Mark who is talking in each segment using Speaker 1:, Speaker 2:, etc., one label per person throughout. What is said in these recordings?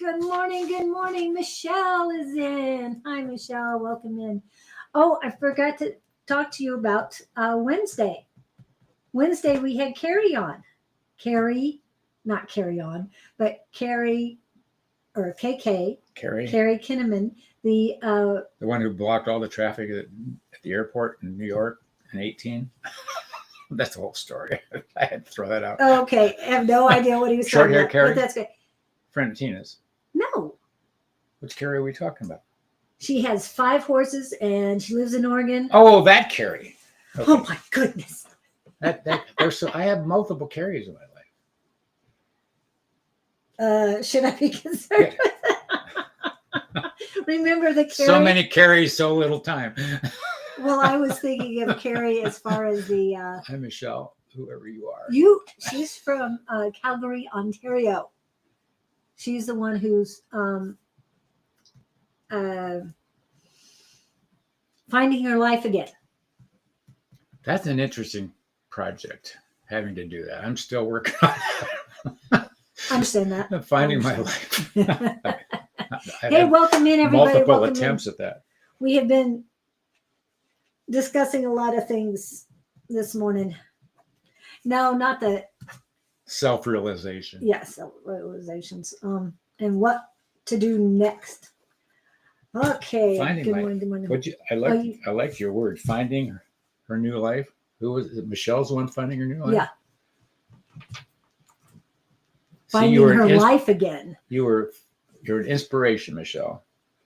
Speaker 1: Good morning. Good morning. Michelle is in. Hi, Michelle. Welcome in. Oh, I forgot to talk to you about Wednesday. Wednesday, we had Carrie on. Carrie, not Carrie on, but Carrie or KK.
Speaker 2: Carrie
Speaker 1: Kinnaman, the
Speaker 2: one who blocked all the traffic at the airport in New York in 18. That's the whole story. I had to throw that out.
Speaker 1: Okay, I have no idea what he was
Speaker 2: Short
Speaker 1: talking
Speaker 2: hair
Speaker 1: about.
Speaker 2: Carrie?
Speaker 1: But that's good.
Speaker 2: Friend of Tina's.
Speaker 1: No.
Speaker 2: Which Carrie are we talking about?
Speaker 1: She has 5 horses and she lives in Oregon.
Speaker 2: Oh, that Carrie. Okay.
Speaker 1: Oh my goodness.
Speaker 2: I have multiple Carries in my life.
Speaker 1: Should I be concerned with that? Remember the Carrie?
Speaker 2: So many Carries, so little time.
Speaker 1: Well, I was thinking of Carrie as far as the
Speaker 2: Hi, Michelle, whoever you are.
Speaker 1: She's from Calgary, Ontario. She's the one who's finding her life again.
Speaker 2: That's an interesting project, having to do that. I'm still working on it.
Speaker 1: I understand that.
Speaker 2: I'm finding my life.
Speaker 1: Hey, welcome in, everybody.
Speaker 2: Multiple
Speaker 1: Welcome
Speaker 2: attempts
Speaker 1: in.
Speaker 2: at that.
Speaker 1: We have been discussing a lot of things this morning. No, not the
Speaker 2: Self-realization.
Speaker 1: yes, self-realizations. And what to do next. Okay. Good morning.
Speaker 2: I like your word, finding her new life. Who was it? Michelle's the one finding her new life?
Speaker 1: Yeah. Finding her life again.
Speaker 2: You're an inspiration, Michelle.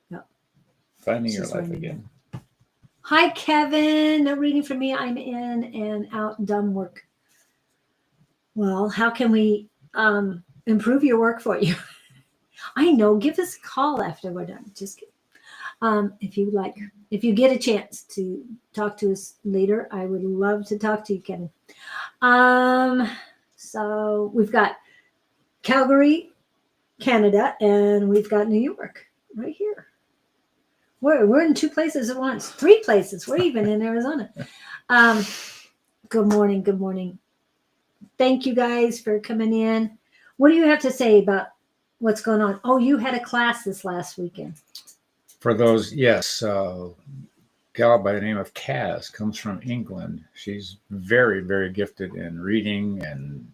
Speaker 1: Yep.
Speaker 2: Finding your life again.
Speaker 1: Hi, Kevin. No reading for me. I'm in and out done work. Well, how can we improve your work for you? I know. Give us a call after we're done. Just kidding. If you like, if you get a chance to talk to us later, I would love to talk to you, Kevin. So we've got Calgary, Canada, and we've got New York right here. We're in 2 places at once, 3 places. We're even in Arizona. Good morning. Good morning. Thank you guys for coming in. What do you have to say about what's going on? Oh, you had a class this last weekend.
Speaker 2: For those, yes, gal by the name of Kaz comes from England. She's very, very gifted in reading and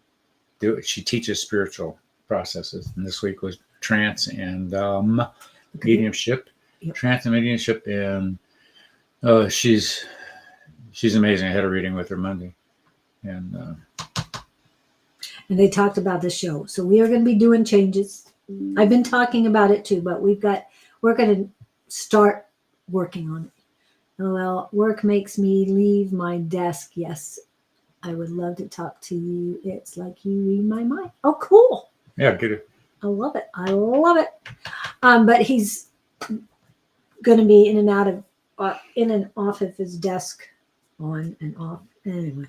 Speaker 2: she teaches spiritual processes. And this week was trance and mediumship. Yep. Trance and mediumship, and she's amazing. I had a reading with her Monday, and
Speaker 1: they talked about the show. So we are going to be doing changes. I've been talking about it too, but we're going to start working on it. Well, work makes me leave my desk. Yes, I would love to talk to you. It's like you read my mind. Oh, cool.
Speaker 2: Yeah, get it.
Speaker 1: I love it. I love it. But he's going to be in and out of in and off of his desk, on and off. Anyway,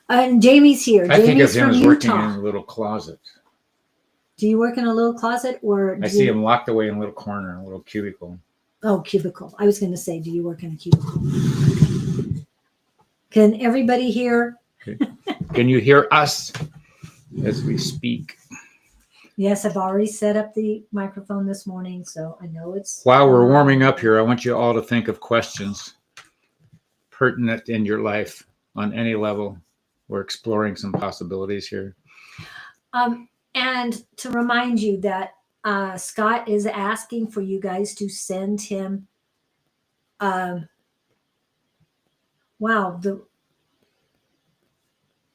Speaker 1: and Jamie's here.
Speaker 2: I think of
Speaker 1: Jamie's
Speaker 2: him as
Speaker 1: from
Speaker 2: working
Speaker 1: Utah.
Speaker 2: in a little closet.
Speaker 1: Do you work in a little closet, or
Speaker 2: I see him locked away in a little corner, a little cubicle.
Speaker 1: Oh, cubicle. I was going to say, do you work in a cubicle? Can everybody hear?
Speaker 2: Can you hear us as we speak?
Speaker 1: Yes, I've already set up the microphone this morning, so I know it's...
Speaker 2: While we're warming up here, I want you all to think of questions pertinent in your life on any level. We're exploring some possibilities here.
Speaker 1: And to remind you that Scott is asking for you guys to send him...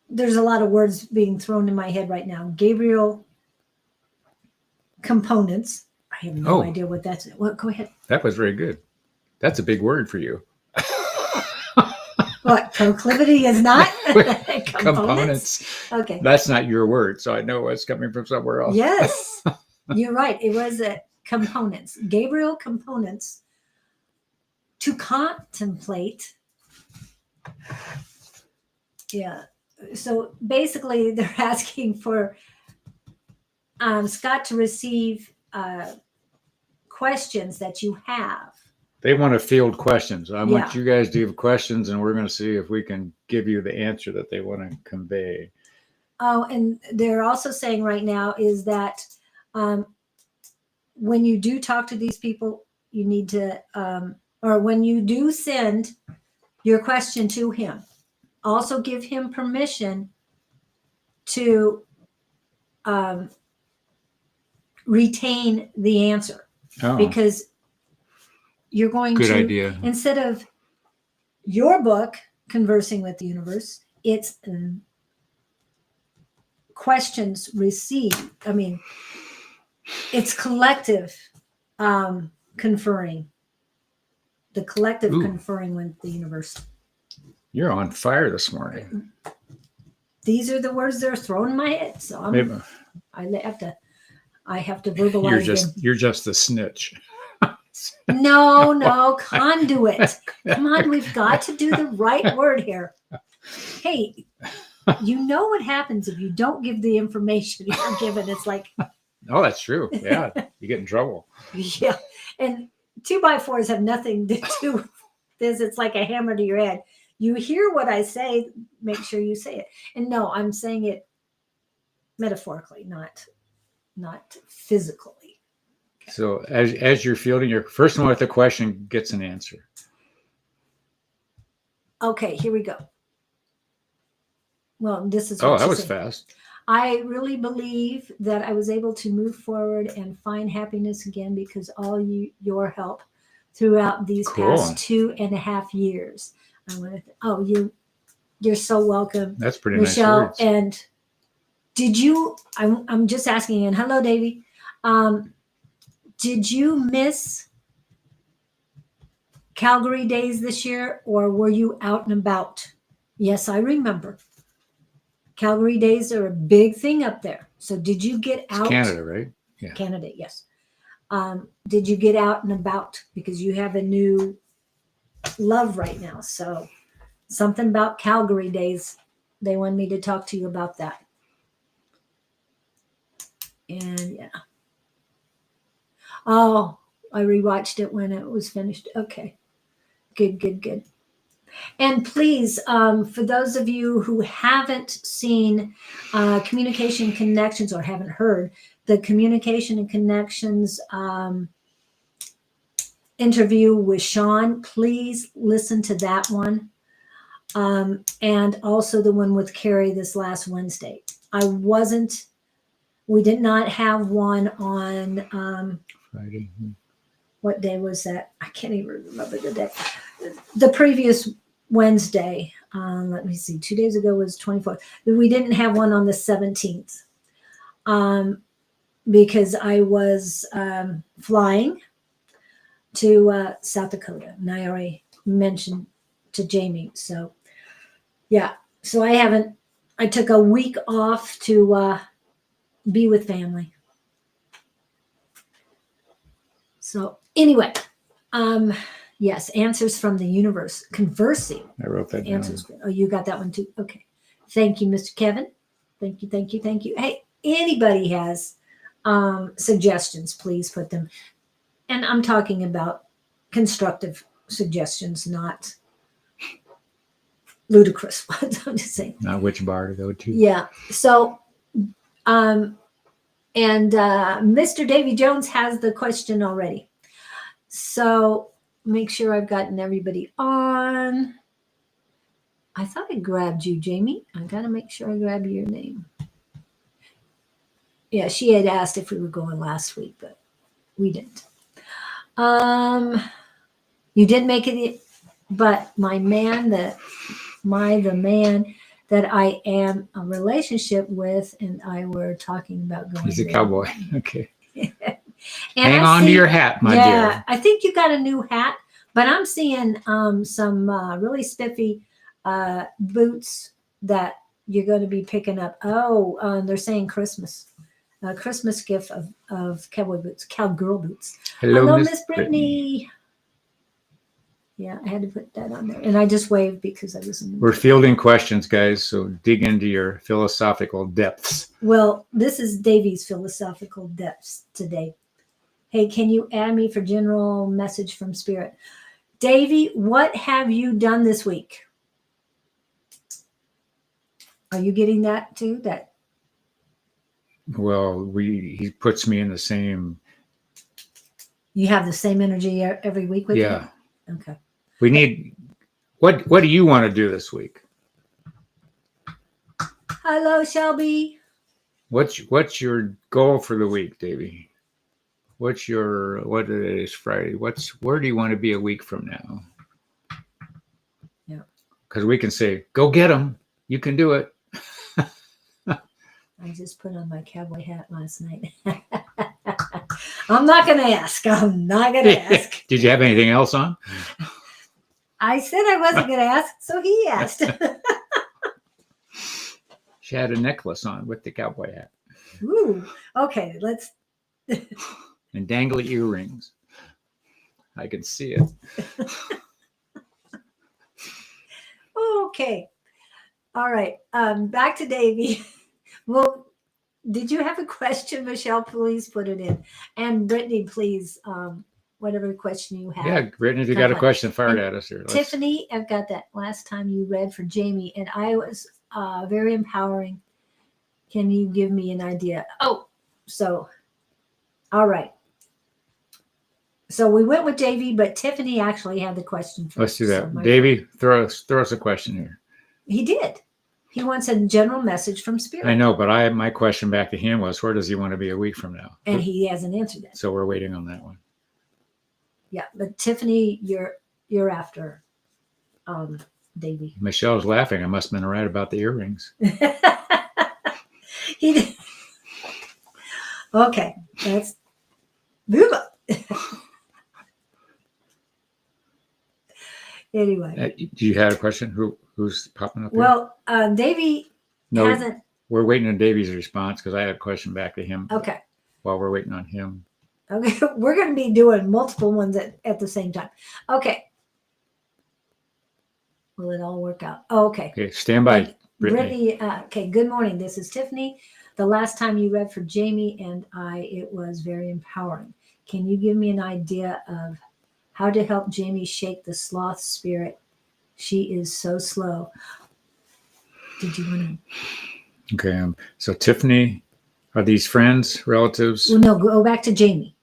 Speaker 1: there's a lot of words being thrown in my head right now. Gabriel components. I have no idea what that's. Well, go ahead.
Speaker 2: That was very good. That's a big word for you.
Speaker 1: What, proclivity is not?
Speaker 2: Components.
Speaker 1: Okay.
Speaker 2: That's not your word, so I know it's coming from somewhere else.
Speaker 1: Yes, you're right. It was components. Gabriel components to contemplate. Yeah. So basically, they're asking for Scott to receive questions that you have.
Speaker 2: They want to field questions. I want you guys to give questions, and we're going to see if we can give you the answer that they want to convey.
Speaker 1: Oh, and they're also saying right now is that when you do talk to these people, you need to, or when you do send your question to him, also give him permission to retain the answer,
Speaker 2: Oh,
Speaker 1: because you're going
Speaker 2: good
Speaker 1: to,
Speaker 2: idea.
Speaker 1: instead of your book, Conversing with the Universe, it's questions received. I mean, it's collective conferring, the collective
Speaker 2: Ooh.
Speaker 1: conferring with the universe.
Speaker 2: You're on fire this morning.
Speaker 1: These are the words that are thrown in my head, so
Speaker 2: Maybe
Speaker 1: I have to verbalize
Speaker 2: you're just a snitch.
Speaker 1: them. No, conduit. Come on, we've got to do the right word here. Hey, you know what happens if you don't give the information you're given? It's like,
Speaker 2: Oh, that's true. Yeah, you get in trouble.
Speaker 1: yeah. And 2x4s have nothing to do with this. It's like a hammer to your head. You hear what I say, make sure you say it. And no, I'm saying it metaphorically, not physically.
Speaker 2: So as you're fielding your first one with a question gets an answer.
Speaker 1: Okay, here we go. Well, this is
Speaker 2: Oh,
Speaker 1: what
Speaker 2: that
Speaker 1: she
Speaker 2: was
Speaker 1: said.
Speaker 2: fast.
Speaker 1: I really believe that I was able to move forward and find happiness again because all your help throughout these
Speaker 2: Cool.
Speaker 1: past 2.5 years. I want to. You're so welcome,
Speaker 2: That's pretty
Speaker 1: Michelle.
Speaker 2: nice words.
Speaker 1: And did you? I'm just asking. And hello, Davey. Did you miss Calgary days this year, or were you out and about? Yes, I remember. Calgary days are a big thing up there. So did you get
Speaker 2: It's
Speaker 1: out?
Speaker 2: Canada, right? Yeah.
Speaker 1: Canada, yes. Did you get out and about? Because you have a new love right now. So something about Calgary days. They wanted me to talk to you about that. And yeah. Oh, I rewatched it when it was finished. Okay. Good. And please, for those of you who haven't seen Communication Connections or haven't heard the Communication and Connections interview with Sean, please listen to that one. And also the one with Carrie this last Wednesday. We did not have one on
Speaker 2: Friday.
Speaker 1: what day was that? I can't even remember the day. The previous Wednesday, let me see, 2 days ago was 24th. We didn't have one on the 17th because I was flying to South Dakota. And I already mentioned to Jamie. So, yeah. So I took a week off to be with family. So, anyway, yes, answers from the universe, conversing.
Speaker 2: I wrote that down.
Speaker 1: Answers. Oh, you got that one too. Okay. Thank you, Mr. Kevin. Thank you. Hey, anybody has suggestions, please put them. And I'm talking about constructive suggestions, not ludicrous ones. I'm just saying.
Speaker 2: Not which bar to go to.
Speaker 1: Yeah. So, and Mr. Davy Jones has the question already. So make sure I've gotten everybody on. I thought I grabbed you, Jamie. I got to make sure I grab your name. Yeah, she had asked if we were going last week, but we didn't. You did make it, but my man, the man that I am a relationship with, and I were talking about going.
Speaker 2: He's a
Speaker 1: there.
Speaker 2: cowboy. Okay.
Speaker 1: And
Speaker 2: Hang on to your hat, my dear.
Speaker 1: I think you got a new hat, but I'm seeing some really spiffy boots that you're going to be picking up. Oh, they're saying Christmas. A Christmas gift of cowboy boots, cowgirl boots. Hello, Miss Brittany. Yeah, I had to put that on there. And I just waved because I was in the
Speaker 2: We're fielding questions, guys, so dig into your philosophical depths.
Speaker 1: Well, this is Davy's philosophical depths today. Hey, can you add me for general message from Spirit? Davy, what have you done this week? Are you getting that too? That
Speaker 2: Well, he puts me in the same
Speaker 1: You have the same energy every week with
Speaker 2: Yeah.
Speaker 1: you? Okay.
Speaker 2: We need, what do you want to do this week?
Speaker 1: Hello, Shelby.
Speaker 2: What's your goal for the week, Davey? What is Friday? Where do you want to be a week from now?
Speaker 1: Yeah.
Speaker 2: Because we can say, go get them. You can do it.
Speaker 1: I just put on my cowboy hat last night. I'm not going to ask. I'm not going to ask.
Speaker 2: Did you have anything else on?
Speaker 1: I said I wasn't going to ask, so he asked.
Speaker 2: She had a necklace on with the cowboy hat.
Speaker 1: Ooh, okay, let's.
Speaker 2: And dangly earrings. I can see it.
Speaker 1: Okay. All right. Back to Davey. Well, did you have a question, Michelle? Please put it in. And Brittany, please, whatever question you have.
Speaker 2: Yeah, Brittany, if you got a question, fire it at us here.
Speaker 1: Tiffany, I've got that last time you read for Jamie, and I was very empowering. Can you give me an idea? Oh, so, all right. So we went with Davey, but Tiffany actually had the question first.
Speaker 2: Let's do that.
Speaker 1: So
Speaker 2: Davey, throw us a question here.
Speaker 1: He did. He wants a general message from Spirit.
Speaker 2: I know, but my question back to him was, where does he want to be a week from now?
Speaker 1: And he hasn't answered that.
Speaker 2: So we're waiting on that one.
Speaker 1: Yeah, but Tiffany, you're after Davey.
Speaker 2: Michelle's laughing. I must have been right about the earrings.
Speaker 1: He did. Okay, that's Booba. Anyway.
Speaker 2: Do you have a question? Who's popping up here?
Speaker 1: Well, Davey hasn't.
Speaker 2: We're waiting on Davey's response because I had a question back to him.
Speaker 1: Okay.
Speaker 2: While we're waiting on him.
Speaker 1: Okay, we're going to be doing multiple ones at the same time. Okay. Will it all work out? Oh, okay.
Speaker 2: Okay, stand by, Brittany.
Speaker 1: Okay, good morning. This is Tiffany. The last time you read for Jamie and it was very empowering. Can you give me an idea of how to help Jamie shake the sloth spirit? She is so slow. Did you want
Speaker 2: to? Okay, so Tiffany, are these friends, relatives?
Speaker 1: Well, no, go back to Jamie.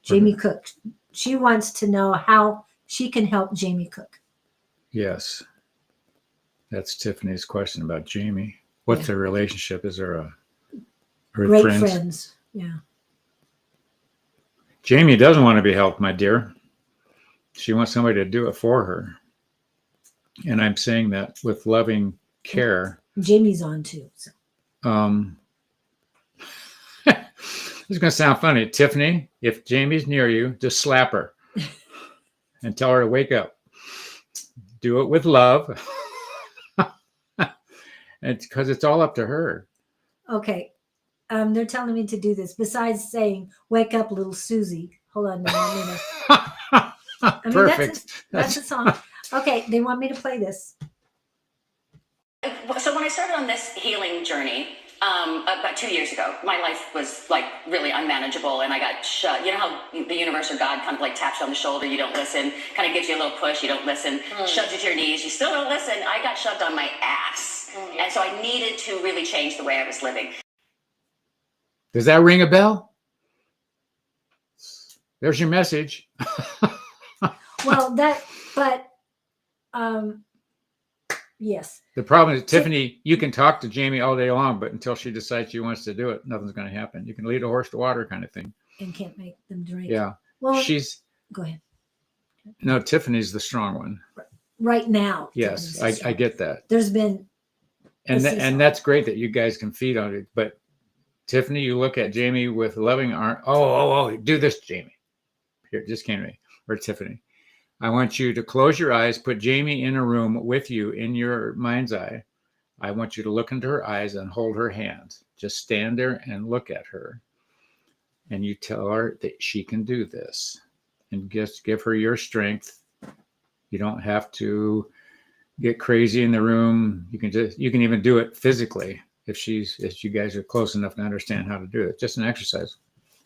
Speaker 1: Jamie Cook. She wants to know how she can help Jamie Cook.
Speaker 2: Yes. That's Tiffany's question about Jamie. What's their relationship? Is there a
Speaker 1: great friends? Yeah.
Speaker 2: Jamie doesn't want to be helped, my dear. She wants somebody to do it for her. And I'm saying that with loving care.
Speaker 1: Jamie's on too. So.
Speaker 2: This is going to sound funny. Tiffany, if Jamie's near you, just slap her and tell her to wake up. Do it with love. And because it's all up to her.
Speaker 1: Okay. They're telling me to do this. Besides saying, wake up, little Susie. Hold on a minute.
Speaker 2: Perfect.
Speaker 1: That's a song. Okay. They want me to play this.
Speaker 3: So when I started on this healing journey, about 2 years ago, my life was like really unmanageable and I got shut. You know how the universe or God kind of like taps you on the shoulder, you don't listen, kind of gives you a little push, you don't listen, shoves you to your knees, you still don't listen. I got shoved on my ass. And so I needed to really change the way I was living.
Speaker 2: Does that ring a bell? There's your message.
Speaker 1: Well, yes.
Speaker 2: The problem is, Tiffany, you can talk to Jamie all day long, but until she decides she wants to do it, nothing's going to happen. You can lead a horse to water kind of thing.
Speaker 1: And can't make them drink.
Speaker 2: Yeah.
Speaker 1: Well,
Speaker 2: go
Speaker 1: ahead.
Speaker 2: No, Tiffany's the strong one.
Speaker 1: Right now.
Speaker 2: Yes, I get that.
Speaker 1: There's been.
Speaker 2: And that's great that you guys can feed on it. But Tiffany, you look at Jamie with loving arm. Oh, do this, Jamie. Here, just came to me. Or Tiffany. I want you to close your eyes, put Jamie in a room with you in your mind's eye. I want you to look into her eyes and hold her hand. Just stand there and look at her. And you tell her that she can do this. And just give her your strength. You don't have to get crazy in the room. You can even do it physically if you guys are close enough to understand how to do it. Just an exercise.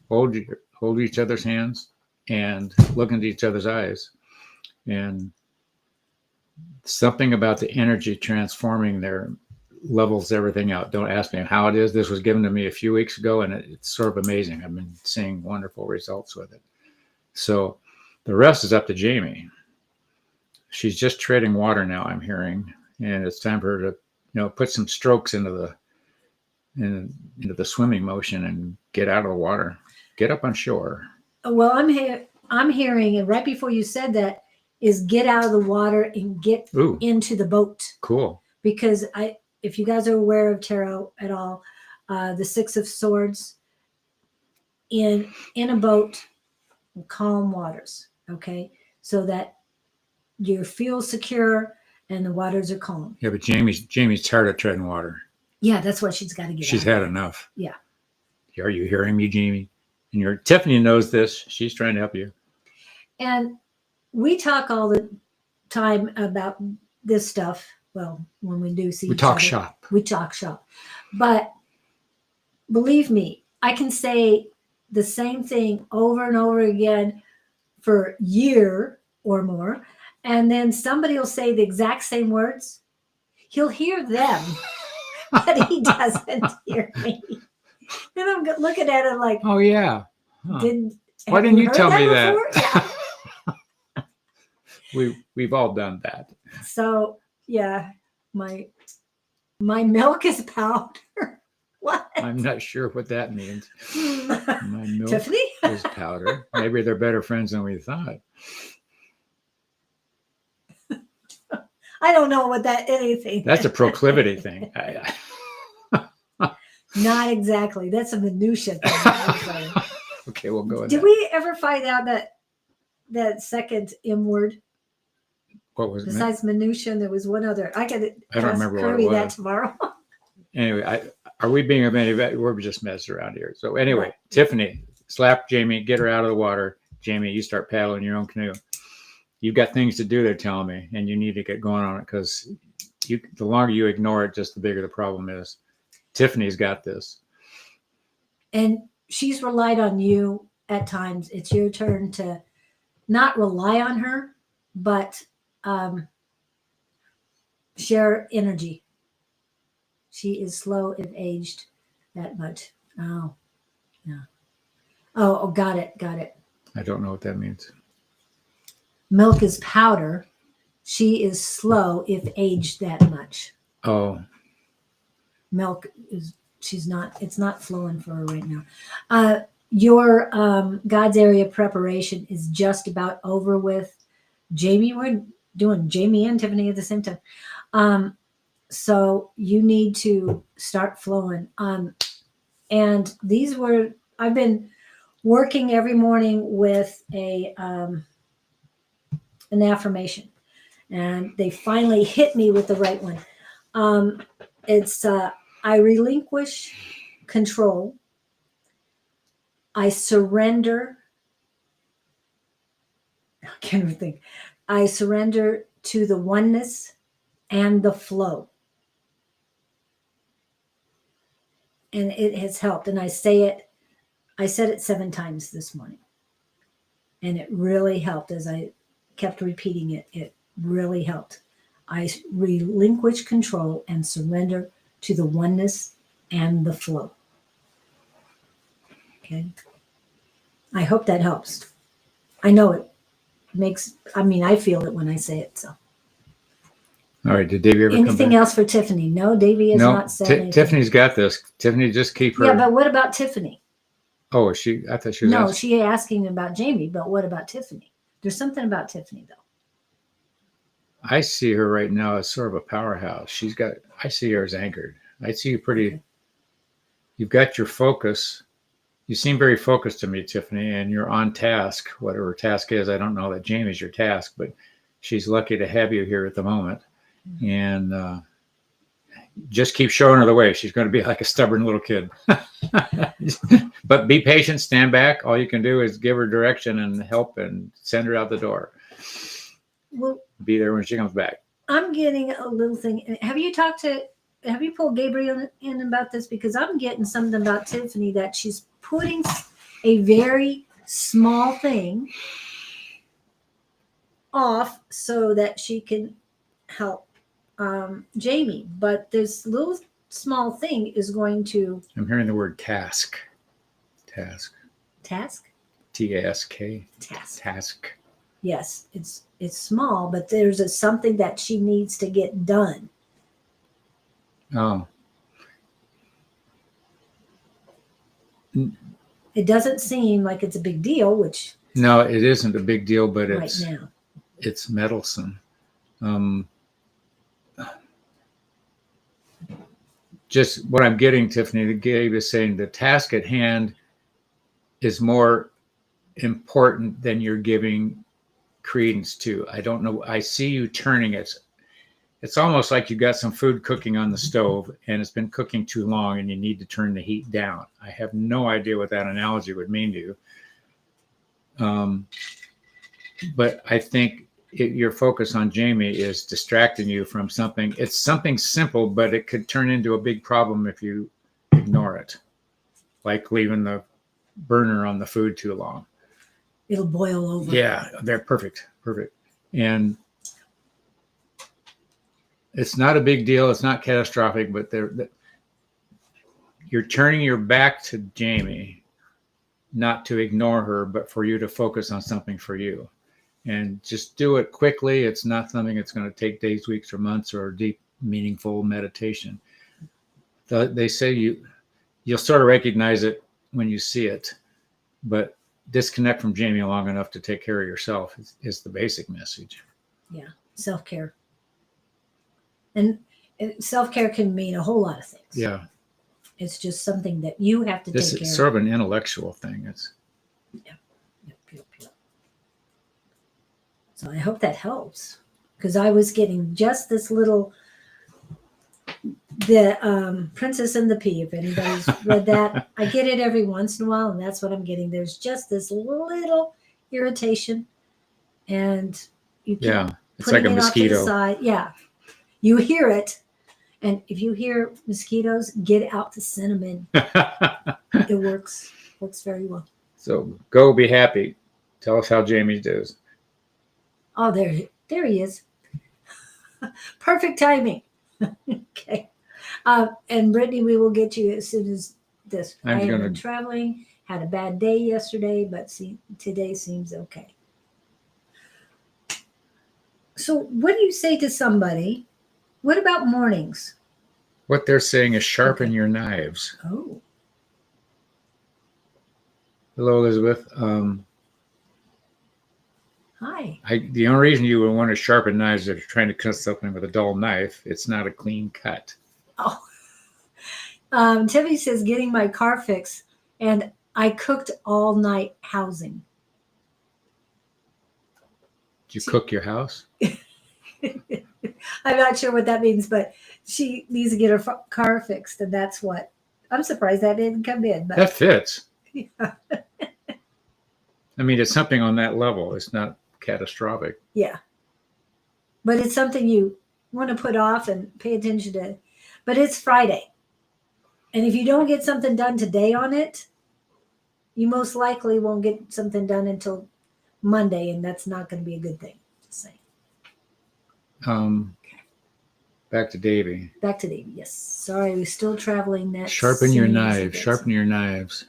Speaker 2: Hold each other's hands and look into each other's eyes. And something about the energy transforming there levels everything out. Don't ask me how it is. This was given to me a few weeks ago, and it's sort of amazing. I've been seeing wonderful results with it. So the rest is up to Jamie. She's just treading water now, I'm hearing, and it's time for her to, put some strokes into the swimming motion and get out of the water, get up on shore.
Speaker 1: Well, I'm hearing, and right before you said that, is get out of the water and get
Speaker 2: Ooh,
Speaker 1: into the boat.
Speaker 2: cool.
Speaker 1: Because if you guys are aware of tarot at all, the Six of Swords in a boat, calm waters, okay, so that you feel secure and the waters are calm.
Speaker 2: Yeah, but Jamie's tired of treading water.
Speaker 1: Yeah, that's what she's got to get.
Speaker 2: She's had enough.
Speaker 1: Yeah.
Speaker 2: Are you hearing me, Jamie? And Tiffany knows this. She's trying to help you.
Speaker 1: And we talk all the time about this stuff. Well, when we do see
Speaker 2: We
Speaker 1: each
Speaker 2: talk
Speaker 1: other,
Speaker 2: shop.
Speaker 1: we talk shop. But believe me, I can say the same thing over and over again for a year or more. And then somebody will say the exact same words. He'll hear them, but he doesn't hear me. And I'm looking at it like,
Speaker 2: Oh, yeah. Huh. Why
Speaker 1: have
Speaker 2: didn't you
Speaker 1: heard
Speaker 2: tell me
Speaker 1: before?
Speaker 2: that? We've all done that.
Speaker 1: So yeah, my milk is powder. What?
Speaker 2: I'm not sure what that means. My milk
Speaker 1: Tiffany?
Speaker 2: is powder. Maybe they're better friends than we thought.
Speaker 1: I don't know what that anything.
Speaker 2: That's a proclivity thing.
Speaker 1: Not exactly. That's a minutia thing.
Speaker 2: Okay, we'll go with
Speaker 1: Did
Speaker 2: that.
Speaker 1: we ever find out that second M word
Speaker 2: What was it?
Speaker 1: besides minutia? There was one other. I don't
Speaker 2: remember what it
Speaker 1: Kirby that
Speaker 2: was.
Speaker 1: tomorrow.
Speaker 2: Anyway, are we being of any? We're just messing around here. So anyway,
Speaker 1: Right.
Speaker 2: Tiffany, slap Jamie, get her out of the water. Jamie, you start paddling your own canoe. You've got things to do, they're telling me, and you need to get going on it because the longer you ignore it, just the bigger the problem is. Tiffany's got this.
Speaker 1: And she's relied on you at times. It's your turn to not rely on her, but share energy. She is slow if aged that much. Oh, yeah. Oh, got it.
Speaker 2: I don't know what that means.
Speaker 1: Milk is powder. She is slow if aged that much.
Speaker 2: Oh,
Speaker 1: Milk is, it's not flowing for her right now. Your God's area preparation is just about over with. Jamie, we're doing Jamie and Tiffany at the same time. So you need to start flowing. And I've been working every morning with an affirmation, and they finally hit me with the right one. It's I relinquish control. I surrender. I can't even think. I surrender to the oneness and the flow. And it has helped. And I said it 7 times this morning. And it really helped as I kept repeating it. It really helped. I relinquish control and surrender to the oneness and the flow. Okay. I hope that helps. I know it makes, I feel it when I say it. So.
Speaker 2: all right. Did Davey ever come
Speaker 1: Anything
Speaker 2: back?
Speaker 1: else for Tiffany? No, Davey has
Speaker 2: No,
Speaker 1: not said anything.
Speaker 2: Tiffany's got this. Tiffany, just keep her.
Speaker 1: Yeah, but what about Tiffany?
Speaker 2: Oh, I thought she was
Speaker 1: No,
Speaker 2: asking.
Speaker 1: she asking about Jamie, but what about Tiffany? There's something about Tiffany though.
Speaker 2: I see her right now as sort of a powerhouse. I see her as anchored. I see you pretty,
Speaker 1: Okay.
Speaker 2: You've got your focus. You seem very focused to me, Tiffany, and you're on task, whatever task is. I don't know that Jamie's your task, but she's lucky to have you here at the moment. And just keep showing her the way. She's going to be like a stubborn little kid. But be patient, stand back. All you can do is give her direction and help and send her out the door.
Speaker 1: Well,
Speaker 2: Be there when she comes back.
Speaker 1: I'm getting a little thing. Have you pulled Gabriel in about this? Because I'm getting something about Tiffany that she's putting a very small thing off so that she can help Jamie. But this little small thing is going to
Speaker 2: I'm hearing the word task.
Speaker 1: task.
Speaker 2: T-A-S-K.
Speaker 1: Task.
Speaker 2: Task.
Speaker 1: Yes, it's small, but there's something that she needs to get done.
Speaker 2: Oh.
Speaker 1: It doesn't seem like it's a big deal, which
Speaker 2: No, it isn't a big deal, but
Speaker 1: right
Speaker 2: it's
Speaker 1: now.
Speaker 2: it's meddlesome. Just what I'm getting, Tiffany, the Gabe is saying the task at hand is more important than you're giving credence to. I don't know. I see you turning it. It's almost like you got some food cooking on the stove and it's been cooking too long and you need to turn the heat down. I have no idea what that analogy would mean to you. But I think your focus on Jamie is distracting you from something. It's something simple, but it could turn into a big problem if you ignore it, like leaving the burner on the food too long.
Speaker 1: It'll boil over.
Speaker 2: Yeah, they're perfect. And it's not a big deal. It's not catastrophic, but you're turning your back to Jamie, not to ignore her, but for you to focus on something for you. And just do it quickly. It's not something that's going to take days, weeks, or months, or deep, meaningful meditation. They say you'll sort of recognize it when you see it, but disconnect from Jamie long enough to take care of yourself is the basic message.
Speaker 1: Yeah, self-care. And self-care can mean a whole lot of things.
Speaker 2: Yeah.
Speaker 1: It's just something that you have to take care of.
Speaker 2: This is sort of an intellectual thing. It's
Speaker 1: Yep. So I hope that helps, because I was getting just this little, the Princess and the Pea. If anybody's read that, I get it every once in a while, and that's what I'm getting. There's just this little irritation, and you keep
Speaker 2: it's like a
Speaker 1: putting it off to the
Speaker 2: mosquito.
Speaker 1: side. Yeah, you hear it, and if you hear mosquitoes, get out the cinnamon. It works very well.
Speaker 2: So go be happy. Tell us how Jamie does.
Speaker 1: Oh, there he is. Perfect timing. Okay. And Brittany, we will get you as soon as this. I have been traveling, had a bad day yesterday, but today seems okay. So what do you say to somebody? What about mornings?
Speaker 2: What they're saying is sharpen your knives.
Speaker 1: Oh.
Speaker 2: Hello, Elizabeth.
Speaker 1: Hi.
Speaker 2: The only reason you would want to sharpen knives is if you're trying to cut something with a dull knife. It's not a clean cut.
Speaker 1: Oh. Tiffany says, getting my car fixed, and I cooked all night housing.
Speaker 2: Did you cook your house?
Speaker 1: I'm not sure what that means, but she needs to get her car fixed, and that's what. I'm surprised that didn't come in. But
Speaker 2: that fits.
Speaker 1: Yeah.
Speaker 2: I mean, it's something on that level. It's not catastrophic.
Speaker 1: Yeah. But it's something you want to put off and pay attention to. But it's Friday. And if you don't get something done today on it, you most likely won't get something done until Monday, and that's not going to be a good thing. Just saying.
Speaker 2: Back to Davy.
Speaker 1: Back to Davy, yes. Sorry, we're still traveling.
Speaker 2: Sharpen your knives. Sharpen your knives.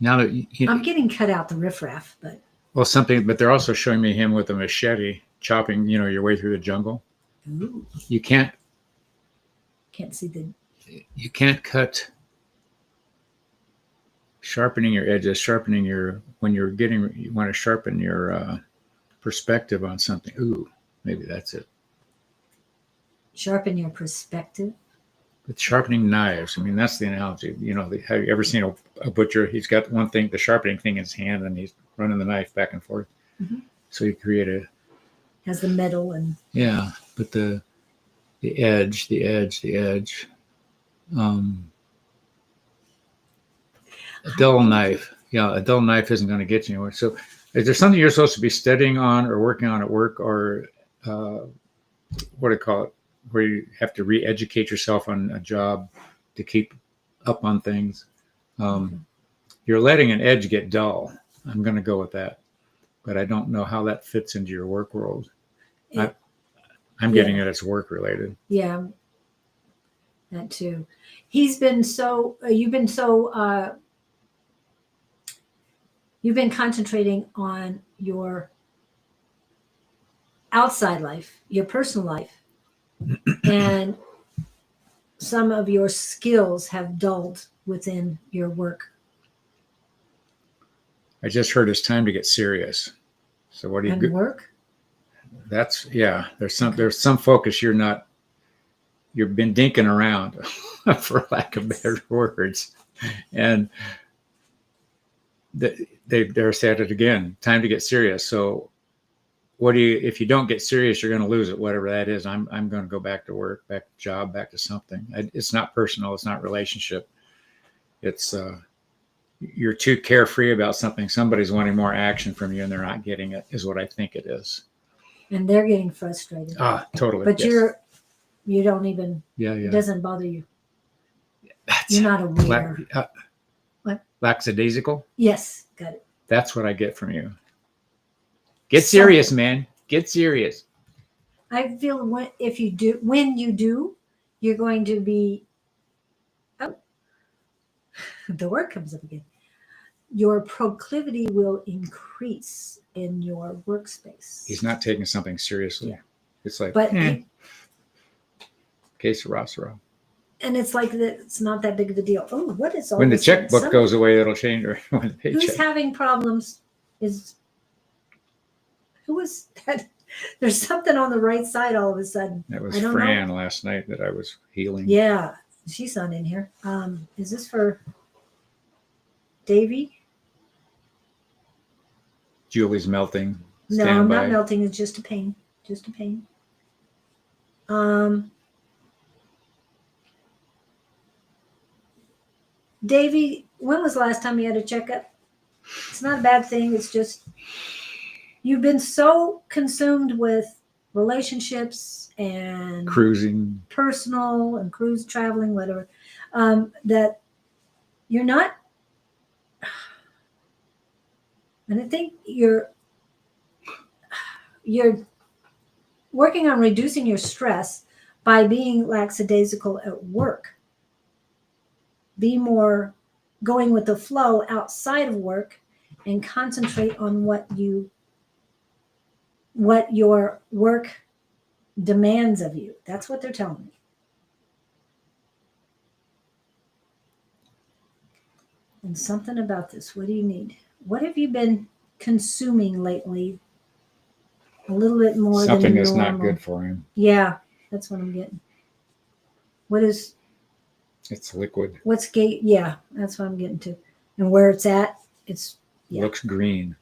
Speaker 2: Now that
Speaker 1: I'm getting cut out the riffraff, but
Speaker 2: but they're also showing me him with a machete chopping, your way through the jungle.
Speaker 1: Ooh.
Speaker 2: You can't
Speaker 1: see
Speaker 2: you can't cut sharpening your edges, you want to sharpen your perspective on something. Ooh, maybe that's it.
Speaker 1: Sharpen your perspective.
Speaker 2: But sharpening knives, I mean, that's the analogy. Have you ever seen a butcher? He's got one thing, the sharpening thing in his hand, and he's running the knife back and forth. Mm-hmm. So you create
Speaker 1: has the metal and
Speaker 2: but the edge. A dull knife. Yeah, a dull knife isn't going to get you anywhere. So is there something you're supposed to be studying on or working on at work, or what do you call it, where you have to re-educate yourself on a job to keep up on things? You're letting an edge get dull. I'm going to go with that. But I don't know how that fits into your work world. I'm getting it as work related.
Speaker 1: Yeah, that too. You've been so You've been concentrating on your outside life, your personal life, and some of your skills have dulled within your work.
Speaker 2: I just heard it's time to get serious. So what do you?
Speaker 1: And work?
Speaker 2: That's yeah. There's some focus you're not. You've been dinking around, for lack of better words, and they're said it again. Time to get serious. So, what do you? If you don't get serious, you're going to lose it. Whatever that is, I'm going to go back to work, back to job, back to something. It's not personal. It's not relationship. It's you're too carefree about something. Somebody's wanting more action from you, and they're not getting it. Is what I think it is.
Speaker 1: And they're getting frustrated.
Speaker 2: Ah, totally.
Speaker 1: But
Speaker 2: yes.
Speaker 1: you don't even,
Speaker 2: Yeah.
Speaker 1: it doesn't bother you.
Speaker 2: That's
Speaker 1: You're not aware. What?
Speaker 2: Lackadaisical?
Speaker 1: Yes, got it.
Speaker 2: That's what I get from you. Get serious, man. Get serious.
Speaker 1: I feel when you do, you're going to be, oh, the word comes up again. Your proclivity will increase in your workspace.
Speaker 2: He's not taking something seriously.
Speaker 1: Yeah.
Speaker 2: It's like,
Speaker 1: But
Speaker 2: que sera.
Speaker 1: and it's like that. It's not that big of a deal. Oh, what is all
Speaker 2: When the
Speaker 1: this?
Speaker 2: checkbook goes away, it'll change. Or when the
Speaker 1: Who's
Speaker 2: paycheck.
Speaker 1: having problems? Who was that? There's something on the right side all of a sudden.
Speaker 2: That was
Speaker 1: I don't
Speaker 2: Fran last night that I was healing.
Speaker 1: Yeah, she's not in here. Is this for Davy?
Speaker 2: Julie's melting.
Speaker 1: No,
Speaker 2: Stand
Speaker 1: I'm
Speaker 2: by.
Speaker 1: not melting. It's just a pain. Just a pain. Davy, when was the last time you had a checkup? It's not a bad thing. It's just you've been so consumed with relationships and
Speaker 2: Cruising.
Speaker 1: personal and cruise traveling, whatever, that you're not. And I think you're working on reducing your stress by being lackadaisical at work. Be more going with the flow outside of work and concentrate on what your work demands of you. That's what they're telling me. And something about this. What do you need? What have you been consuming lately? A little bit more
Speaker 2: Something
Speaker 1: than
Speaker 2: that's
Speaker 1: normal.
Speaker 2: not good for him.
Speaker 1: Yeah, that's what I'm getting. What is?
Speaker 2: It's liquid.
Speaker 1: What's gate? Yeah, that's what I'm getting to. And where it's at, it's yeah.
Speaker 2: Looks green.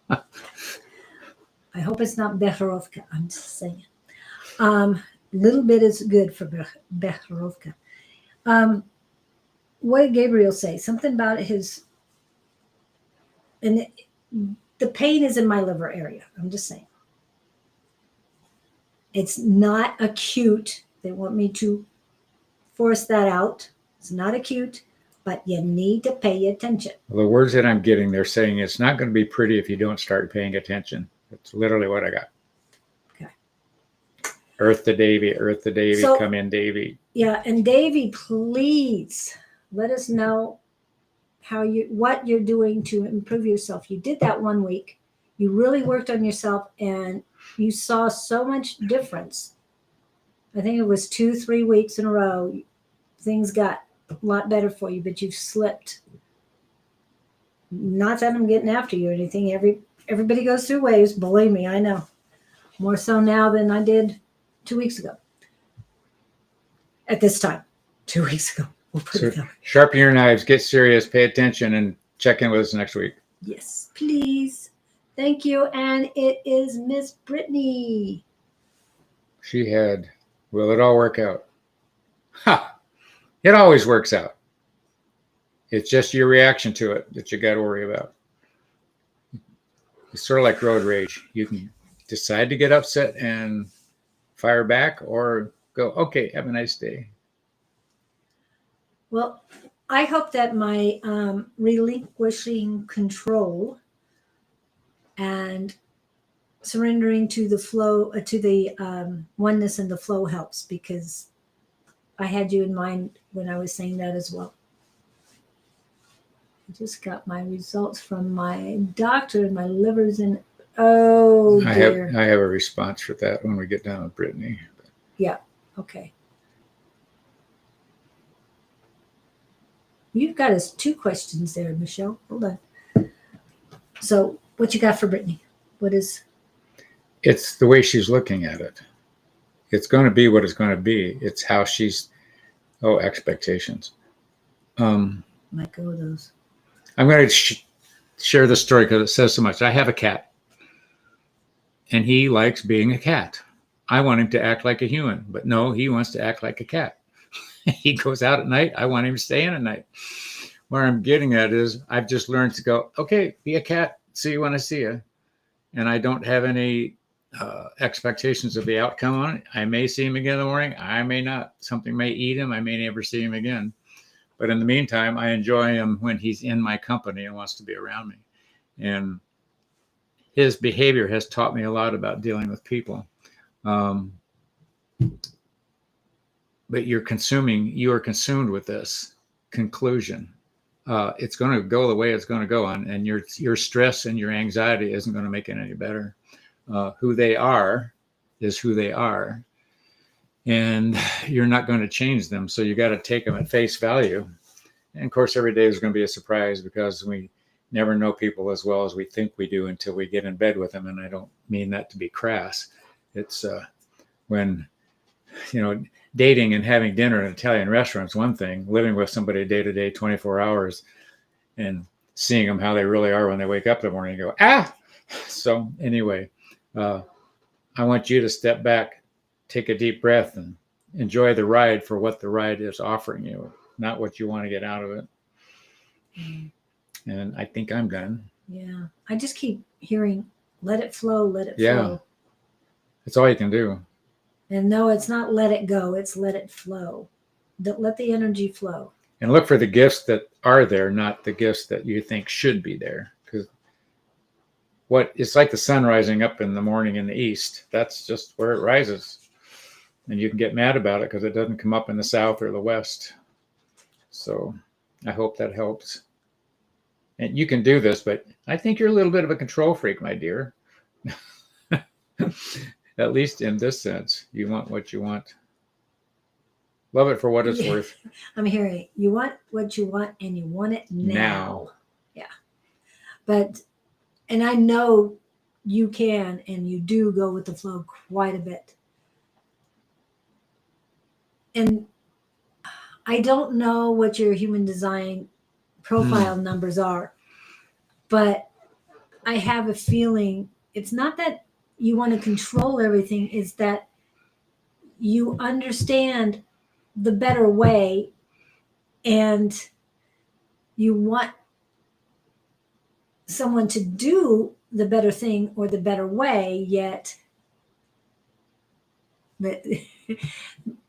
Speaker 1: I hope it's not Becherovka. I'm just saying. Little bit is good for Becherovka. What did Gabriel say? Something about his. And the pain is in my liver area. I'm just saying. It's not acute. They want me to force that out. It's not acute, but you need to pay attention.
Speaker 2: Well, the words that I'm getting, they're saying it's not going to be pretty if you don't start paying attention. That's literally what I got.
Speaker 1: Okay.
Speaker 2: Earth to Davy,
Speaker 1: So-
Speaker 2: come in, Davy.
Speaker 1: Yeah, and Davy, please let us know what you're doing to improve yourself. You did that 1 week. You really worked on yourself and you saw so much difference. I think it was 2-3 weeks in a row. Things got a lot better for you, but you've slipped. Not that I'm getting after you or anything. Everybody goes through waves. Believe me, I know. More so now than I did 2 weeks ago. At this time, 2 weeks ago. We'll put it that way.
Speaker 2: Sharpen your knives, get serious, pay attention, and check in with us next week.
Speaker 1: Yes, please. Thank you. And it is Miss Brittany.
Speaker 2: Will it all work out? Ha! It always works out. It's just your reaction to it that you got to worry about. It's sort of like road rage. You can decide to get upset and fire back or go, okay, have a nice day.
Speaker 1: Well, I hope that my relinquishing control and surrendering to the flow, to the oneness and the flow helps, because I had you in mind when I was saying that as well. I just got my results from my doctor, and my liver's in. Oh dear.
Speaker 2: I have a response for that when we get down with Brittany.
Speaker 1: Yeah. Okay. You've got us 2 questions there, Michelle. Hold on. So, what you got for Brittany? What is?
Speaker 2: It's the way she's looking at it. It's going to be what it's going to be. It's how she's. Oh, expectations.
Speaker 1: Let go of those.
Speaker 2: I'm going to share this story because it says so much. I have a cat, and he likes being a cat. I want him to act like a human, but no, he wants to act like a cat. He goes out at night. I want him to stay in at night. Where I'm getting at is I've just learned to go, okay, be a cat. See you when I see you. And I don't have any expectations of the outcome on it. I may see him again in the morning. I may not. Something may eat him. I may never see him again. But in the meantime, I enjoy him when he's in my company and wants to be around me. And his behavior has taught me a lot about dealing with people. But you are consumed with this conclusion. It's going to go the way it's going to go on, and your stress and your anxiety isn't going to make it any better. Who they are is who they are, and you're not going to change them. So you got to take them at face value. And of course, every day is going to be a surprise because we never know people as well as we think we do until we get in bed with them. And I don't mean that to be crass. It's when, dating and having dinner in an Italian restaurant is one thing. Living with somebody day to day, 24 hours, and seeing them how they really are when they wake up in the morning and go, ah! So anyway, I want you to step back, take a deep breath, and enjoy the ride for what the ride is offering you, not what you want to get out of it. And I think I'm done.
Speaker 1: Yeah. I just keep hearing, let it flow, let it
Speaker 2: Yeah.
Speaker 1: flow.
Speaker 2: That's all you can do.
Speaker 1: And no, it's not let it go. It's let it flow. Let the energy flow.
Speaker 2: And look for the gifts that are there, not the gifts that you think should be there. Because it's like the sun rising up in the morning in the east. That's just where it rises. And you can get mad about it because it doesn't come up in the south or the west. So I hope that helps. And you can do this, but I think you're a little bit of a control freak, my dear. At least in this sense, you want what you want. Love it for what it's worth.
Speaker 1: I'm hearing you want what you want and you want it now. Yeah. And I know you can and you do go with the flow quite a bit. And I don't know what your human design profile numbers are, but I have a feeling it's not that you want to control everything, is that you understand the better way and you want someone to do the better thing or the better way, yet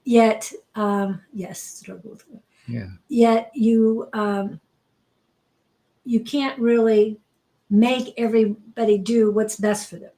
Speaker 1: yes, struggle with it.
Speaker 2: Yeah.
Speaker 1: Yet you can't really make everybody do what's best for them.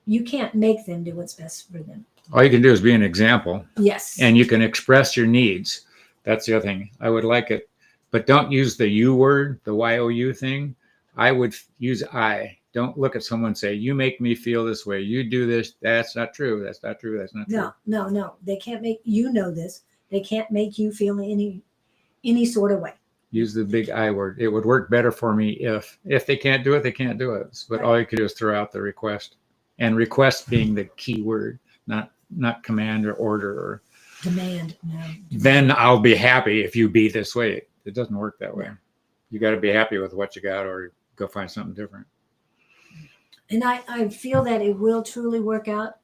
Speaker 1: You can't make them do what's best for them.
Speaker 2: All you can do is be an example.
Speaker 1: Yes.
Speaker 2: And you can express your needs. That's the other thing. I would like it, but don't use the you word, the YOU thing. I would use I. Don't look at someone and say, you make me feel this way. You do this. That's not true. That's not true. That's not true.
Speaker 1: No. They can't make you know this. They can't make you feel any sort of way.
Speaker 2: Use the big I word. It would work better for me if they can't do it, they can't do it. But all you can do is throw out the request. And request being the key word, not command or order or
Speaker 1: demand. No.
Speaker 2: Then I'll be happy if you be this way. It doesn't work that way. You got to be happy with what you got or go find something different.
Speaker 1: And I feel that it will truly work out.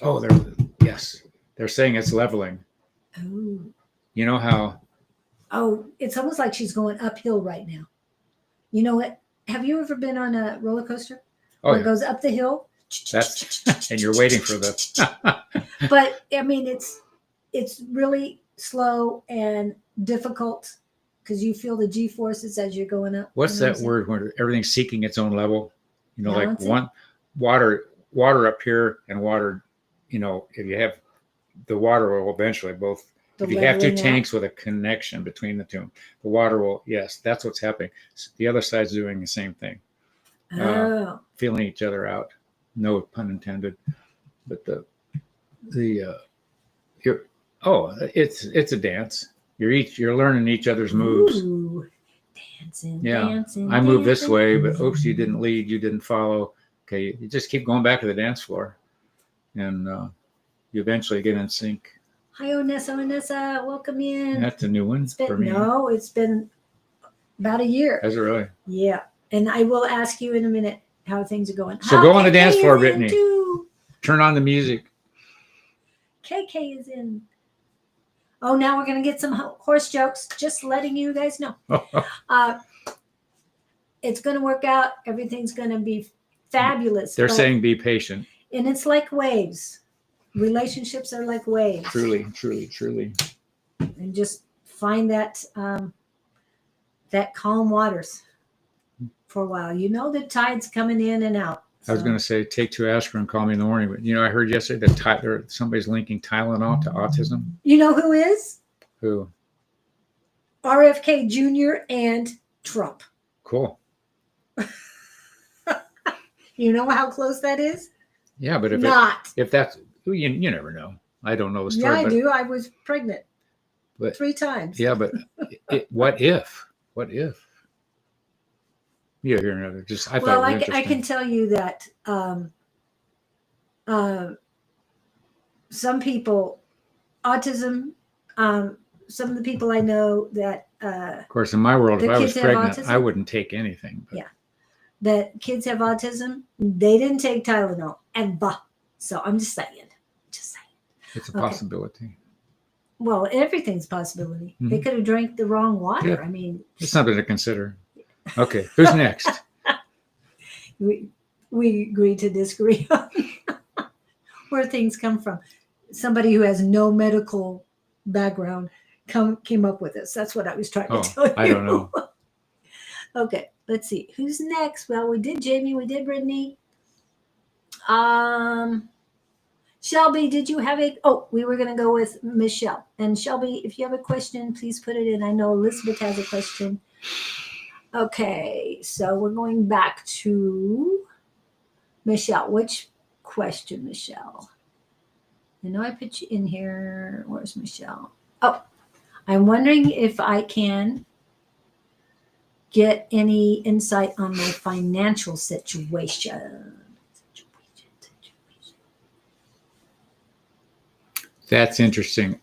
Speaker 2: Oh, they're saying it's leveling.
Speaker 1: Oh.
Speaker 2: You know how?
Speaker 1: Oh, it's almost like she's going uphill right now. You know what? Have you ever been on a roller coaster? It goes up the hill.
Speaker 2: And you're waiting for the.
Speaker 1: But I mean, it's really slow and difficult because you feel the G forces as you're going up.
Speaker 2: What's that word where everything's seeking its own level?
Speaker 1: Balance
Speaker 2: like one water up here and water. If you have the water will eventually both
Speaker 1: The
Speaker 2: If you have two
Speaker 1: leveling out.
Speaker 2: tanks with a connection between the two, the water will, yes, that's what's happening. The other side's doing the same thing,
Speaker 1: Oh,
Speaker 2: feeling each other out. No pun intended. But it's a dance. You're learning each other's moves.
Speaker 1: ooh, dancing,
Speaker 2: Yeah.
Speaker 1: dancing.
Speaker 2: I moved this
Speaker 1: dancing.
Speaker 2: way, but oops, you didn't lead, you didn't follow. Okay, you just keep going back to the dance floor, and you eventually get in sync.
Speaker 1: Hi, Onessa, welcome in.
Speaker 2: That's a new one for me.
Speaker 1: No, it's been about a year.
Speaker 2: Has it really?
Speaker 1: Yeah, and I will ask you in a minute how things are going.
Speaker 2: So go on the
Speaker 1: KK
Speaker 2: dance floor,
Speaker 1: is in
Speaker 2: Brittany.
Speaker 1: too.
Speaker 2: Turn on the music.
Speaker 1: KK is in. Oh, now we're gonna get some horse jokes. Just letting you guys know. It's gonna work out. Everything's gonna be fabulous.
Speaker 2: They're
Speaker 1: but-
Speaker 2: saying be patient.
Speaker 1: and it's like waves. Relationships are like waves.
Speaker 2: Truly, truly, truly.
Speaker 1: And just find that that calm waters for a while. You know the tide's coming in and out.
Speaker 2: I was
Speaker 1: So-
Speaker 2: going to say take 2 aspirin, call me in the morning. But I heard yesterday that somebody's linking Tylenol to autism.
Speaker 1: You know who is?
Speaker 2: Who?
Speaker 1: RFK Jr. and Trump.
Speaker 2: Cool.
Speaker 1: You know how close that is?
Speaker 2: Yeah, but
Speaker 1: Not.
Speaker 2: if that's you never know. I don't know the story.
Speaker 1: Yeah, I
Speaker 2: but,
Speaker 1: do. I was pregnant
Speaker 2: But-
Speaker 1: 3 times.
Speaker 2: Yeah, but what if? What if? Yeah, here another. Just I thought
Speaker 1: Well,
Speaker 2: it was
Speaker 1: I
Speaker 2: interesting.
Speaker 1: can tell you that some people, autism, some of the people I know that
Speaker 2: Of course, in my world,
Speaker 1: The
Speaker 2: if I was
Speaker 1: kids have
Speaker 2: pregnant,
Speaker 1: autism?
Speaker 2: I wouldn't take anything. But
Speaker 1: Yeah. that kids have autism, they didn't take Tylenol. And so I'm just saying.
Speaker 2: it's a
Speaker 1: Okay.
Speaker 2: possibility.
Speaker 1: Well, everything's a possibility. They
Speaker 2: Mhm.
Speaker 1: could have drank the wrong water.
Speaker 2: Yeah.
Speaker 1: I mean,
Speaker 2: It's something to consider. Okay, who's next?
Speaker 1: we agree to disagree on where things come from. Somebody who has no medical background came up with this. That's what I was trying to tell you.
Speaker 2: I don't know.
Speaker 1: Okay, let's see. Who's next? Well, we did Jamie, we did Brittany. Shelby, did you have a we were gonna go with Michelle. And Shelby, if you have a question, please put it in. I know Elizabeth has a question. Okay, so we're going back to Michelle. Which question, Michelle? I know I put you in here. Where's Michelle? Oh, I'm wondering if I can get any insight on my financial situation.
Speaker 2: That's interesting.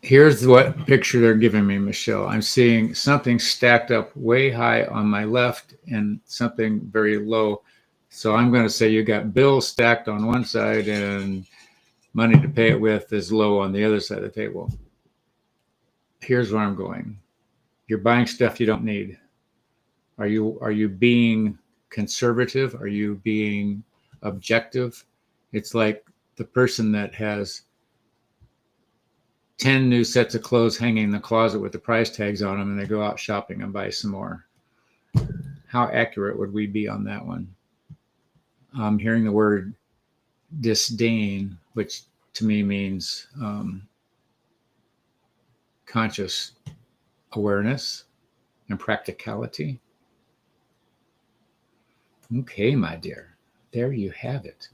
Speaker 2: Here's what picture they're giving me, Michelle. I'm seeing something stacked up way high on my left and something very low. So I'm going to say you got bills stacked on one side and money to pay it with is low on the other side of the table. Here's where I'm going. You're buying stuff you don't need. Are you being conservative? Are you being objective? It's like the person that has 10 new sets of clothes hanging in the closet with the price tags on them, and they go out shopping and buy some more. How accurate would we be on that one? I'm hearing the word disdain, which to me means conscious awareness and practicality. Okay, my dear, there you have it.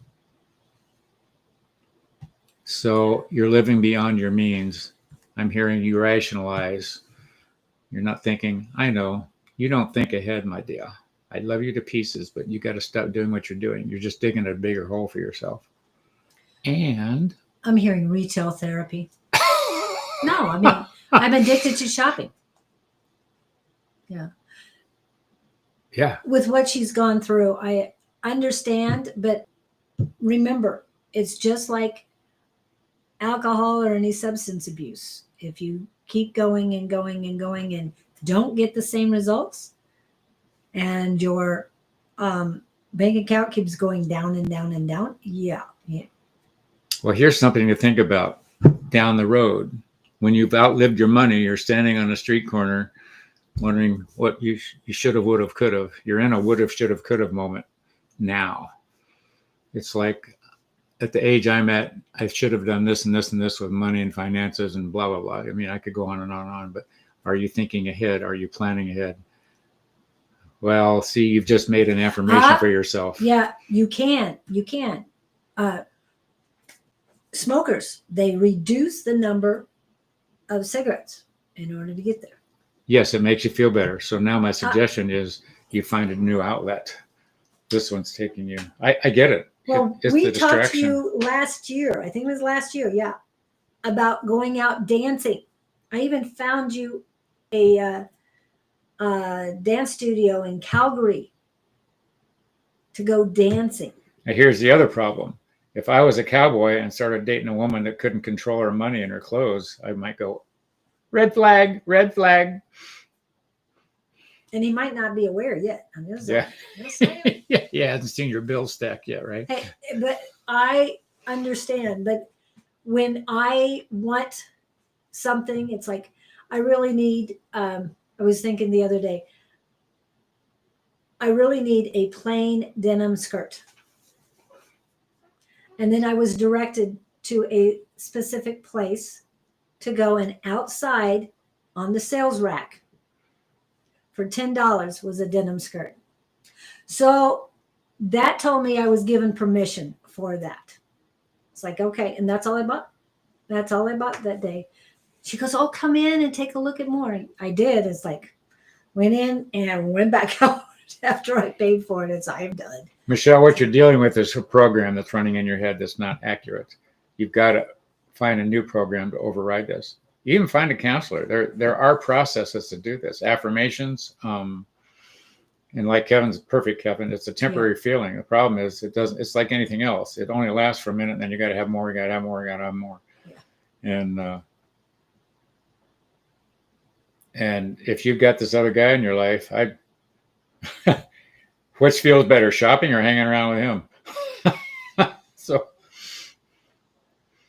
Speaker 2: So you're living beyond your means. I'm hearing you rationalize. You're not thinking, I know, you don't think ahead, my dear. I love you to pieces, but you got to stop doing what you're doing. You're just digging a bigger hole for yourself. And
Speaker 1: I'm hearing retail therapy. No, I mean, I'm addicted to shopping. Yeah.
Speaker 2: yeah,
Speaker 1: With what she's gone through, I understand, but remember, it's just like alcohol or any substance abuse. If you keep going and going and going and don't get the same results, and your bank account keeps going down and down and down, yeah.
Speaker 2: well, here's something to think about down the road. When you've outlived your money, you're standing on a street corner wondering what you should have, would have, could have. You're in a would have, should have, could have moment now. It's like at the age I'm at, I should have done this and this and this with money and finances and blah, blah, blah. I mean, I could go on and on and on, but are you thinking ahead? Are you planning ahead? Well, see, you've just made an affirmation for yourself.
Speaker 1: Yeah, you can. You can. Smokers, they reduce the number of cigarettes in order to get there.
Speaker 2: Yes, it makes you feel better. So now my suggestion is you find a new outlet. This one's taking you. I get it.
Speaker 1: Well,
Speaker 2: It's
Speaker 1: we
Speaker 2: the
Speaker 1: talked to
Speaker 2: distraction.
Speaker 1: you last year. I think it was last year. Yeah, about going out dancing. I even found you a dance studio in Calgary to go dancing.
Speaker 2: Now, here's the other problem. If I was a cowboy and started dating a woman that couldn't control her money and her clothes, I might go, red flag, red flag.
Speaker 1: And he might not be aware yet. I'm just
Speaker 2: Yeah.
Speaker 1: saying.
Speaker 2: Yeah, hasn't seen your bill stack yet, right?
Speaker 1: Hey, but I understand. But when I want something, it's like I really need. I was thinking the other day. I really need a plain denim skirt. And then I was directed to a specific place to go, and outside on the sales rack for $10 was a denim skirt. So that told me I was given permission for that. It's like, okay. And that's all I bought. That's all I bought that day. She goes, oh, come in and take a look at more. I did. It's like, went in and went back out after I paid for it. It's, I'm done.
Speaker 2: Michelle, what you're dealing with is a program that's running in your head that's not accurate. You've got to find a new program to override this. You even find a counselor. There are processes to do this. Affirmations, and like Kevin's perfect, Kevin, it's a temporary feeling. The problem is it doesn't. It's like anything else. It only lasts for a minute, and then you got to have more. You got to have more. You got to have more. Yeah. And if you've got this other guy in your life, which feels better, shopping or hanging around with him? So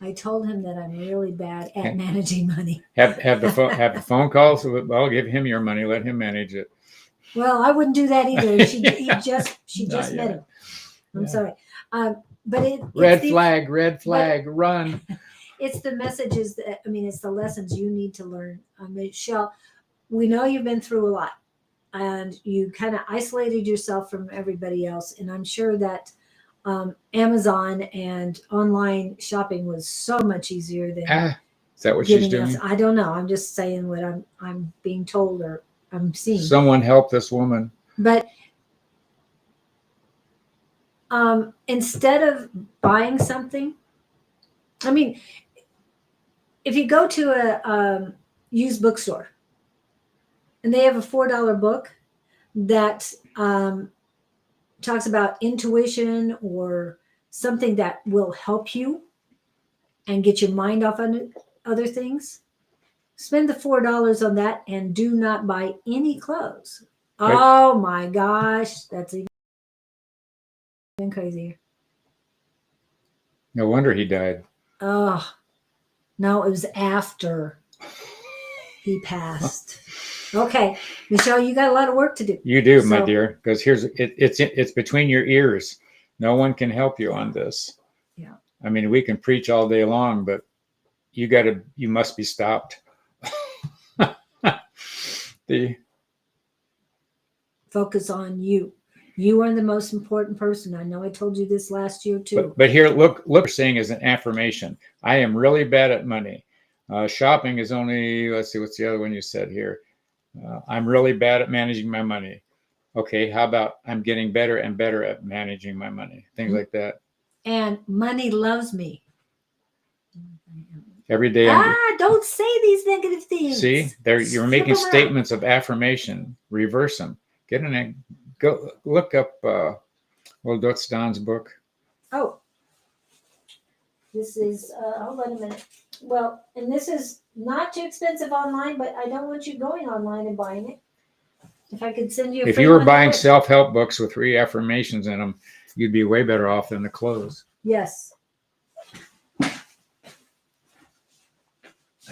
Speaker 1: I told him that I'm really bad at managing money.
Speaker 2: have the phone calls. Well, give him your money. Let him manage it.
Speaker 1: Well, I wouldn't do that either. She just met him. I'm sorry. But
Speaker 2: red flag, run.
Speaker 1: It's the messages that, it's the lessons you need to learn. Michelle, we know you've been through a lot and you kind of isolated yourself from everybody else. And I'm sure that Amazon and online shopping was so much easier than
Speaker 2: is that what she's doing?
Speaker 1: I don't know. I'm just saying what I'm being told or I'm seeing.
Speaker 2: Someone help this woman.
Speaker 1: But instead of buying something, if you go to a used bookstore and they have a $4 book that talks about intuition or something that will help you and get your mind off on other things, spend the $4 on that and do not buy any clothes. Right. Oh my gosh, that's even crazier.
Speaker 2: No wonder he died.
Speaker 1: Oh, no, it was after he passed. Okay, Michelle, you got a lot of work to do.
Speaker 2: You do, my dear, because it's between your ears. No one can help you on this.
Speaker 1: Yeah.
Speaker 2: We can preach all day long, but you must be stopped.
Speaker 1: Focus on you. You are the most important person. I know I told you this last year too.
Speaker 2: But here, look, what we're saying is an affirmation. I am really bad at money. Shopping is only, let's see, what's the other one you said here? I'm really bad at managing my money. Okay, how about I'm getting better and better at managing my money? Things like that.
Speaker 1: And money loves me.
Speaker 2: Every day.
Speaker 1: Don't say these negative things.
Speaker 2: See, you're making statements of affirmation. Reverse them. Get in a go look up. What's Don's book?
Speaker 1: Oh, this is. Hold on a minute. Well, and this is not too expensive online, but I don't want you going online and buying it. If I could send you.
Speaker 2: If you were buying self-help books with 3 affirmations in them, you'd be way better off than the clothes.
Speaker 1: Yes.
Speaker 2: I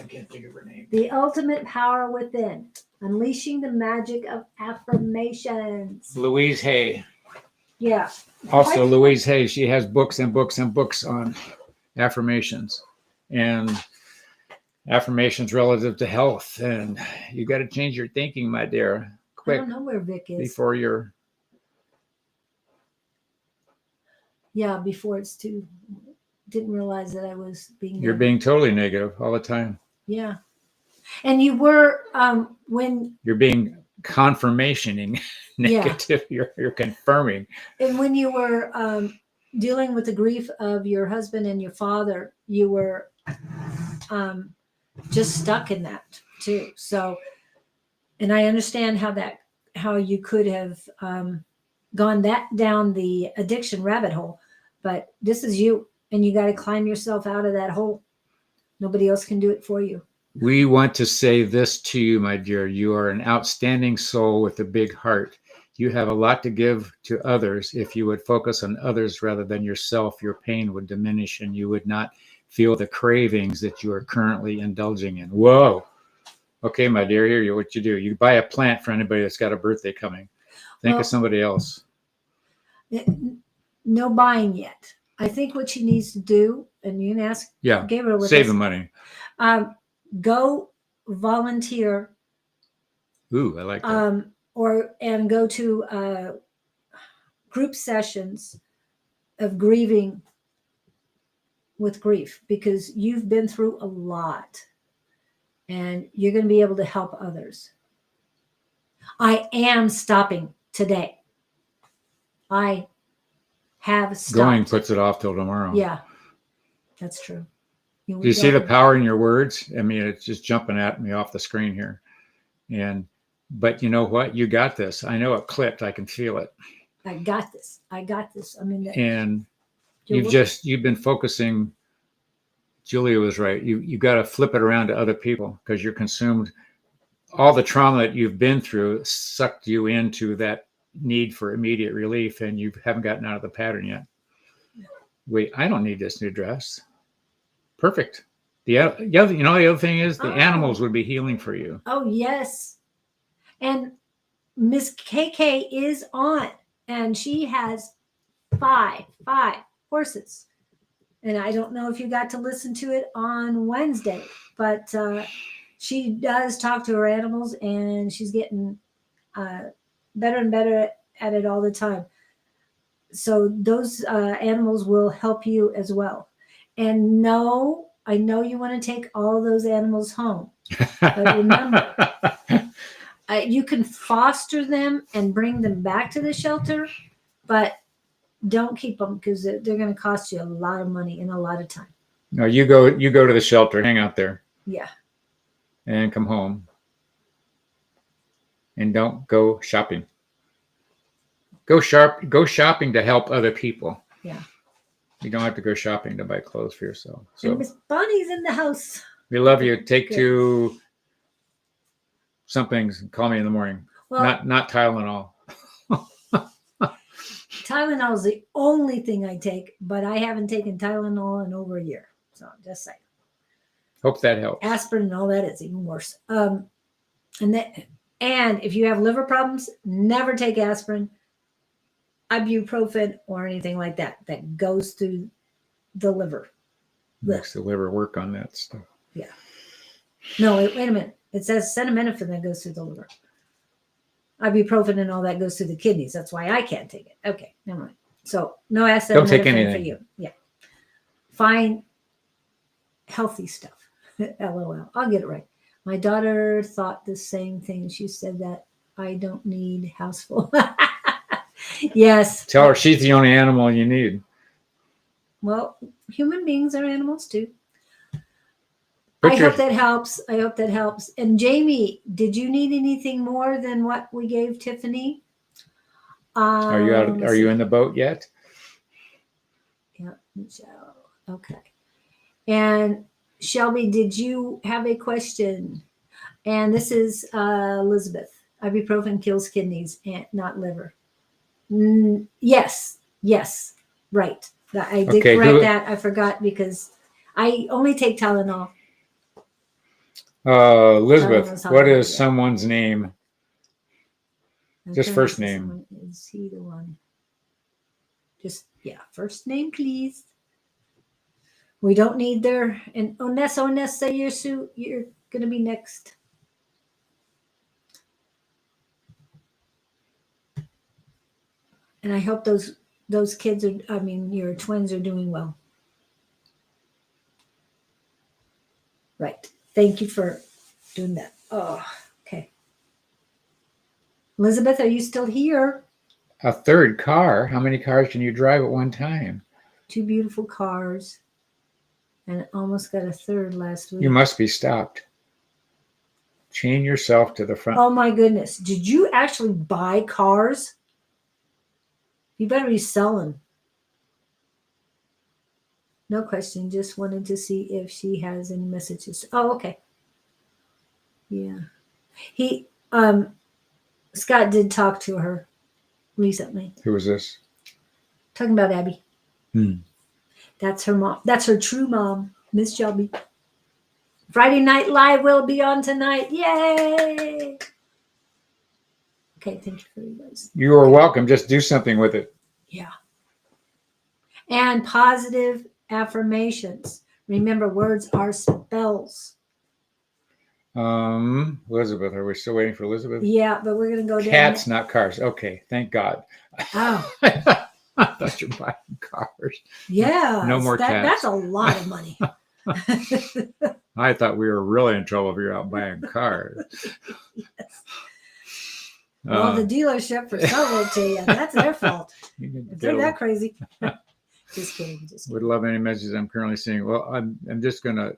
Speaker 2: can't think of her name.
Speaker 1: The Ultimate Power Within. Unleashing the Magic of Affirmations.
Speaker 2: Louise Hay.
Speaker 1: Yeah.
Speaker 2: Also, Louise Hay, she has books and books and books on affirmations and affirmations relative to health. And you got to change your thinking, my dear,
Speaker 1: I
Speaker 2: quick
Speaker 1: don't know where Vic is.
Speaker 2: before you're.
Speaker 1: Yeah, before it's too. Didn't realize that I was being.
Speaker 2: You're being totally negative all the time.
Speaker 1: Yeah, and you were when.
Speaker 2: You're being confirmationing negative.
Speaker 1: Yeah.
Speaker 2: You're confirming.
Speaker 1: And when you were dealing with the grief of your husband and your father, you were just stuck in that too. So, and I understand how you could have gone down the addiction rabbit hole, but this is you, and you got to climb yourself out of that hole. Nobody else can do it for you.
Speaker 2: We want to say this to you, my dear. You are an outstanding soul with a big heart. You have a lot to give to others. If you would focus on others rather than yourself, your pain would diminish and you would not feel the cravings that you are currently indulging in. Whoa. Okay, my dear, here, what you do. You buy a plant for anybody that's got a birthday coming. Think of somebody else.
Speaker 1: No buying yet. I think what she needs to do, and you can ask Gabriel with
Speaker 2: save the money.
Speaker 1: Go volunteer.
Speaker 2: Ooh, I like that.
Speaker 1: And go to group sessions of grieving with grief, because you've been through a lot and you're going to be able to help others. I am stopping today. I have stopped.
Speaker 2: Going puts it off till tomorrow.
Speaker 1: Yeah, that's true.
Speaker 2: Do you see the power in your words? I mean, it's just jumping at me off the screen here. But you know what? You got this. I know it clipped. I can feel it.
Speaker 1: I got this. I mean,
Speaker 2: and you've been focusing. Julia was right. You got to flip it around to other people, because you're consumed. All the trauma that you've been through sucked you into that need for immediate relief, and you haven't gotten out of the pattern yet. Wait, I don't need this new dress. Perfect. The other thing is the animals would be healing for you.
Speaker 1: Oh, yes. And Miss KK is on, and she has five horses. And I don't know if you got to listen to it on Wednesday, but she does talk to her animals, and she's getting better and better at it all the time. So those animals will help you as well. And no, I know you want to take all those animals home, but remember, you can foster them and bring them back to the shelter, but don't keep them, because they're going to cost you a lot of money and a lot of time.
Speaker 2: No, you go to the shelter, hang out there.
Speaker 1: Yeah.
Speaker 2: And come home. And don't go shopping. Go shopping to help other people.
Speaker 1: Yeah.
Speaker 2: You don't have to go shopping to buy clothes for yourself. So
Speaker 1: and Miss Bonnie's in the house.
Speaker 2: We love you. Take two somethings and call me in the morning. Well, not Tylenol.
Speaker 1: Tylenol is the only thing I take, but I haven't taken Tylenol in over a year. So just saying.
Speaker 2: Hope that helps.
Speaker 1: Aspirin and all that is even worse. And if you have liver problems, never take aspirin, ibuprofen, or anything like that goes through the liver.
Speaker 2: Makes the liver work on that stuff.
Speaker 1: Yeah. No, wait a minute. It says acetaminophen that goes through the liver. Ibuprofen and all that goes through the kidneys. That's why I can't take it. Okay, never mind. So no acetaminophen for you. Yeah. Find healthy stuff. LOL. I'll get it right. My daughter thought the same thing. She said that I don't need houseful. Yes.
Speaker 2: Tell her she's the only animal you need.
Speaker 1: Well, human beings are animals too. I hope that helps. And Jamie, did you need anything more than what we gave Tiffany?
Speaker 2: Are you out? Are you in the boat yet?
Speaker 1: Yeah, Michelle. Okay. And Shelby, did you have a question? And this is Elizabeth. Ibuprofen kills kidneys and not liver. Yes, right. I did correct that. I forgot because I only take Tylenol.
Speaker 2: Elizabeth, what is someone's name? Just first name.
Speaker 1: Is he the one? Just, yeah, first name, please. We don't need their, and Onessa, you're going to be next. And I hope those kids your twins are doing well. Right. Thank you for doing that. Oh, okay. Elizabeth, are you still here?
Speaker 2: A third car? How many cars can you drive at one time?
Speaker 1: 2 beautiful cars. And almost got a third last week.
Speaker 2: You must be stopped. Chain yourself to the front.
Speaker 1: Oh my goodness. Did you actually buy cars? You better be selling. No question. Just wanted to see if she has any messages. Oh, okay. Yeah. Scott did talk to her recently.
Speaker 2: Who was this?
Speaker 1: Talking about Abby. That's her mom. That's her true mom, Miss Shelby. Friday Night Live will be on tonight. Yay! Okay, thank you for you guys.
Speaker 2: You are welcome. Just do something with it.
Speaker 1: Yeah. And positive affirmations. Remember, words are spells.
Speaker 2: Elizabeth, are we still waiting for Elizabeth?
Speaker 1: Yeah, but we're going to go down.
Speaker 2: Cats, not cars. Okay, thank God.
Speaker 1: Oh.
Speaker 2: I thought you were buying cars.
Speaker 1: Yeah.
Speaker 2: No more cats.
Speaker 1: That's a lot of money.
Speaker 2: I thought we were really in trouble if you're out buying cars.
Speaker 1: Yes. Well, the dealership for selling it to you, that's their fault. If they're that crazy. Just kidding.
Speaker 2: Would love any messages I'm currently seeing. Well, I'm just gonna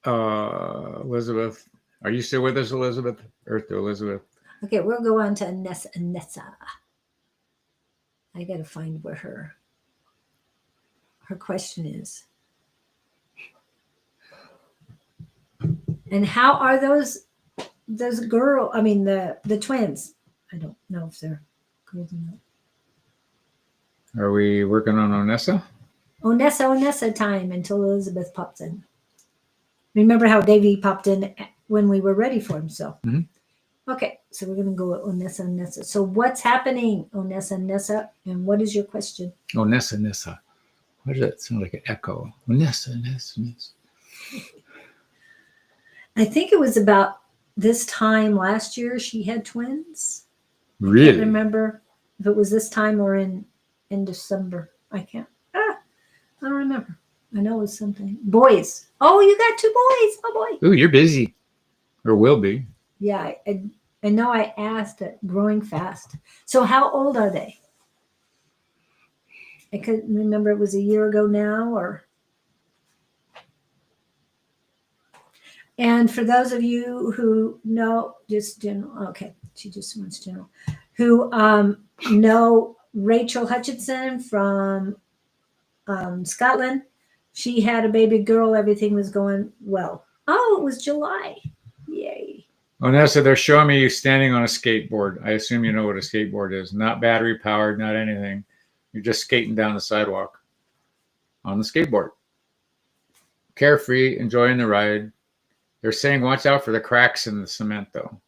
Speaker 2: Elizabeth. Are you still with us, Elizabeth? Earth to Elizabeth.
Speaker 1: Okay, we'll go on to Anessa. I gotta find where her question is. And how are those girl? I mean the twins. I don't know if they're girls or not.
Speaker 2: Are we working on Onessa?
Speaker 1: Onessa time until Elizabeth pops in. Remember how Davey popped in when we were ready for him, so.
Speaker 2: Mm-hmm.
Speaker 1: Okay, so we're going to go with Onessa. So what's happening, Onessa? And what is your question?
Speaker 2: Onessa. Why does that sound like an echo? Onessa.
Speaker 1: I think it was about this time last year she had twins.
Speaker 2: Really?
Speaker 1: I can't remember if it was this time or in December. I don't remember. I know it was something. Boys. Oh, you got 2 boys. Oh, boy.
Speaker 2: Ooh, you're busy. Or will be.
Speaker 1: Yeah, I know I asked it. Growing fast. So how old are they? I couldn't remember it was a year ago now or. And for those of you who know, just general, okay, she just wants general, who know Rachel Hutchinson from Scotland, she had a baby girl. Everything was going well. Oh, it was July. Yay.
Speaker 2: Onessa, they're showing me you standing on a skateboard. I assume you know what a skateboard is. Not battery powered, not anything. You're just skating down the sidewalk on the skateboard. Carefree, enjoying the ride. They're saying watch out for the cracks in the cement, though.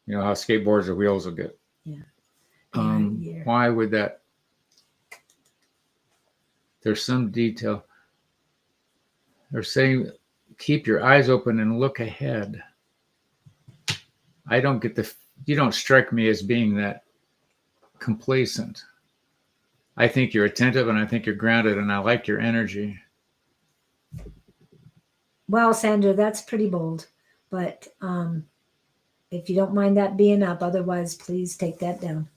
Speaker 2: You know how skateboards, the wheels will get.
Speaker 1: Yeah.
Speaker 2: Why would that? There's some detail. They're saying keep your eyes open and look ahead. I don't get you don't strike me as being that complacent. I think you're attentive and I think you're grounded and I like your energy.
Speaker 1: Well, Sandra, that's pretty bold, but if you don't mind that being up, otherwise, please take that down.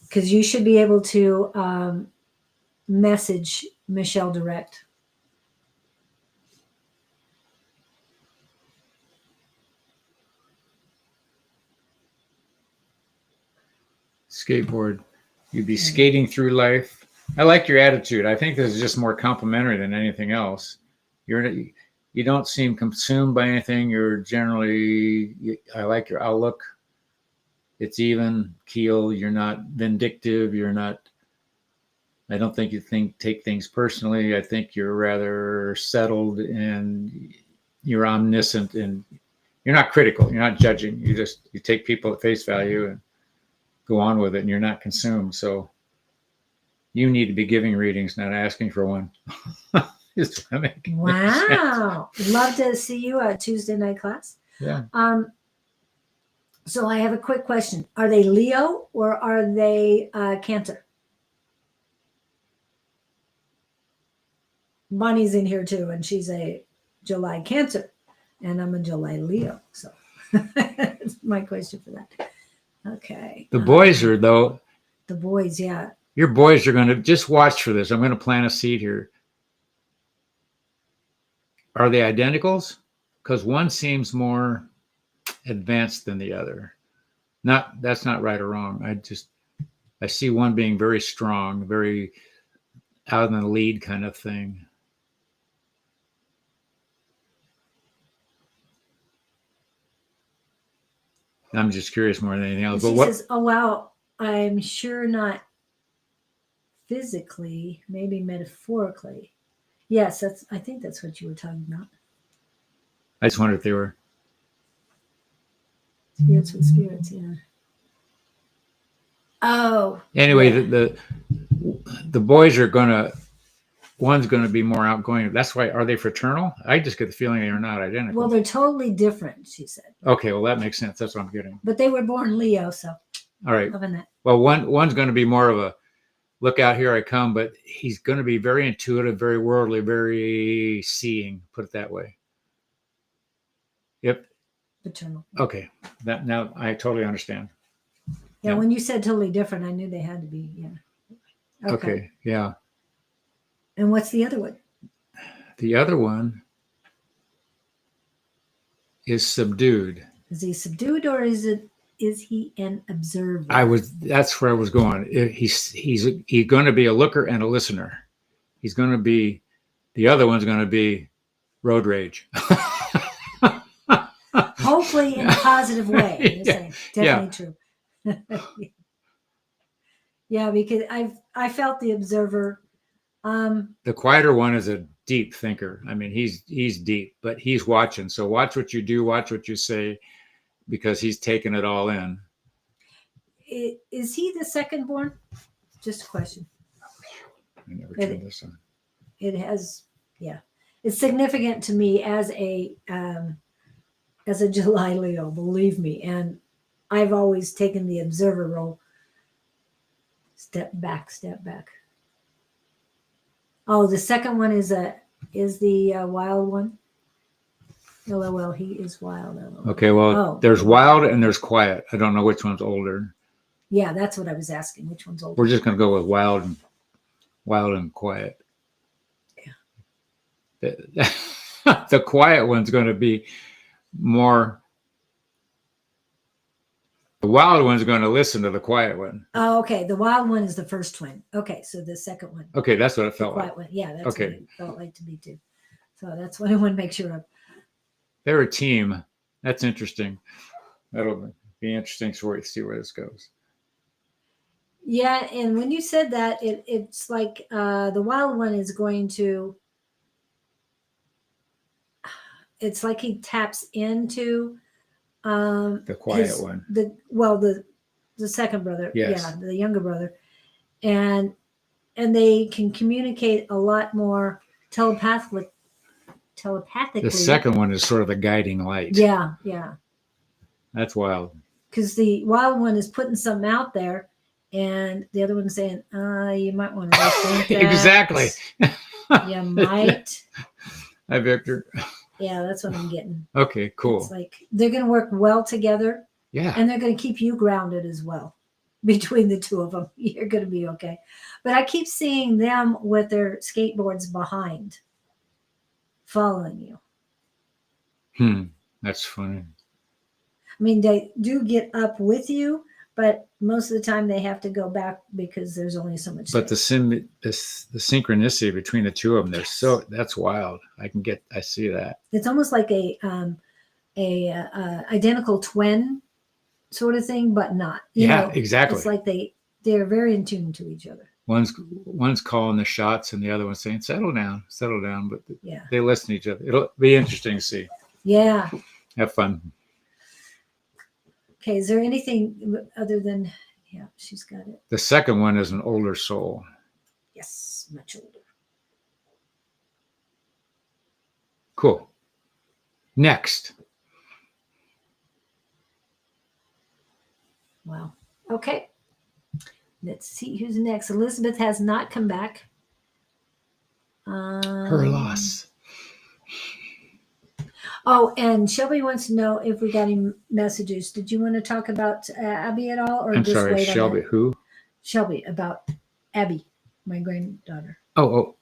Speaker 1: Because you should be able to message Michelle direct.
Speaker 2: Skateboard. You'd be skating through life. I like your attitude. I think this is just more complimentary than anything else. You don't seem consumed by anything. You're generally, I like your outlook. It's even keel. You're not vindictive. I don't think you take things personally. I think you're rather settled and you're omniscient and you're not critical. You're not judging. You take people at face value and go on with it and you're not consumed. So you need to be giving readings, not asking for one. Is that making sense?
Speaker 1: Wow. Love to see you at Tuesday night class.
Speaker 2: Yeah.
Speaker 1: So I have a quick question. Are they Leo or are they Cancer? Bonnie's in here too, and she's a July Cancer, and I'm a July Leo. So that's my question for that. Okay.
Speaker 2: The boys are, though,
Speaker 1: The boys, yeah.
Speaker 2: your boys are going to just watch for this. I'm going to plant a seed here. Are they identicals? Because one seems more advanced than the other. That's not right or wrong. I see one being very strong, very out in the lead kind of thing. I'm just curious more than anything else.
Speaker 1: She
Speaker 2: But what?
Speaker 1: says, "Oh wow, I'm sure not physically, maybe metaphorically." Yes, I think that's what you were talking about.
Speaker 2: I just wondered if they were.
Speaker 1: Spirits with spirits, yeah. Oh.
Speaker 2: Anyway,
Speaker 1: yeah.
Speaker 2: the boys are gonna. One's going to be more outgoing. That's why. Are they fraternal? I just get the feeling they are not identical.
Speaker 1: Well, they're totally different, she said.
Speaker 2: Okay, well that makes sense. That's what I'm getting.
Speaker 1: But they were born Leo, so
Speaker 2: All right.
Speaker 1: loving that.
Speaker 2: Well, one's going to be more of a look out, here I come, but he's going to be very intuitive, very worldly, very seeing. Put it that way. Yep.
Speaker 1: Paternal.
Speaker 2: Okay. That now I totally understand.
Speaker 1: Yeah,
Speaker 2: Yeah.
Speaker 1: when you said totally different, I knew they had to be. Yeah.
Speaker 2: Okay. Yeah.
Speaker 1: And what's the other one?
Speaker 2: The other one is subdued.
Speaker 1: Is he subdued or is he an observer?
Speaker 2: That's where I was going. He's going to be a looker and a listener. He's going to be, the other one's going to be road rage.
Speaker 1: Hopefully in a positive way.
Speaker 2: Yeah.
Speaker 1: Definitely true. Yeah, because I felt the observer.
Speaker 2: The quieter one is a deep thinker. I mean, he's deep, but he's watching. So watch what you do, watch what you say, because he's taking it all in.
Speaker 1: Is he the second born? Just a question.
Speaker 2: I never turned this on.
Speaker 1: It has, yeah. It's significant to me as a July Leo, believe me. And I've always taken the observer role. Step back. Oh, the second one is the wild one. LOL, he is wild. LOL.
Speaker 2: Okay, well, there's wild and there's quiet. I don't know which one's older.
Speaker 1: Yeah, that's what I was asking. Which one's older?
Speaker 2: We're just going to go with wild and quiet.
Speaker 1: Yeah.
Speaker 2: The quiet one's going to be more. The wild one's going to listen to the quiet one.
Speaker 1: Oh, okay. The wild one is the first twin. Okay, so the second one.
Speaker 2: Okay, that's what it felt
Speaker 1: quiet
Speaker 2: like.
Speaker 1: One. Yeah, that's
Speaker 2: okay.
Speaker 1: what it felt like to me too. So that's what I want to make sure of.
Speaker 2: They're a team. That's interesting. That'll be interesting to see where this goes.
Speaker 1: Yeah, and when you said that, it's like the wild one is going to. It's like he taps into
Speaker 2: the quiet one.
Speaker 1: The second brother.
Speaker 2: Yes.
Speaker 1: Yeah, the younger brother, and they can communicate a lot more telepathically.
Speaker 2: The second one is sort of the guiding light.
Speaker 1: Yeah.
Speaker 2: That's wild.
Speaker 1: Because the wild one is putting something out there, and the other one's saying, you might want to rethink that.
Speaker 2: Exactly.
Speaker 1: You might.
Speaker 2: Hi, Victor.
Speaker 1: Yeah, that's what I'm getting.
Speaker 2: Okay, cool.
Speaker 1: It's like they're going to work well together.
Speaker 2: Yeah.
Speaker 1: And they're going to keep you grounded as well. Between the two of them, you're going to be okay. But I keep seeing them with their skateboards behind, following you.
Speaker 2: That's funny.
Speaker 1: I mean, they do get up with you, but most of the time they have to go back because there's only so much.
Speaker 2: But the synchronicity between the two of them, that's wild. I see that.
Speaker 1: It's almost like a identical twin sort of thing, but not. You know,
Speaker 2: exactly.
Speaker 1: It's like they're very in tune to each other.
Speaker 2: One's calling the shots and the other one's saying, settle down. But they listen to each other. It'll be interesting to see.
Speaker 1: Yeah.
Speaker 2: Have fun.
Speaker 1: Okay. Is there anything other than Yeah, she's got it.
Speaker 2: The second one is an older soul.
Speaker 1: Yes, much older.
Speaker 2: Cool. Next.
Speaker 1: Wow. Okay. Let's see who's next. Elizabeth has not come back.
Speaker 2: Her loss.
Speaker 1: Oh, and Shelby wants to know if we got any messages. Did you want to talk about Abby at all, or
Speaker 2: I'm
Speaker 1: just
Speaker 2: sorry,
Speaker 1: wait on
Speaker 2: Shelby.
Speaker 1: that?
Speaker 2: Who?
Speaker 1: Shelby, about Abby, my granddaughter.
Speaker 2: Oh,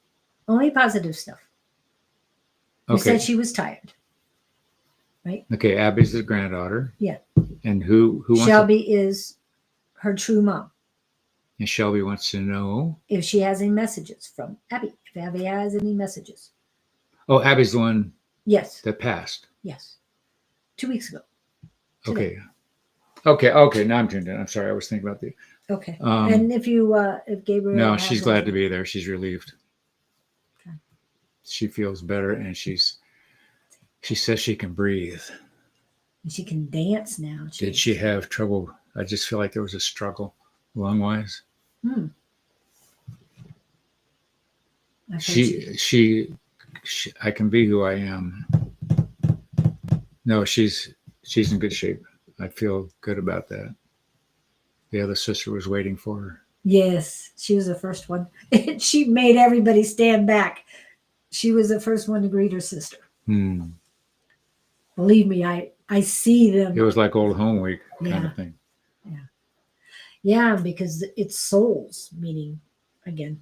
Speaker 1: Only positive stuff. You
Speaker 2: okay.
Speaker 1: said she was tired.
Speaker 2: Okay, Abby's the granddaughter.
Speaker 1: Yeah.
Speaker 2: And who wants
Speaker 1: Shelby is her true mom.
Speaker 2: and Shelby wants to know.
Speaker 1: If she has any messages from Abby. If Abby has any messages.
Speaker 2: Oh, Abby's the one
Speaker 1: Yes.
Speaker 2: that passed.
Speaker 1: Yes. 2 weeks ago. Today.
Speaker 2: Okay. Now I'm tuned in. I'm sorry. I was thinking about the.
Speaker 1: Okay.
Speaker 2: Um,
Speaker 1: And if Gabriel.
Speaker 2: No,
Speaker 1: has
Speaker 2: she's glad to be there. She's relieved.
Speaker 1: Okay.
Speaker 2: She feels better, and she says she can breathe.
Speaker 1: And she can dance now.
Speaker 2: Did she have trouble? I just feel like there was a struggle, lung-wise. She, I can be who I am. No, she's in good shape. I feel good about that. The other sister was waiting for her.
Speaker 1: Yes, she was the first one. She made everybody stand back. She was the first one to greet her sister. Believe me, I see them.
Speaker 2: It was like old home week kind of thing.
Speaker 1: Yeah, because it's souls meeting again.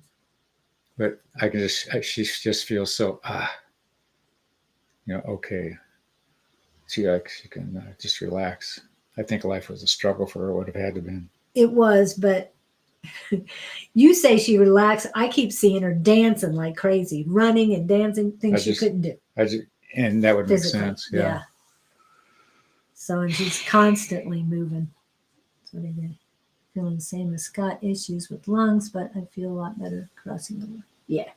Speaker 2: But I can she just feels so okay. She can just relax. I think life was a struggle for her. Would have had to been.
Speaker 1: It was, but you say she relaxed. I keep seeing her dancing like crazy, running and dancing, things she couldn't do.
Speaker 2: And that would make
Speaker 1: Physically,
Speaker 2: sense. Yeah.
Speaker 1: So, and she's constantly moving. That's what I did. Feeling the same as Scott, issues with lungs, but I feel a lot better crossing over. Yeah.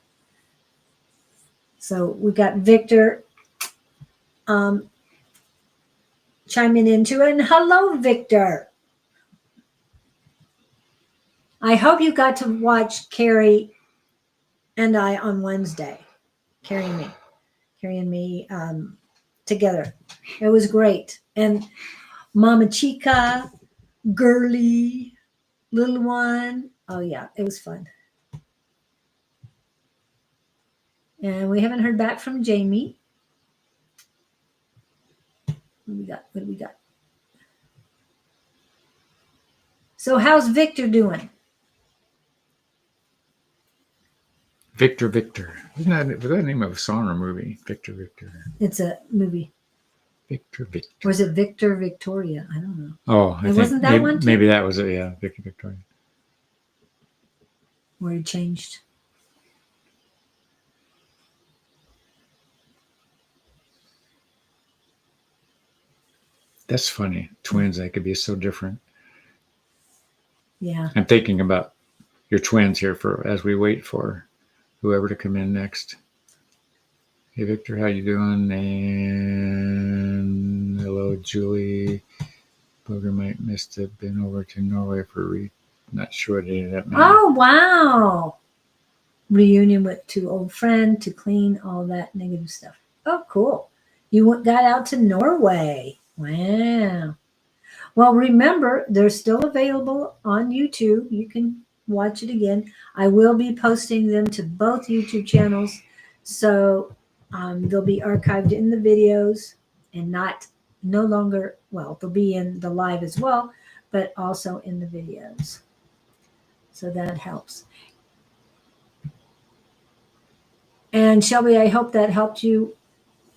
Speaker 1: So we got Victor chiming into it. And hello, Victor. I hope you got to watch Carrie and I on Wednesday. Carrie and me together. It was great. And Mama Chica, Girly, Little One. Oh yeah, it was fun. And we haven't heard back from Jamie. What do we got? So how's Victor doing?
Speaker 2: Victor. Was that the name of a song or movie? Victor.
Speaker 1: It's a movie.
Speaker 2: Victor.
Speaker 1: Or is it Victor Victoria? I don't know.
Speaker 2: Oh, I think
Speaker 1: wasn't that one too?
Speaker 2: Maybe that was it. Yeah, Victor Victoria.
Speaker 1: Where he changed.
Speaker 2: That's funny. Twins, they could be so different.
Speaker 1: Yeah.
Speaker 2: I'm thinking about your twins here as we wait for whoever to come in next. Hey, Victor, how you doing? And hello, Julie. Booger might must have been over to Norway for not sure what it that meant.
Speaker 1: Oh, wow. Reunion with two old friends to clean all that negative stuff. Oh, cool. You got out to Norway. Wow. Well, remember, they're still available on YouTube. You can watch it again. I will be posting them to both YouTube channels. So they'll be archived in the videos and no longer, well, they'll be in the live as well, but also in the videos. So that helps. And Shelby, I hope that helped you,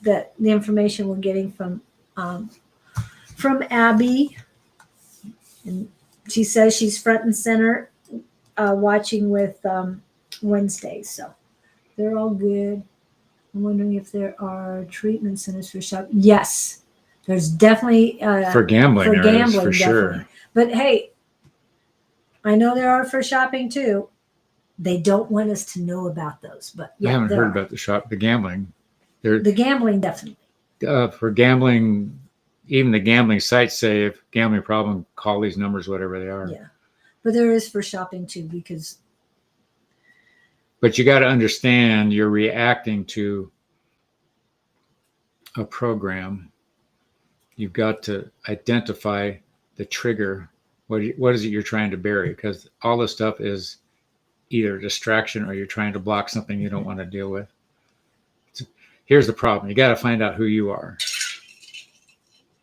Speaker 1: that the information we're getting from Abby. And she says she's front and center watching with Wednesday. So they're all good. I'm wondering if there are treatment centers for shopping. Yes, there's definitely
Speaker 2: for gambling. For
Speaker 1: definitely.
Speaker 2: sure.
Speaker 1: But hey, I know there are for shopping too. They don't want us to know about those, but yeah,
Speaker 2: I haven't heard about the gambling.
Speaker 1: The gambling definitely.
Speaker 2: For gambling, even the gambling sites say if gambling problem, call these numbers, whatever they are.
Speaker 1: Yeah. But there is for shopping too, because
Speaker 2: But you got to understand you're reacting to a program. You've got to identify the trigger. What is it you're trying to bury? Because all this stuff is either a distraction or you're trying to block something you don't want to deal with. Here's the problem. You got to find out who you are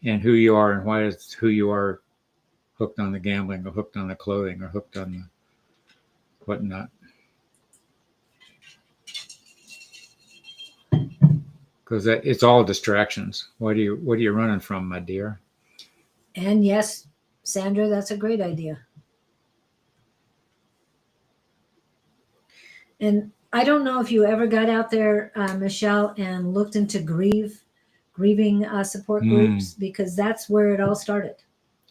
Speaker 2: and why is who you are hooked on the gambling or hooked on the clothing or hooked on the whatnot. Because it's all distractions. What are you running from, my dear?
Speaker 1: and yes, Sandra, that's a great idea. And I don't know if you ever got out there, Michelle, and looked into grieving support groups, because that's where it all started.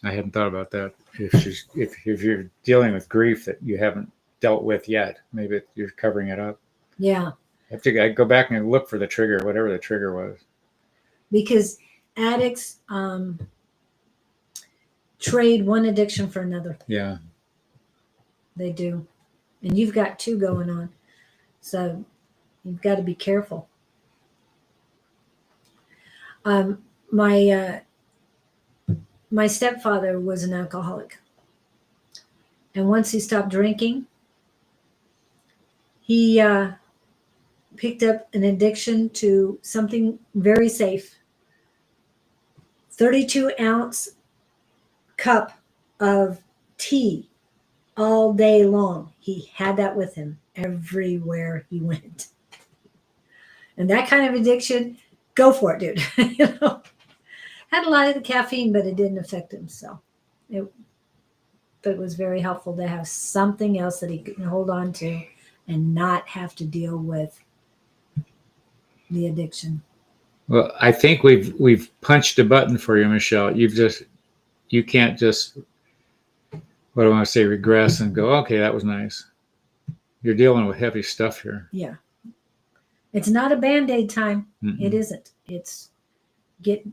Speaker 2: I hadn't thought about that. If you're dealing with grief that you haven't dealt with yet, maybe you're covering it up.
Speaker 1: Yeah,
Speaker 2: I go back and look for the trigger, whatever the trigger was.
Speaker 1: because addicts trade one addiction for another.
Speaker 2: Yeah.
Speaker 1: They do. And you've got two going on. So you've got to be careful. My stepfather was an alcoholic. And once he stopped drinking, he picked up an addiction to something very safe. 32-ounce cup of tea all day long. He had that with him everywhere he went. And that kind of addiction, go for it, dude. Had a lot of the caffeine, but it didn't affect him. So it was very helpful to have something else that he could hold on to and not have to deal with the addiction.
Speaker 2: Well, I think we've punched a button for you, Michelle. You can't just, what do I want to say, regress and go, okay, that was nice. You're dealing with heavy stuff here.
Speaker 1: Yeah. It's not a Band-Aid time.
Speaker 2: Mm-mm.
Speaker 1: It isn't. It's get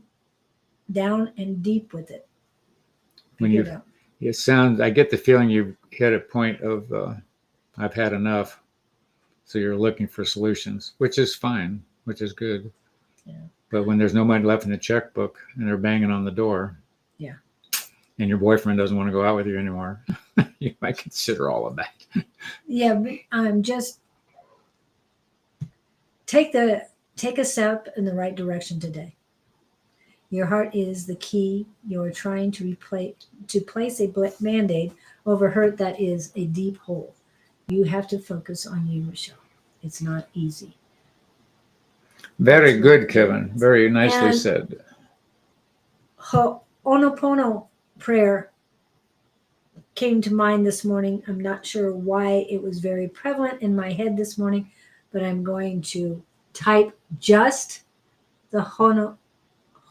Speaker 1: down and deep with it.
Speaker 2: I get the feeling you've hit a point of, I've had enough. So you're looking for solutions, which is fine, which is good.
Speaker 1: Yeah.
Speaker 2: But when there's no money left in the checkbook and they're banging on the door,
Speaker 1: yeah,
Speaker 2: and your boyfriend doesn't want to go out with you anymore, you might consider all of that.
Speaker 1: Yeah, but just take a step in the right direction today. Your heart is the key. You're trying to place a Band-Aid over hurt that is a deep hole. You have to focus on you, Michelle. It's not easy.
Speaker 2: Very good, Kevin. Very nicely
Speaker 1: And
Speaker 2: said.
Speaker 1: Ho'oponopono prayer came to mind this morning. I'm not sure why it was very prevalent in my head this morning, but I'm going to type just the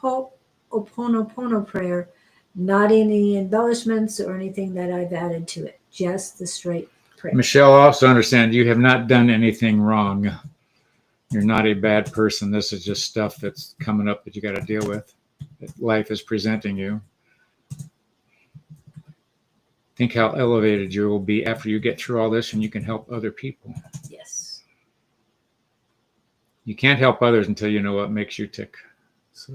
Speaker 1: Ho'oponopono prayer, not any embellishments or anything that I've added to it, just the straight prayer.
Speaker 2: Michelle, also understand you have not done anything wrong. You're not a bad person. This is just stuff that's coming up that you got to deal with, that life is presenting you. Think how elevated you will be after you get through all this and you can help other people.
Speaker 1: Yes.
Speaker 2: You can't help others until you know what makes you tick. So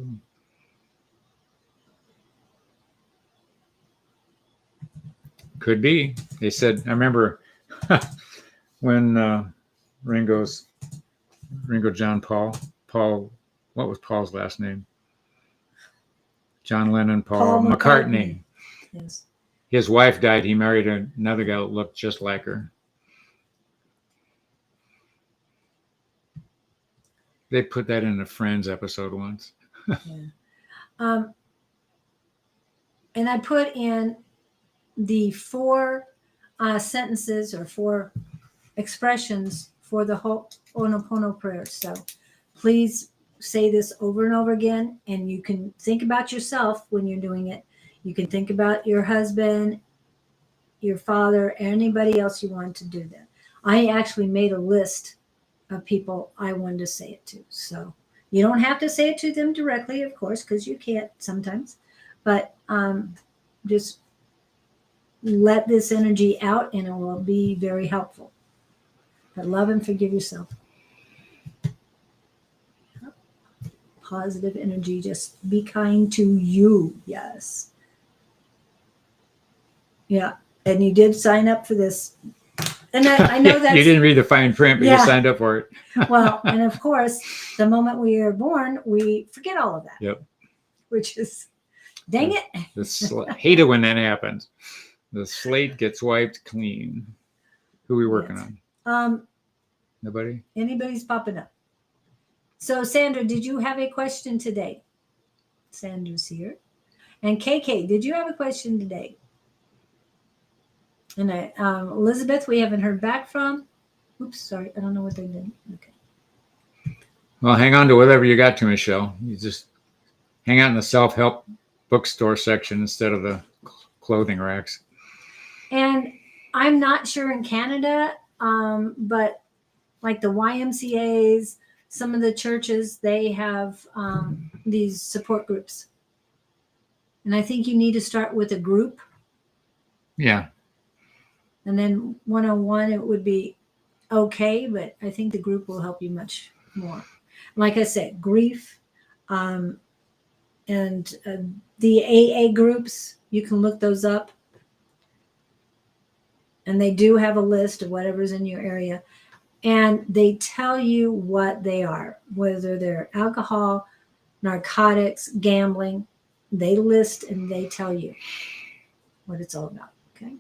Speaker 2: could be. They said, I remember when Ringo John Paul, what was Paul's last name? John Lennon, Paul McCartney.
Speaker 1: Yes.
Speaker 2: His wife died. He married another guy that looked just like her. They put that in a Friends episode once.
Speaker 1: Yeah. And I put in the 4 sentences or 4 expressions for the Ho'oponopono prayer. So please say this over and over again, and you can think about yourself when you're doing it. You can think about your husband, your father, anybody else you want to do that. I actually made a list of people I wanted to say it to. So you don't have to say it to them directly, of course, because you can't sometimes. But just let this energy out and it will be very helpful. But love and forgive yourself. Positive energy. Just be kind to you. Yes. Yeah. And you did sign up for this. And I know that's.
Speaker 2: You didn't read the fine print, but
Speaker 1: Yeah.
Speaker 2: you signed up for it.
Speaker 1: Well, and of course, the moment we are born, we forget all of that.
Speaker 2: Yep.
Speaker 1: Which is, dang it.
Speaker 2: Hate it when that happens. The slate gets wiped clean. Who are we working
Speaker 1: Yes.
Speaker 2: on? Nobody?
Speaker 1: Anybody's popping up. So, Sandra, did you have a question today? Sandra's here. And KK, did you have a question today? And Elizabeth, we haven't heard back from. Oops, sorry. I don't know what they did. Okay.
Speaker 2: Well, hang on to whatever you got to, Michelle. You just hang out in the self-help bookstore section instead of the clothing racks.
Speaker 1: And I'm not sure in Canada, but like the YMCAs, some of the churches, they have these support groups. And I think you need to start with a group.
Speaker 2: Yeah.
Speaker 1: And then one-on-one, it would be okay, but I think the group will help you much more. Like I said, grief and the AA groups, you can look those up. And they do have a list of whatever's in your area. And they tell you what they are, whether they're alcohol, narcotics, gambling. They list and they tell you what it's all about. Okay.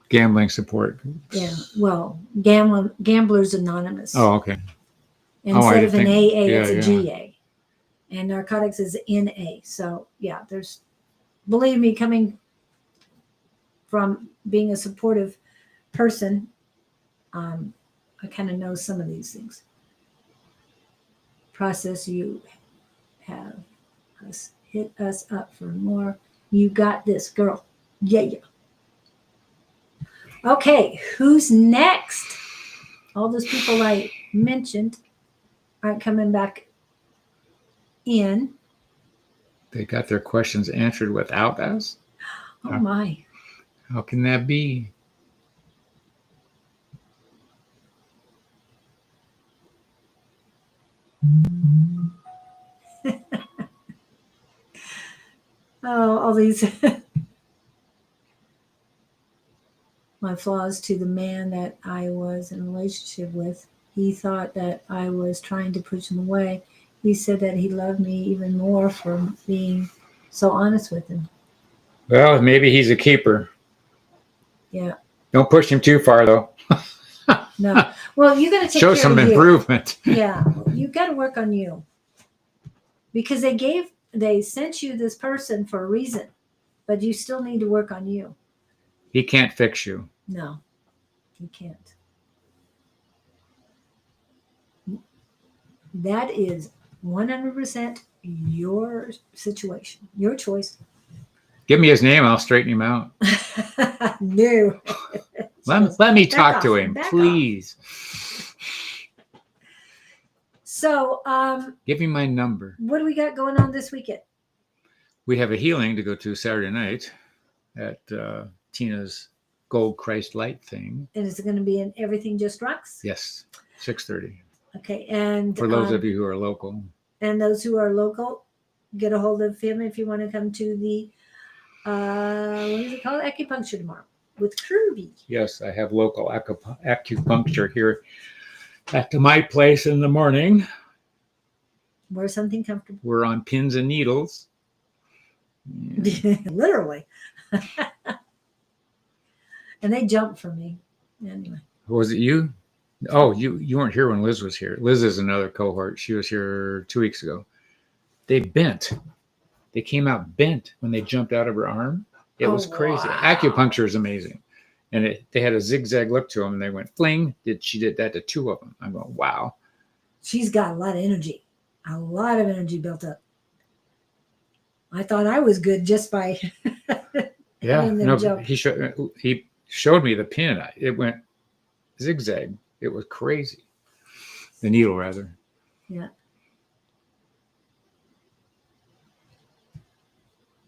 Speaker 2: Gambling support.
Speaker 1: Yeah. Well, Gamblers Anonymous.
Speaker 2: Oh, okay.
Speaker 1: Instead of an AA,
Speaker 2: yeah,
Speaker 1: it's a
Speaker 2: yeah.
Speaker 1: GA. And narcotics is NA. So yeah, believe me, coming from being a supportive person, I kind of know some of these things. Process, you have us hit us up for more. You got this, girl. Yeah. Okay, who's next? All those people I mentioned aren't coming back in.
Speaker 2: They got their questions answered without us?
Speaker 1: Oh my.
Speaker 2: How can that be?
Speaker 1: Oh, all these. My flaws to the man that I was in a relationship with. He thought that I was trying to push him away. He said that he loved me even more for being so honest with him.
Speaker 2: Well, maybe he's a keeper.
Speaker 1: Yeah.
Speaker 2: Don't push him too far, though.
Speaker 1: No. Well, you got to take
Speaker 2: Show
Speaker 1: care
Speaker 2: some
Speaker 1: of you.
Speaker 2: improvement.
Speaker 1: Yeah. You got to work on you. Because they sent you this person for a reason, but you still need to work on you.
Speaker 2: He can't fix you.
Speaker 1: No, he can't. That is 100% your situation, your choice.
Speaker 2: Give me his name. I'll straighten him out.
Speaker 1: No.
Speaker 2: Let me talk
Speaker 1: off,
Speaker 2: to him,
Speaker 1: back
Speaker 2: please.
Speaker 1: So,
Speaker 2: Give me my number.
Speaker 1: what do we got going on this weekend?
Speaker 2: We have a healing to go to Saturday night at Tina's Gold Christ Light thing.
Speaker 1: And is it going to be in Everything Just Rocks?
Speaker 2: Yes, 6:30.
Speaker 1: Okay, and
Speaker 2: For those of you who are local.
Speaker 1: And those who are local, get a hold of him if you want to come to the what is it called? Acupuncture tomorrow with Kirby.
Speaker 2: Yes, I have local acupuncture here at my place in the morning.
Speaker 1: Wear something comfortable.
Speaker 2: We're on pins and needles. Yeah.
Speaker 1: Literally. And they jump for me. Anyway.
Speaker 2: Was it you? Oh, you weren't here when Liz was here. Liz is another cohort. She was here 2 weeks ago. They bent. They came out bent when they jumped out of her arm. It was crazy.
Speaker 1: Wow.
Speaker 2: Acupuncture is amazing. And they had a zigzag look to them, and they went fling. She did that to 2 of them. I'm going, wow.
Speaker 1: She's got a lot of energy. A lot of energy built up. I thought I was good just by
Speaker 2: Yeah.
Speaker 1: having them
Speaker 2: No,
Speaker 1: jump.
Speaker 2: he showed me the pin. It went zigzag. It was crazy. The needle, rather.
Speaker 1: Yeah.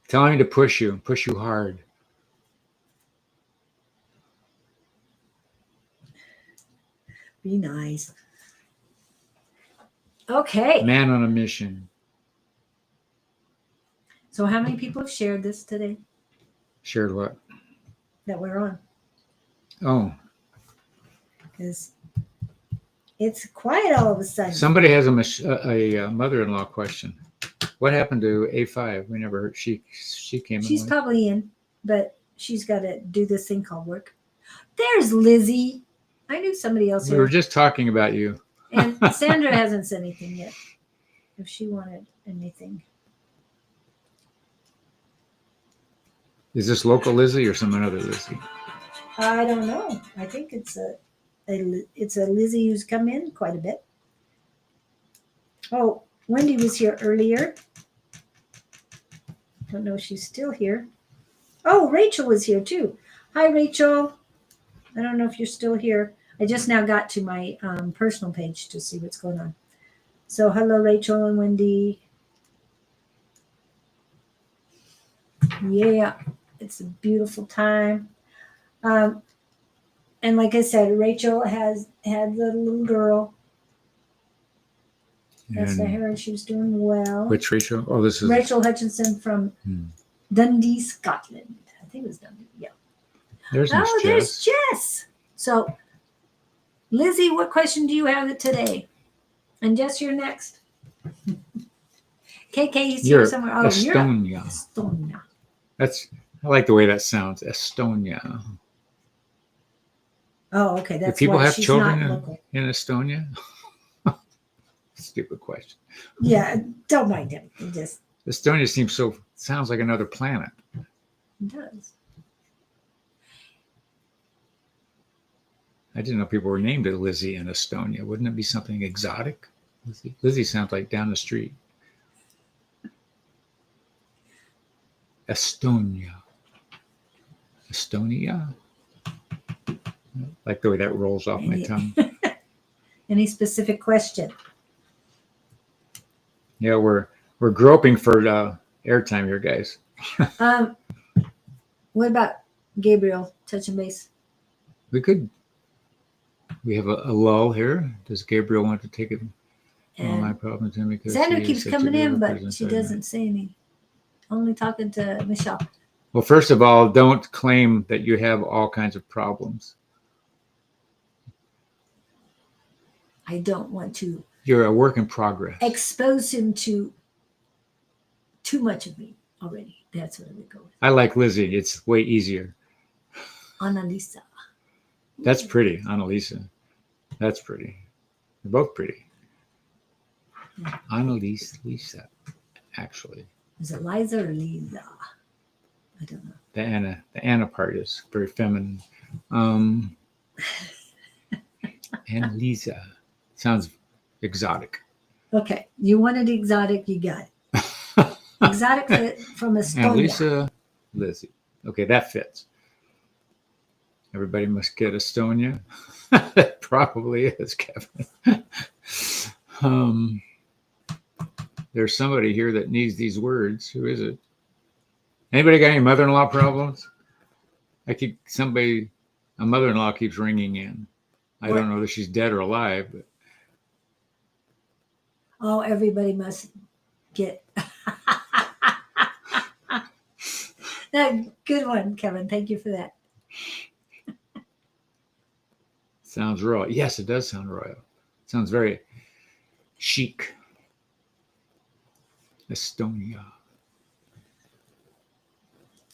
Speaker 2: Tell him to push you hard.
Speaker 1: Be nice. Okay.
Speaker 2: Man on a mission.
Speaker 1: So how many people have shared this today
Speaker 2: Shared what?
Speaker 1: that we're on?
Speaker 2: Oh,
Speaker 1: Because it's quiet all of a sudden.
Speaker 2: somebody has a mother-in-law question. What happened to A5? We never heard. She came
Speaker 1: She's
Speaker 2: in.
Speaker 1: probably in, but she's got to do this thing called work. There's Lizzie. I knew somebody else
Speaker 2: We
Speaker 1: here.
Speaker 2: were just talking about you.
Speaker 1: And Sandra hasn't said anything yet. If she wanted anything.
Speaker 2: Is this local Lizzie or some other Lizzie?
Speaker 1: I don't know. I think it's a Lizzie who's come in quite a bit. Oh, Wendy was here earlier. Don't know if she's still here. Oh, Rachel was here too. Hi, Rachel. I don't know if you're still here. I just now got to my personal page to see what's going on. So hello, Rachel and Wendy. Yeah, it's a beautiful time. And like I said, Rachel has had the little girl. That's
Speaker 2: And
Speaker 1: her, and she was doing well.
Speaker 2: which Rachel? Oh, this is
Speaker 1: Rachel Hutchinson from Dundee, Scotland. I think it was Dundee. Yeah.
Speaker 2: There's Miss
Speaker 1: Oh,
Speaker 2: Jess.
Speaker 1: there's Jess. So, Lizzie, what question do you have today? And Jess, you're next. KK is here
Speaker 2: You're
Speaker 1: somewhere. Oh,
Speaker 2: Estonia.
Speaker 1: you're Estonia.
Speaker 2: I like the way that sounds. Estonia.
Speaker 1: Oh, okay.
Speaker 2: Do
Speaker 1: That's
Speaker 2: people
Speaker 1: why
Speaker 2: have
Speaker 1: she's
Speaker 2: children
Speaker 1: not local.
Speaker 2: in Estonia? Stupid question.
Speaker 1: Yeah, don't mind him. It just
Speaker 2: Estonia sounds like another planet.
Speaker 1: does.
Speaker 2: I didn't know people were named Lizzie in Estonia. Wouldn't it be something exotic? Lizzie sounds like down the street. Estonia. Estonia. I like the way that rolls off my tongue.
Speaker 1: Any specific question?
Speaker 2: Yeah, we're groping for airtime here, guys.
Speaker 1: What about Gabriel touching base?
Speaker 2: We have a lull here. Does Gabriel want to take it? All my
Speaker 1: And
Speaker 2: problems to him because
Speaker 1: Sandra
Speaker 2: he is
Speaker 1: keeps
Speaker 2: such a
Speaker 1: coming
Speaker 2: good
Speaker 1: in, but she
Speaker 2: representative.
Speaker 1: doesn't say any. Only talking to Michelle.
Speaker 2: Well, first of all, don't claim that you have all kinds of problems.
Speaker 1: I don't want to
Speaker 2: You're a work in progress.
Speaker 1: expose him to too much of me already. That's what I would go with.
Speaker 2: I like Lizzie. It's way easier.
Speaker 1: Annalisa.
Speaker 2: That's pretty, Annalisa. That's pretty. They're both pretty.
Speaker 1: Yeah.
Speaker 2: Annalisa, actually.
Speaker 1: Is it Liza or Lisa? I don't know.
Speaker 2: The Anna part is very feminine. Annalisa sounds exotic.
Speaker 1: Okay. You wanted exotic, you got it. Exotic from Estonia.
Speaker 2: Annalisa, Lizzie. Okay, that fits. Everybody must get Estonia. That probably is, Kevin. There's somebody here that needs these words. Who is it? Anybody got any mother-in-law problems? A mother-in-law keeps ringing in. I don't know if she's dead or alive, but
Speaker 1: Oh, everybody must get that good one, Kevin. Thank you for that.
Speaker 2: sounds royal. Yes, it does sound royal. Sounds very chic. Estonia.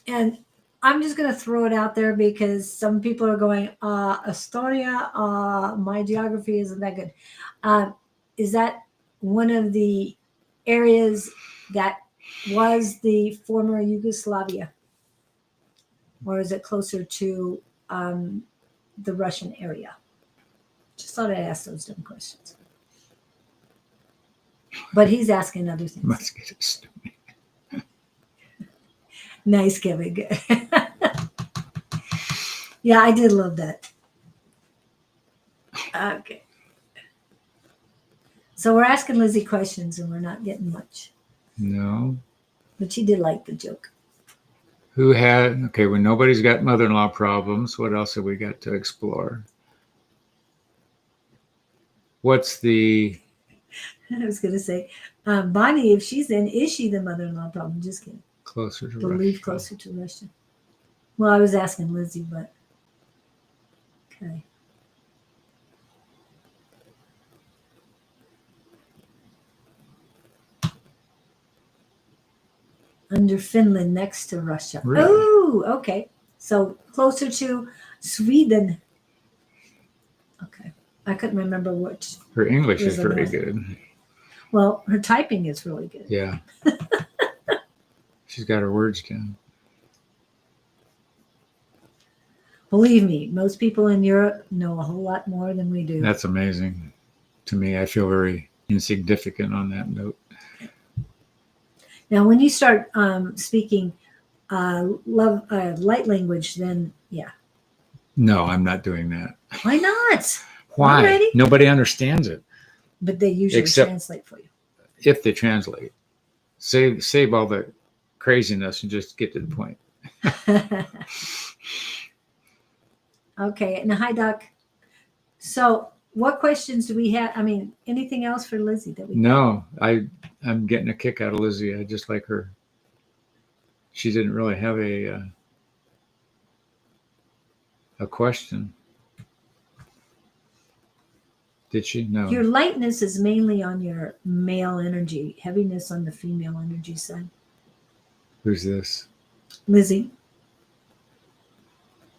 Speaker 1: And I'm just going to throw it out there because some people are going, Estonia, my geography isn't that good. Is that one of the areas that was the former Yugoslavia? Or is it closer to the Russian area? Just thought I'd ask those dumb questions. But he's asking other things.
Speaker 2: Must get Estonia.
Speaker 1: Nice, Kevin. Yeah, I did love that. Okay. So we're asking Lizzie questions and we're not getting much.
Speaker 2: No.
Speaker 1: But she did like the joke.
Speaker 2: When nobody's got mother-in-law problems, what else have we got to explore? What's the
Speaker 1: I was going to say, Bonnie, if she's in, is she the mother-in-law problem? Just kidding.
Speaker 2: closer to
Speaker 1: Believe
Speaker 2: Russia?
Speaker 1: closer to Russia. Well, I was asking Lizzie, but okay. Under Finland, next to Russia.
Speaker 2: Really?
Speaker 1: Oh, okay. So closer to Sweden. Okay. I couldn't remember which.
Speaker 2: Her English is
Speaker 1: Is it
Speaker 2: very
Speaker 1: not?
Speaker 2: good.
Speaker 1: Well, her typing is really good.
Speaker 2: Yeah. She's got her words down.
Speaker 1: Believe me, most people in Europe know a whole lot more than we do.
Speaker 2: That's amazing. To me, I feel very insignificant on that note.
Speaker 1: Now, when you start speaking light language, then yeah.
Speaker 2: No, I'm not doing that.
Speaker 1: Why not?
Speaker 2: Why?
Speaker 1: Already?
Speaker 2: Nobody understands it
Speaker 1: But they usually
Speaker 2: Except-
Speaker 1: translate for you.
Speaker 2: if they translate. Save all the craziness and just get to the point.
Speaker 1: Okay. And hi, Doc. So, what questions do we have? I mean, anything else for Lizzie that we?
Speaker 2: No, I'm getting a kick out of Lizzie. I just like her. She didn't really have a question. Did she? No.
Speaker 1: Your lightness is mainly on your male energy, heaviness on the female energy side.
Speaker 2: Who's this?
Speaker 1: Lizzie.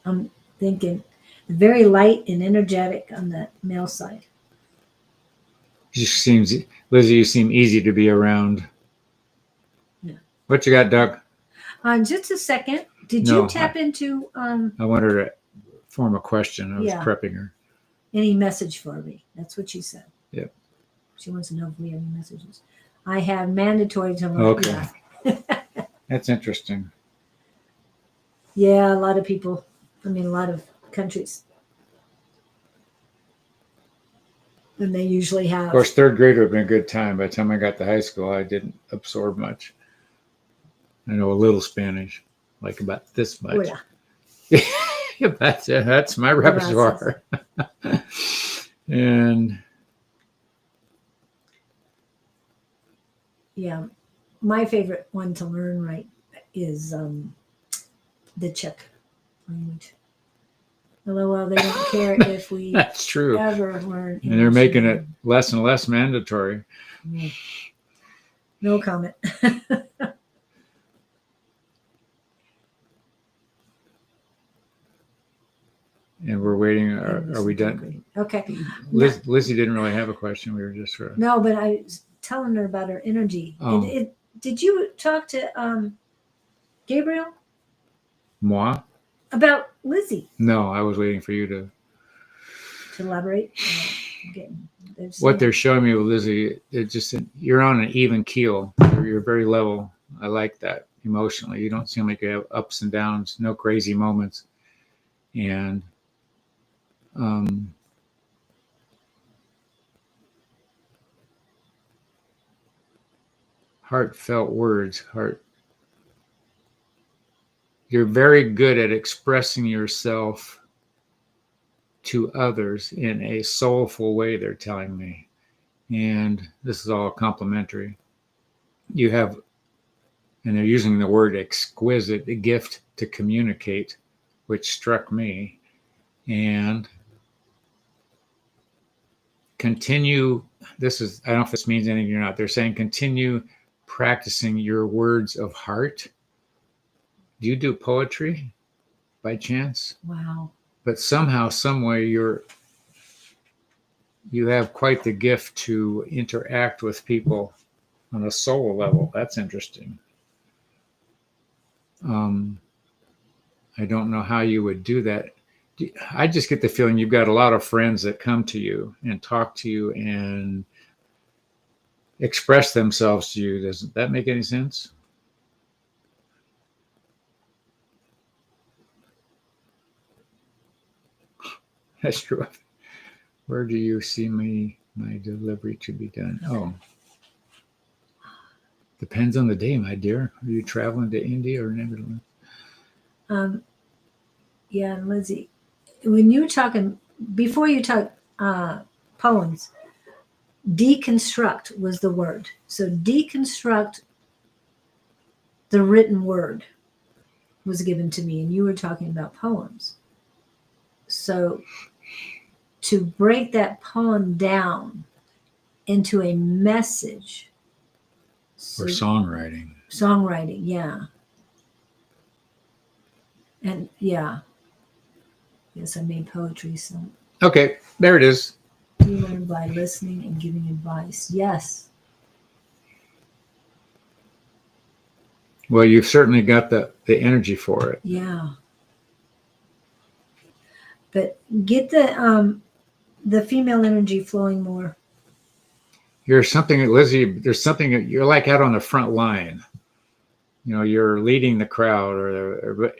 Speaker 1: I'm thinking very light and energetic on the male side.
Speaker 2: Lizzie, you seem easy to be around.
Speaker 1: Yeah.
Speaker 2: What you got, Doug?
Speaker 1: Just a second. Did
Speaker 2: No,
Speaker 1: you tap into
Speaker 2: I want her to form a question. I was
Speaker 1: Yeah.
Speaker 2: prepping her.
Speaker 1: any message for me? That's what she said.
Speaker 2: Yep.
Speaker 1: She wants to know if we have any messages. I have mandatory to learn.
Speaker 2: Okay.
Speaker 1: Yeah.
Speaker 2: That's interesting.
Speaker 1: Yeah, a lot of people. I mean, a lot of countries. And they usually have.
Speaker 2: Of course, third grade would have been a good time. By the time I got to high school, I didn't absorb much. I know a little Spanish, like about this much.
Speaker 1: Oh, yeah.
Speaker 2: Yeah, that's my repertoire. And
Speaker 1: Yeah. My favorite one to learn right is the Czech language. Although they don't care if we
Speaker 2: that's true.
Speaker 1: ever learn.
Speaker 2: And they're making it less and less mandatory.
Speaker 1: No comment.
Speaker 2: And we're waiting. Are we done?
Speaker 1: Okay.
Speaker 2: Lizzie didn't really have a question. We were just sort of.
Speaker 1: No, but I was telling her about her energy.
Speaker 2: Oh.
Speaker 1: Did you talk to Gabriel
Speaker 2: Moi?
Speaker 1: about Lizzie
Speaker 2: No, I was waiting for you to.
Speaker 1: to elaborate?
Speaker 2: What they're showing me with Lizzie, you're on an even keel. You're very level. I like that emotionally. You don't seem like you have ups and downs, no crazy moments. And heartfelt words, you're very good at expressing yourself to others in a soulful way, they're telling me. And this is all complimentary. You have, and they're using the word exquisite, a gift to communicate, which struck me. And continue, I don't know if this means anything or not. They're saying continue practicing your words of heart. Do you do poetry by chance?
Speaker 1: Wow.
Speaker 2: But somehow, some way, you have quite the gift to interact with people on a soul level. That's interesting. I don't know how you would do that. I just get the feeling you've got a lot of friends that come to you and talk to you and express themselves to you. Doesn't that make any sense? That's true. Where do you see my delivery to be done? Oh, depends on the day, my dear. Are you traveling to India or Netherlands?
Speaker 1: Yeah, Lizzie, when you were talking, before you talk poems, deconstruct was the word. So deconstruct the written word was given to me, and you were talking about poems. So to break that poem down into a message.
Speaker 2: Or songwriting.
Speaker 1: Songwriting, yeah. And yeah. Yes, I made poetry, so
Speaker 2: Okay, there it is.
Speaker 1: you learn by listening and giving advice. Yes.
Speaker 2: Well, you've certainly got the energy for it.
Speaker 1: Yeah. But get the female energy flowing more.
Speaker 2: You're something, Lizzie, there's something that you're like out on the front line. You know, you're leading the crowd, or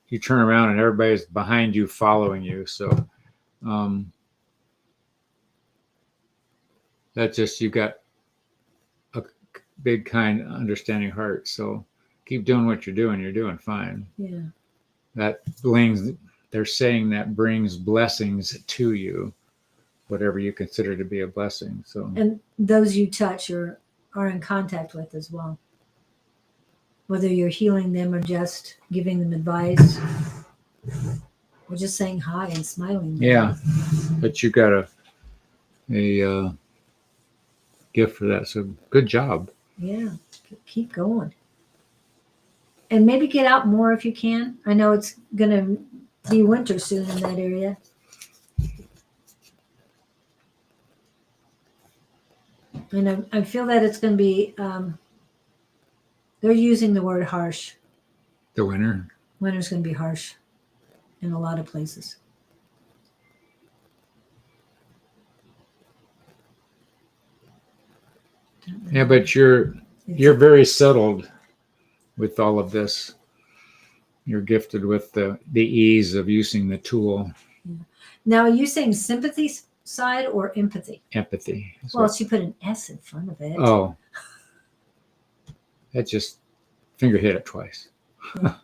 Speaker 2: you turn around and everybody's behind you, following you. So that's just, you got a big, kind, understanding heart. So keep doing what you're doing. You're doing fine.
Speaker 1: Yeah.
Speaker 2: That brings, they're saying that brings blessings to you, whatever you consider to be a blessing. So,
Speaker 1: And those you touch are in contact with as well. Whether you're healing them or just giving them advice or just saying hi and smiling.
Speaker 2: yeah, but you got a gift for that. So good job.
Speaker 1: Yeah. Keep going. And maybe get out more if you can. I know it's going to be winter soon in that area. And I feel that it's going to be, they're using the word harsh.
Speaker 2: The winter.
Speaker 1: Winter's going to be harsh in a lot of places.
Speaker 2: Yeah, but you're very settled with all of this. You're gifted with the ease of using the tool.
Speaker 1: Yeah. Now, are you saying sympathy side or empathy?
Speaker 2: Empathy.
Speaker 1: Well, she put an S in front of it.
Speaker 2: Oh. That just finger hit it twice.
Speaker 1: Yeah.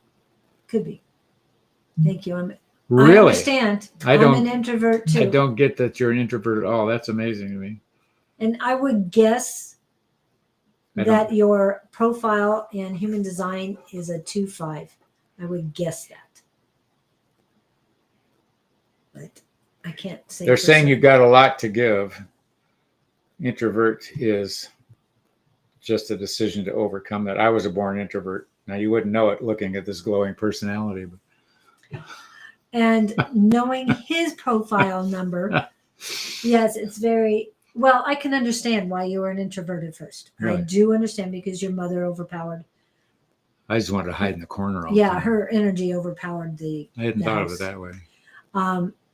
Speaker 1: Could be. Thank you.
Speaker 2: Really?
Speaker 1: I understand. I'm an introvert too.
Speaker 2: I don't get that you're an introvert at all. That's amazing to me.
Speaker 1: And I would guess that your profile in human design is a 2-5. I would guess that. But I can't say.
Speaker 2: They're saying you've got a lot to give. Introvert is just a decision to overcome that. I was a born introvert. Now, you wouldn't know it looking at this glowing personality. But.
Speaker 1: And knowing his profile number, yes, it's very, well, I can understand why you were an introvert at first. Really? I do understand because your mother overpowered.
Speaker 2: I just wanted to hide in the corner all the time.
Speaker 1: Her energy overpowered the
Speaker 2: I hadn't thought of it that way.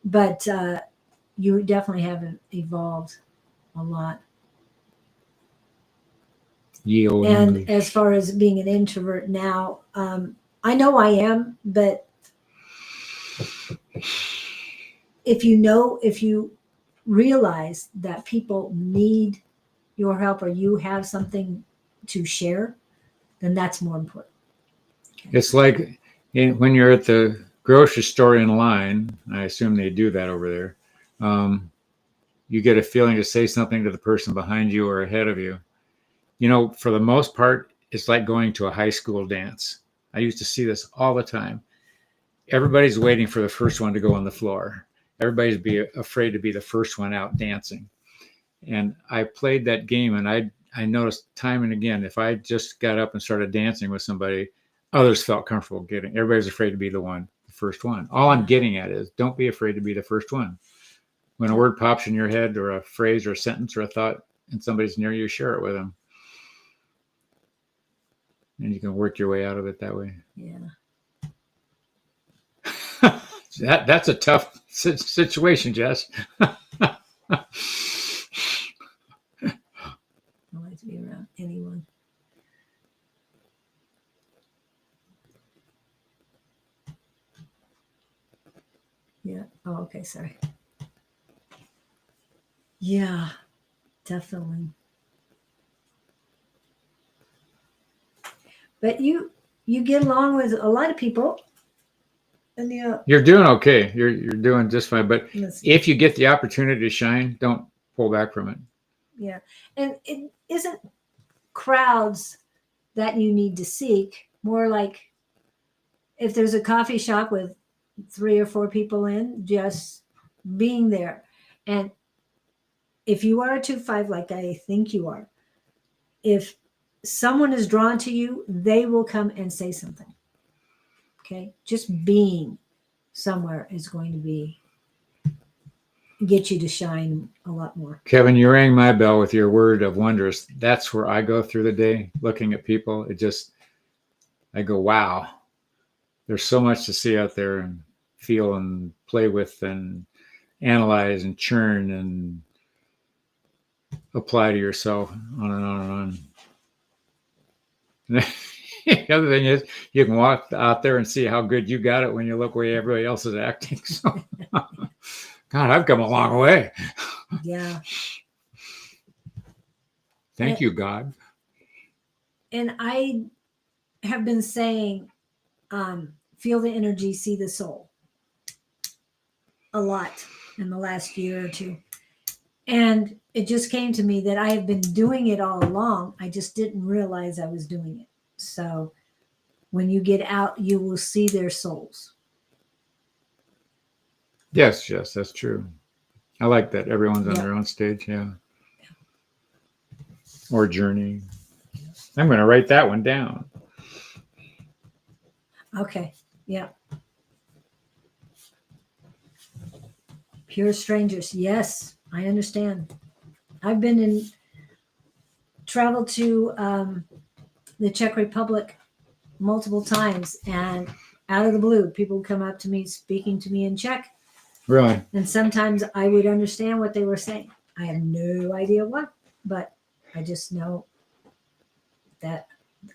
Speaker 1: But you definitely haven't evolved a lot. And as far as being an introvert now, I know I am, but if you realize that people need your help or you have something to share, then that's more important. Okay.
Speaker 2: It's like when you're at the grocery store in line, I assume they do that over there. You get a feeling to say something to the person behind you or ahead of you. You know, for the most part, it's like going to a high school dance. I used to see this all the time. Everybody's waiting for the first one to go on the floor. Everybody's afraid to be the first one out dancing. And I played that game, and I noticed time and again, if I just got up and started dancing with somebody, others felt comfortable getting. Everybody's afraid to be the first one. All I'm getting at is don't be afraid to be the first one. When a word pops in your head or a phrase or a sentence or a thought and somebody's near you, share it with them. And you can work your way out of it that way.
Speaker 1: Yeah.
Speaker 2: That's a tough situation, Jess.
Speaker 1: I like to be around anyone. Yeah. Oh, okay. Sorry. Yeah, definitely. But you get along with a lot of people. And
Speaker 2: you're doing okay. You're doing just fine. But if you get the opportunity to shine, don't pull back from it.
Speaker 1: Yeah. And it isn't crowds that you need to seek, more like if there's a coffee shop with 3 or 4 people in, just being there. And if you are a 2-5, like I think you are, if someone is drawn to you, they will come and say something. Okay. Just being somewhere is going to be get you to shine a lot more.
Speaker 2: Kevin, you rang my bell with your word of wondrous. That's where I go through the day looking at people. I go, wow, there's so much to see out there and feel and play with and analyze and churn and apply to yourself, on and on and on. The other thing is you can walk out there and see how good you got it when you look where everybody else is acting. So, God, I've come a long way.
Speaker 1: Yeah.
Speaker 2: Thank you, God.
Speaker 1: And I have been saying, feel the energy, see the soul a lot in the last year or two. And it just came to me that I have been doing it all along. I just didn't realize I was doing it. So when you get out, you will see their souls.
Speaker 2: Yes, that's true. I like that. Everyone's on
Speaker 1: Yeah.
Speaker 2: their own stage, yeah. Or journey. I'm going to write that one down.
Speaker 1: Okay. Yeah. Pure strangers. Yes, I understand. I've been traveled to the Czech Republic multiple times, and out of the blue, people would come up to me speaking to me in Czech.
Speaker 2: Really?
Speaker 1: And sometimes I would understand what they were saying. I have no idea what, but I just know that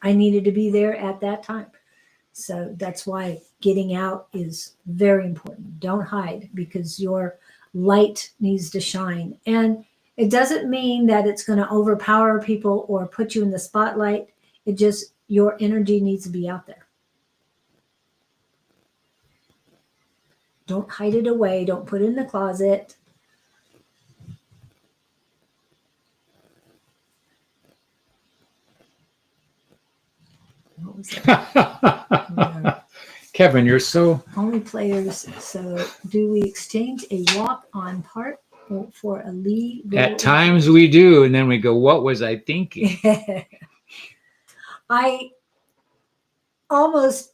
Speaker 1: I needed to be there at that time. So that's why getting out is very important. Don't hide, because your light needs to shine. And it doesn't mean that it's going to overpower people or put you in the spotlight. It just, your energy needs to be out there. Don't hide it away. Don't put it in the closet. What was that?
Speaker 2: Kevin, you're so...
Speaker 1: Only players. So do we exchange a walk-on part for a lead?
Speaker 2: At times we do, and then we go, what was I thinking?
Speaker 1: I almost,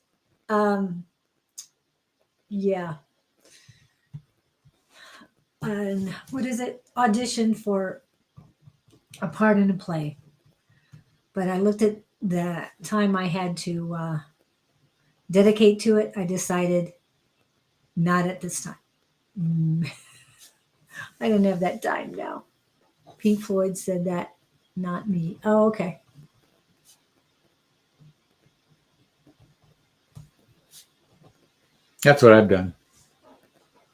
Speaker 1: yeah. And what is it? Auditioned for a part in a play. But I looked at the time I had to dedicate to it. I decided not at this time. I don't have that time now. Pink Floyd said that, not me. Oh, okay.
Speaker 2: That's what I've done.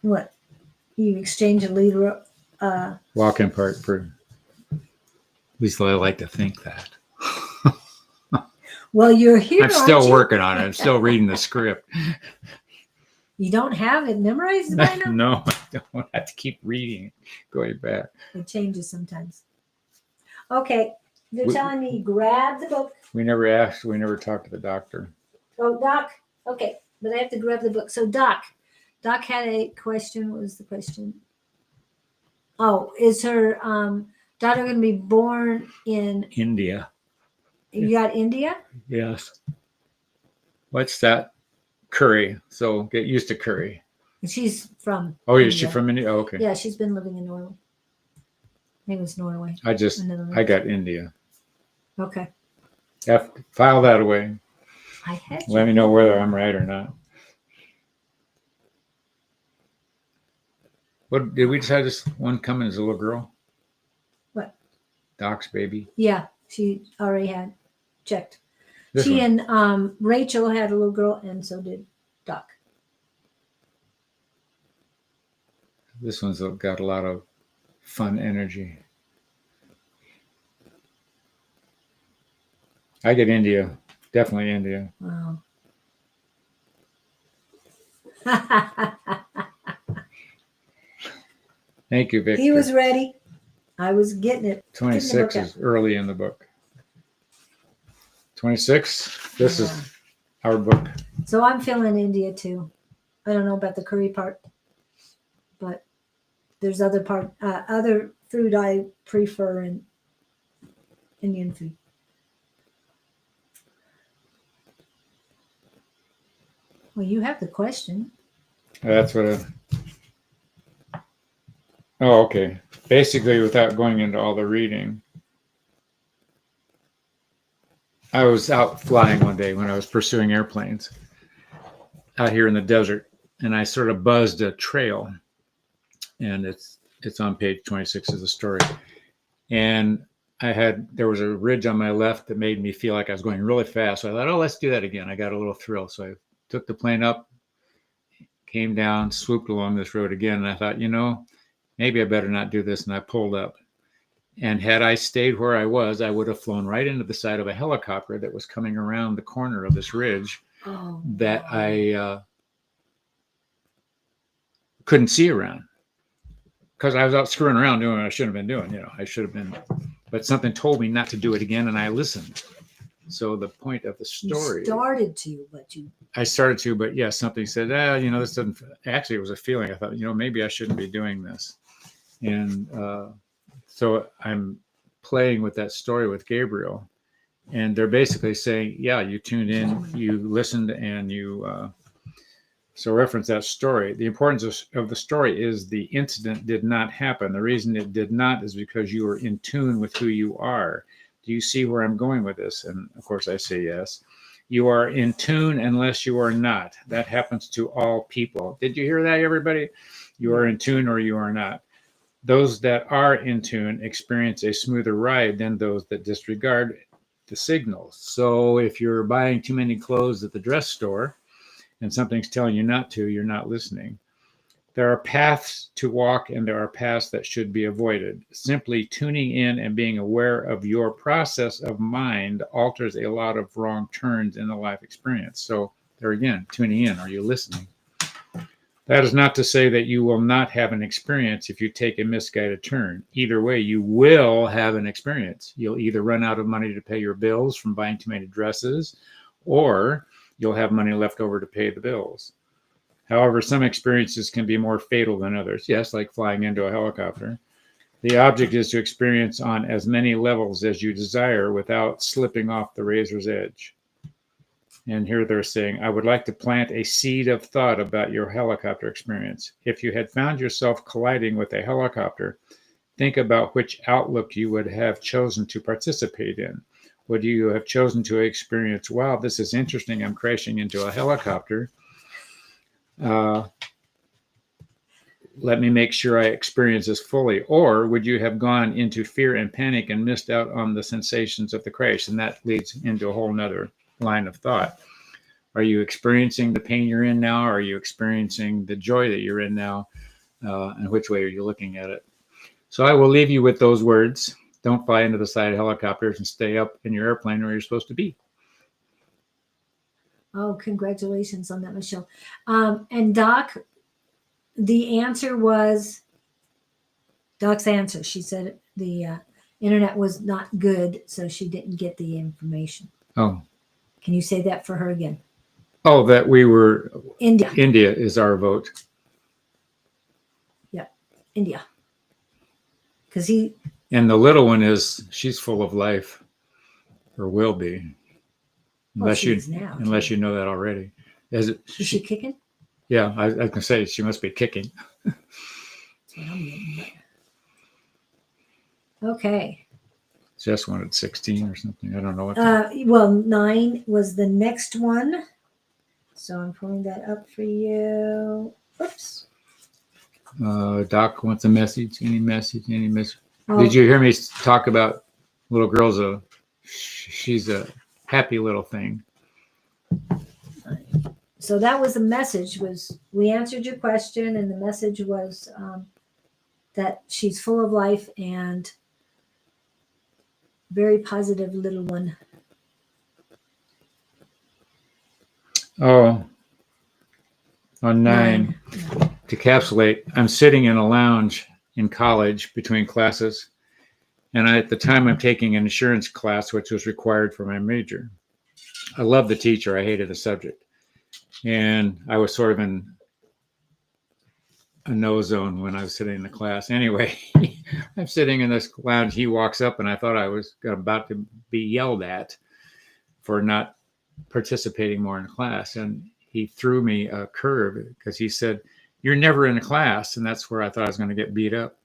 Speaker 1: What? You exchange a leader?
Speaker 2: Walk-in part for... At least I like to think that.
Speaker 1: Well, you're here.
Speaker 2: I'm still working on it. I'm still reading the script.
Speaker 1: You don't have it memorized by now?
Speaker 2: No, I don't. I have to keep reading, going back.
Speaker 1: It changes sometimes. Okay. They're telling me grab the book.
Speaker 2: We never talked to the doctor.
Speaker 1: Oh, Doc. Okay. But I have to grab the book. So Doc had a question. What was the question? Oh, is her daughter going to be born in
Speaker 2: India?
Speaker 1: You got India?
Speaker 2: Yes. What's that? Curry. So get used to curry.
Speaker 1: She's from
Speaker 2: Oh,
Speaker 1: India.
Speaker 2: is she from India? Oh, okay.
Speaker 1: Yeah, she's been living in Norway. I think it was Norway.
Speaker 2: I got India.
Speaker 1: Okay.
Speaker 2: File that away.
Speaker 1: I had
Speaker 2: Let me know whether I'm right or not. What did we decide? This one coming as a little girl?
Speaker 1: What?
Speaker 2: Doc's baby.
Speaker 1: Yeah, she already had checked.
Speaker 2: This
Speaker 1: She
Speaker 2: one.
Speaker 1: and Rachel had a little girl, and so did Doc.
Speaker 2: This one's got a lot of fun energy. I get India. Definitely India.
Speaker 1: Wow.
Speaker 2: Thank you, Victor.
Speaker 1: He was ready. I was getting it.
Speaker 2: 26 is early in the book. 26, this
Speaker 1: Yeah.
Speaker 2: is our book.
Speaker 1: So I'm feeling India too. I don't know about the curry part, but there's other food I prefer in Indian food. Well, you have the question.
Speaker 2: That's what oh, okay. Basically, without going into all the reading, I was out flying one day when I was pursuing airplanes out here in the desert, and I sort of buzzed a trail, and it's on page 26 of the story. And there was a ridge on my left that made me feel like I was going really fast. So I thought, oh, let's do that again. I got a little thrill. So I took the plane up, came down, swooped along this road again. And I thought, maybe I better not do this. And I pulled up. And had I stayed where I was, I would have flown right into the side of a helicopter that was coming around the corner of this ridge that I couldn't see around. Because I was out screwing around doing what I shouldn't have been doing. I should have been, but something told me not to do it again, and I listened. So the point of the story.
Speaker 1: You started to, but
Speaker 2: I started to, but yeah, something said, this doesn't. Actually, it was a feeling. I thought, maybe I shouldn't be doing this, and so I'm playing with that story with Gabriel, and they're basically saying, yeah, you tuned in, you listened, and you. So reference that story. The importance of the story is the incident did not happen. The reason it did not is because you were in tune with who you are. Do you see where I'm going with this? And of course I say yes. You are in tune unless you are not. That happens to all people. Did you hear that, everybody? You are in tune or you are not. Those that are in tune experience a smoother ride than those that disregard the signals. So if you're buying too many clothes at the dress store, and something's telling you not to, you're not listening. There are paths to walk and there are paths that should be avoided. Simply tuning in and being aware of your process of mind alters a lot of wrong turns in the life experience. So there again, tuning in, are you listening? That is not to say that you will not have an experience if you take a misguided turn. Either way, you will have an experience. You'll either run out of money to pay your bills from buying too many dresses, or you'll have money left over to pay the bills. However, some experiences can be more fatal than others. Yes, like flying into a helicopter. The object is to experience on as many levels as you desire without slipping off the razor's edge. And here they're saying, I would like to plant a seed of thought about your helicopter experience. If you had found yourself colliding with a helicopter, think about which outlook you would have chosen to participate in. Would you have chosen to experience, wow, this is interesting, I'm crashing into a helicopter. Let me make sure I experience this fully. Or would you have gone into fear and panic and missed out on the sensations of the crash? And that leads into a whole nother line of thought. Are you experiencing the pain you're in now? Are you experiencing the joy that you're in now? And which way are you looking at it? So I will leave you with those words. Don't fly into the side of helicopters and stay up in your airplane where you're supposed to be.
Speaker 1: Oh, congratulations on that, Michelle. And Doc, the answer was, Doc's answer, she said the internet was not good, so she didn't get the information.
Speaker 2: Oh.
Speaker 1: Can you say that for her again?
Speaker 2: Oh, that we were...
Speaker 1: India.
Speaker 2: India is our vote.
Speaker 1: Yeah, India. Because
Speaker 2: And the little one she's full of life, or will be, unless you know that already.
Speaker 1: Is she kicking?
Speaker 2: Yeah, I was going to say she must be kicking.
Speaker 1: That's what I'm getting. Okay.
Speaker 2: Just wanted 16 or something. I don't know what.
Speaker 1: Well, 9 was the next one, so I'm pulling that up for you. Oops.
Speaker 2: Doc wants a message. Any message? Oh. Did you hear me talk about little girls? She's a happy little thing.
Speaker 1: So that was the message. Was we answered your question, and the message was that she's full of life and very positive little one.
Speaker 2: Oh, on 9. To encapsulate, I'm sitting in a lounge in college between classes, And at the time, I'm taking an insurance class, which was required for my major. I loved the teacher. I hated the subject. And I was sort of in a no zone when I was sitting in the class. Anyway, I'm sitting in this lounge. He walks up, and I thought I was about to be yelled at for not participating more in class. And he threw me a curve because he said, "You're never in a class." And that's where I thought I was going to get beat up.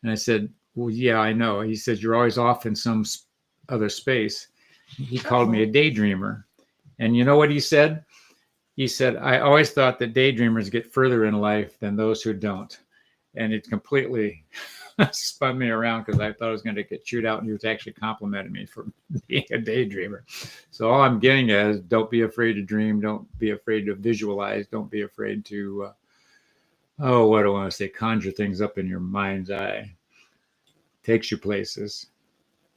Speaker 2: And I said, "Well, yeah, I know." He said, "You're always off in some other space." He called me a daydreamer. And you know what he said? He said, "I always thought that daydreamers get further in life than those who don't." And it completely spun me around because I thought I was going to get chewed out, and he was actually complimenting me for being a daydreamer. So all I'm getting at is don't be afraid to dream. Don't be afraid to visualize. Don't be afraid to, what do I want to say? Conjure things up in your mind's eye. Takes you places.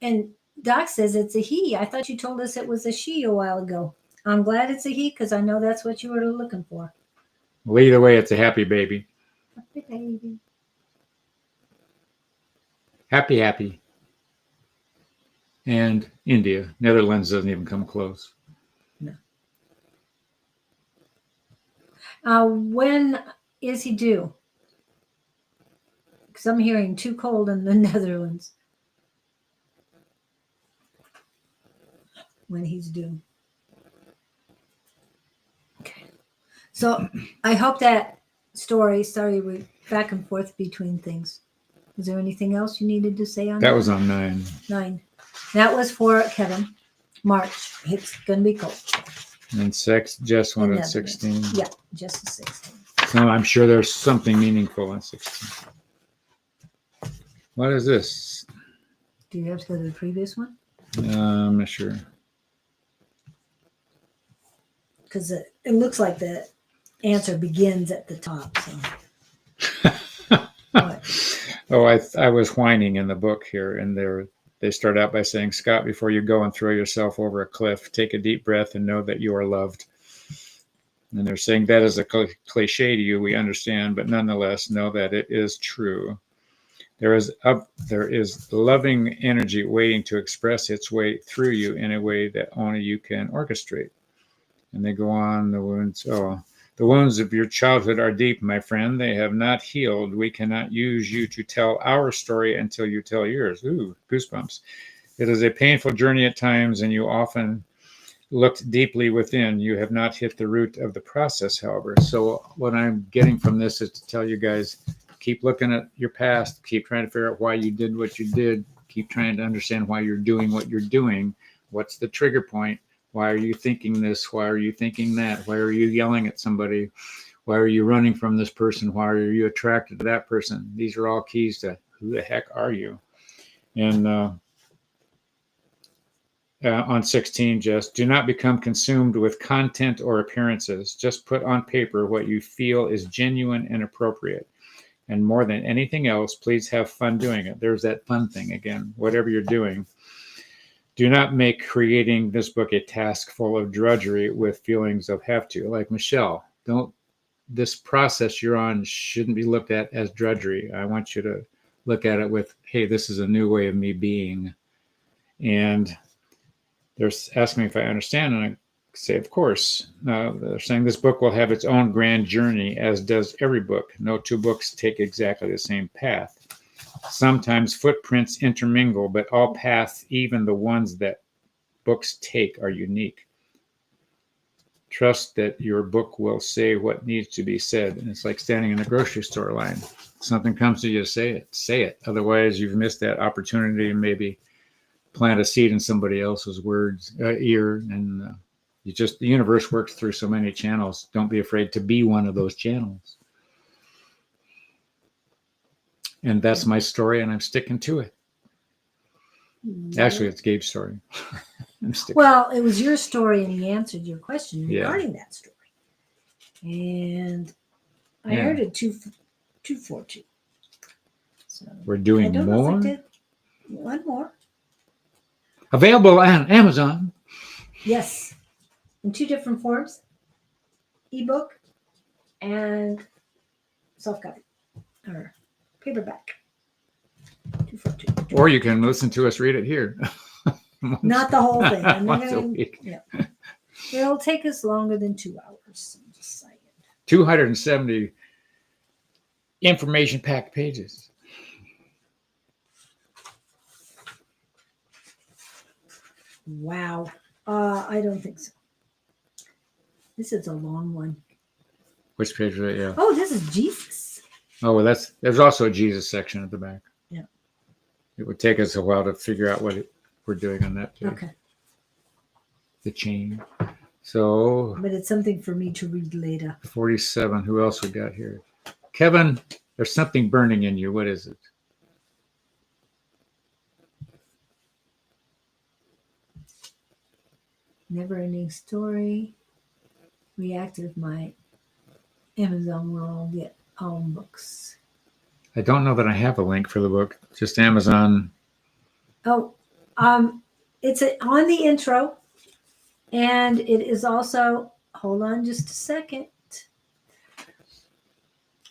Speaker 1: And Doc says it's a he. I thought you told us it was a she a while ago. I'm glad it's a he because I know that's what you were looking for.
Speaker 2: Well, either way, it's a happy baby.
Speaker 1: Happy baby.
Speaker 2: Happy, happy. And India. Netherlands doesn't even come close.
Speaker 1: No. When is he due? Because I'm hearing too cold in the Netherlands. When he's due. Okay. So I hope that story, sorry, we're back and forth between things. Is there anything else you needed to say on that?
Speaker 2: That was on 9.
Speaker 1: 9. That was for Kevin. March. It's going to be cold.
Speaker 2: And 6, just wanted
Speaker 1: Netherlands.
Speaker 2: 16.
Speaker 1: Yeah, just the 16.
Speaker 2: So I'm sure there's something meaningful in 16. What is this?
Speaker 1: Do you have to go to the previous one?
Speaker 2: I'm not sure.
Speaker 1: Because it looks like the answer begins at the top. So. What?
Speaker 2: Oh, I was whining in the book here, and they start out by saying, "Scott, before you go and throw yourself over a cliff, take a deep breath and know that you are loved." And they're saying that is a cliche to you, we understand, but nonetheless know that it is true. There is loving energy waiting to express its way through you in a way that only you can orchestrate. And they go on, the wounds of your childhood are deep, my friend. They have not healed. We cannot use you to tell our story until you tell yours. Ooh, goosebumps. It is a painful journey at times, and you often looked deeply within. You have not hit the root of the process, however. So what I'm getting from this is to tell you guys, keep looking at your past. Keep trying to figure out why you did what you did. Keep trying to understand why you're doing what you're doing. What's the trigger point? Why are you thinking this? Why are you thinking that? Why are you yelling at somebody? Why are you running from this person? Why are you attracted to that person? These are all keys to who the heck are you? And on 16, just do not become consumed with content or appearances. Just put on paper what you feel is genuine and appropriate. And more than anything else, please have fun doing it. There's that fun thing again, whatever you're doing. Do not make creating this book a task full of drudgery with feelings of have to. Like Michelle, this process you're on shouldn't be looked at as drudgery. I want you to look at it with, hey, this is a new way of me being. And they're asking me if I understand, and I say, of course. They're saying this book will have its own grand journey, as does every book. No two books take exactly the same path. Sometimes footprints intermingle, but all paths, even the ones that books take, are unique. Trust that your book will say what needs to be said. And it's like standing in a grocery store line. Something comes to you, say it. Say it. Otherwise, you've missed that opportunity to maybe plant a seed in somebody else's ear. And the universe works through so many channels. Don't be afraid to be one of those channels. And that's my story, and I'm sticking to it. Actually, it's Gabe's story.
Speaker 1: Well, it was your story, and he answered your question
Speaker 2: Yeah.
Speaker 1: regarding that story. And I heard it 242. So
Speaker 2: We're doing
Speaker 1: I don't
Speaker 2: more.
Speaker 1: know if I did one more.
Speaker 2: Available on Amazon.
Speaker 1: Yes, in 2 different forms: ebook and soft copy or paperback. 242.
Speaker 2: Or you can listen to us read it here.
Speaker 1: Not the whole thing. I'm not
Speaker 2: Once a
Speaker 1: gonna-
Speaker 2: week.
Speaker 1: yeah. It'll take us longer than 2 hours. I'm just saying.
Speaker 2: 270 information packed pages.
Speaker 1: Wow. I don't think so. This is a long one.
Speaker 2: Which page is that? Yeah.
Speaker 1: Oh, this is Jesus.
Speaker 2: Oh, well, there's also a Jesus section at the back.
Speaker 1: Yeah.
Speaker 2: It would take us a while to figure out what we're doing on that page.
Speaker 1: Okay.
Speaker 2: The chain. So
Speaker 1: But it's something for me to read later.
Speaker 2: 47. Who else we got here? Kevin, there's something burning in you. What is it?
Speaker 1: Never ending story. Reactive my Amazon where I'll get all books.
Speaker 2: I don't know that I have a link for the book. Just Amazon.
Speaker 1: Oh, it's on the intro, and it is also. Hold on, just a second.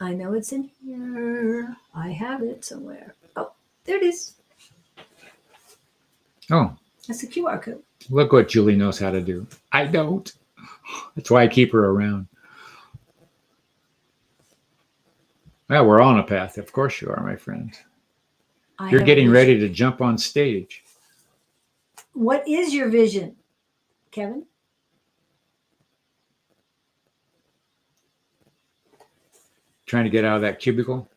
Speaker 1: I know it's in here. I have it somewhere. Oh, there it is.
Speaker 2: Oh,
Speaker 1: That's a QR code.
Speaker 2: look what Julie knows how to do. I don't. That's why I keep her around. Well, we're on a path. Of course you are, my friend.
Speaker 1: I
Speaker 2: You're
Speaker 1: have
Speaker 2: getting
Speaker 1: vision.
Speaker 2: ready to jump on stage.
Speaker 1: What is your vision, Kevin?
Speaker 2: Trying to get out of that cubicle.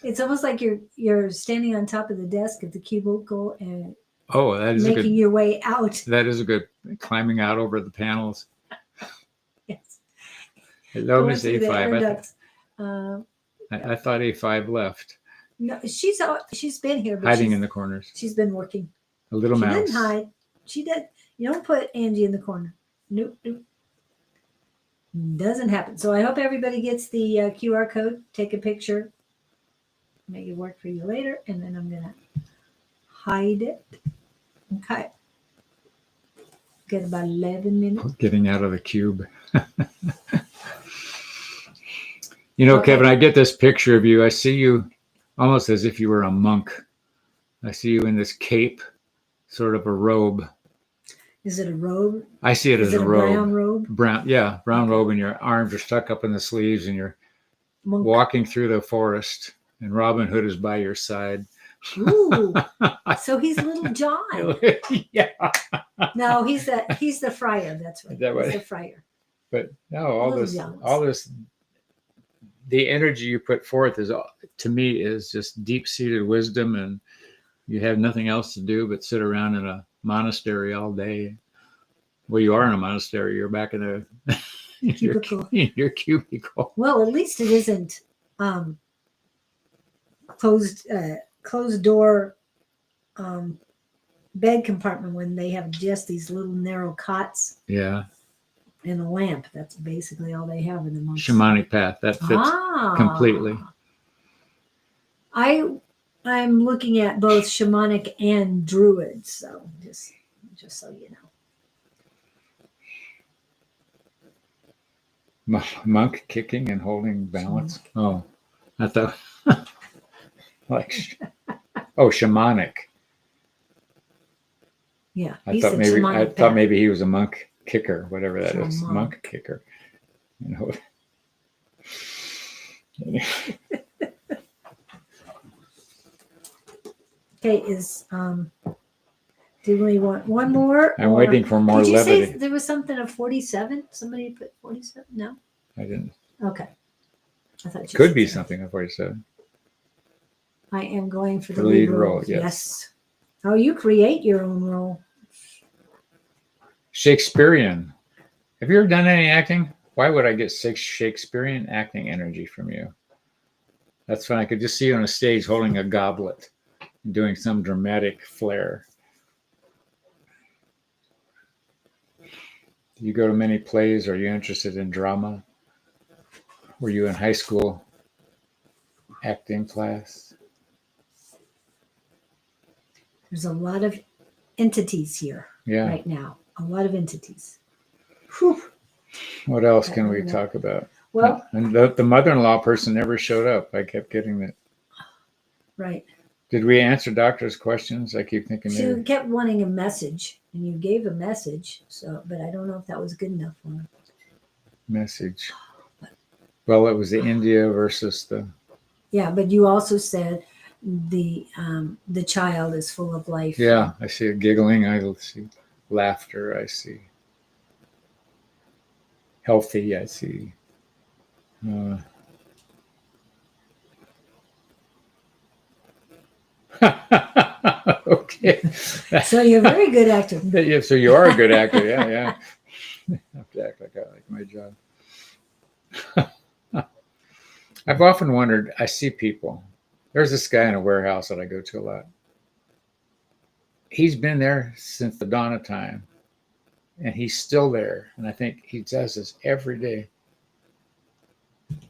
Speaker 1: It's almost like you're standing on top of the desk at the cubicle and
Speaker 2: Oh, that is a
Speaker 1: making
Speaker 2: good.
Speaker 1: your way out.
Speaker 2: That is a good. Climbing out over the panels.
Speaker 1: Yes.
Speaker 2: Hello,
Speaker 1: Going
Speaker 2: Miss
Speaker 1: through the air
Speaker 2: A5.
Speaker 1: ducts.
Speaker 2: I thought A5 left,
Speaker 1: No, she's been here, but
Speaker 2: hiding in the corners.
Speaker 1: she's been working.
Speaker 2: A little
Speaker 1: She
Speaker 2: mouse.
Speaker 1: didn't hide. She did. You don't put Angie in the corner. Nope. Doesn't happen. So I hope everybody gets the QR code. Take a picture. Make it work for you later. And then I'm going to hide it. Okay. Got about 11 minutes.
Speaker 2: Getting out of the cube. You know,
Speaker 1: Okay.
Speaker 2: Kevin, I get this picture of you. I see you almost as if you were a monk. I see you in this cape, sort of a robe.
Speaker 1: Is it a robe?
Speaker 2: I see it
Speaker 1: Is
Speaker 2: as
Speaker 1: it
Speaker 2: a
Speaker 1: a
Speaker 2: robe.
Speaker 1: brown robe?
Speaker 2: Brown robe, and your arms are stuck up in the sleeves, and you're
Speaker 1: Monk.
Speaker 2: walking through the forest, and Robin Hood is by your side.
Speaker 1: Ooh. So he's Little John.
Speaker 2: Yeah.
Speaker 1: No, he's the friar. That's right.
Speaker 2: Is that right?
Speaker 1: He's the friar.
Speaker 2: But no, all
Speaker 1: Little
Speaker 2: this,
Speaker 1: Johns.
Speaker 2: the energy you put forth is, to me, is just deep-seated wisdom, and you have nothing else to do but sit around in a monastery all day. Well, you are in a monastery. You're back in
Speaker 1: Cubicle.
Speaker 2: your cubicle.
Speaker 1: Well, at least it isn't closed door bed compartment when they have just these little narrow cots
Speaker 2: Yeah,
Speaker 1: and a lamp. That's basically all they have in the monks.
Speaker 2: shamanic path that fits completely.
Speaker 1: I'm looking at both shamanic and druid, so just so you know.
Speaker 2: Monk kicking and holding balance. Oh, I thought like shamanic.
Speaker 1: Yeah,
Speaker 2: I
Speaker 1: he
Speaker 2: thought
Speaker 1: said
Speaker 2: maybe
Speaker 1: shamanic path.
Speaker 2: he was a monk kicker, whatever that is.
Speaker 1: Shaman.
Speaker 2: Monk kicker. You know.
Speaker 1: Okay, do we want one more?
Speaker 2: I'm
Speaker 1: or-
Speaker 2: waiting for more
Speaker 1: Did you
Speaker 2: levity.
Speaker 1: say there was something of 47? Somebody put 47? No?
Speaker 2: I didn't.
Speaker 1: Okay. I thought you
Speaker 2: Could
Speaker 1: said
Speaker 2: be
Speaker 1: that.
Speaker 2: something of what you said.
Speaker 1: I am going for the
Speaker 2: The
Speaker 1: lead
Speaker 2: lead
Speaker 1: role.
Speaker 2: role, yes.
Speaker 1: Oh, you create your own role.
Speaker 2: Shakespearean. Have you ever done any acting? Why would I get Shakespearean acting energy from you? That's when I could just see you on a stage holding a goblet and doing some dramatic flair. Do you go to many plays? Are you interested in drama? Were you in high school acting class?
Speaker 1: There's a lot of entities here
Speaker 2: Yeah.
Speaker 1: right now. A lot of entities. Whew.
Speaker 2: What else can we talk about?
Speaker 1: Well,
Speaker 2: And the mother-in-law person never showed up. I kept getting that.
Speaker 1: right.
Speaker 2: Did we answer doctor's questions? I keep thinking
Speaker 1: She
Speaker 2: maybe.
Speaker 1: kept wanting a message, and you gave a message. So, but I don't know if that was good enough for her.
Speaker 2: Message. Well, it was the India versus the.
Speaker 1: Yeah, but you also said the child is full of life.
Speaker 2: Yeah, I see it giggling. I see laughter. I see healthy. I see. Uh, okay.
Speaker 1: So you're a very good actor.
Speaker 2: Yeah, so you are a good actor. Yeah, yeah. I have to act like I like my job. I've often wondered, I see people. There's this guy in a warehouse that I go to a lot. He's been there since the dawn of time, and he's still there. And I think he does this every day.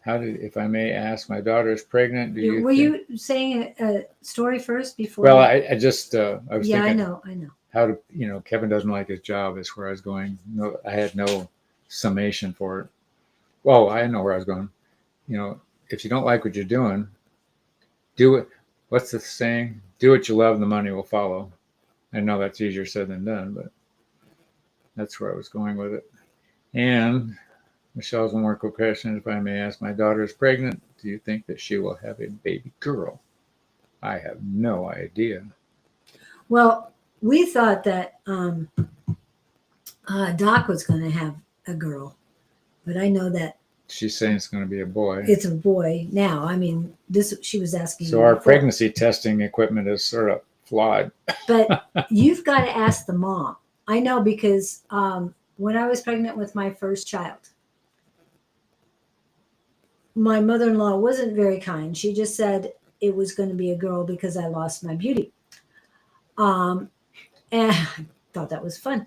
Speaker 2: If I may ask, my daughter is pregnant.
Speaker 1: Were you saying a story first before?
Speaker 2: Well, I just, I was
Speaker 1: yeah,
Speaker 2: thinking.
Speaker 1: I know.
Speaker 2: How to, Kevin doesn't like his job is where I was going. No, I had no summation for it. Well, I know where I was going. If you don't like what you're doing, do it. What's the saying? Do what you love and the money will follow. I know that's easier said than done, but that's where I was going with it. And Michelle's one more quick question, if I may ask. My daughter is pregnant. Do you think that she will have a baby girl? I have no idea.
Speaker 1: Well, we thought that Doc was going to have a girl, but I know that
Speaker 2: She's saying it's going to be a boy.
Speaker 1: it's a boy now. I mean, she was asking.
Speaker 2: So our pregnancy testing equipment is sort of flawed.
Speaker 1: But you've got to ask the mom. I know because when I was pregnant with my first child, my mother-in-law wasn't very kind. She just said it was going to be a girl because I lost my beauty. And I thought that was fun.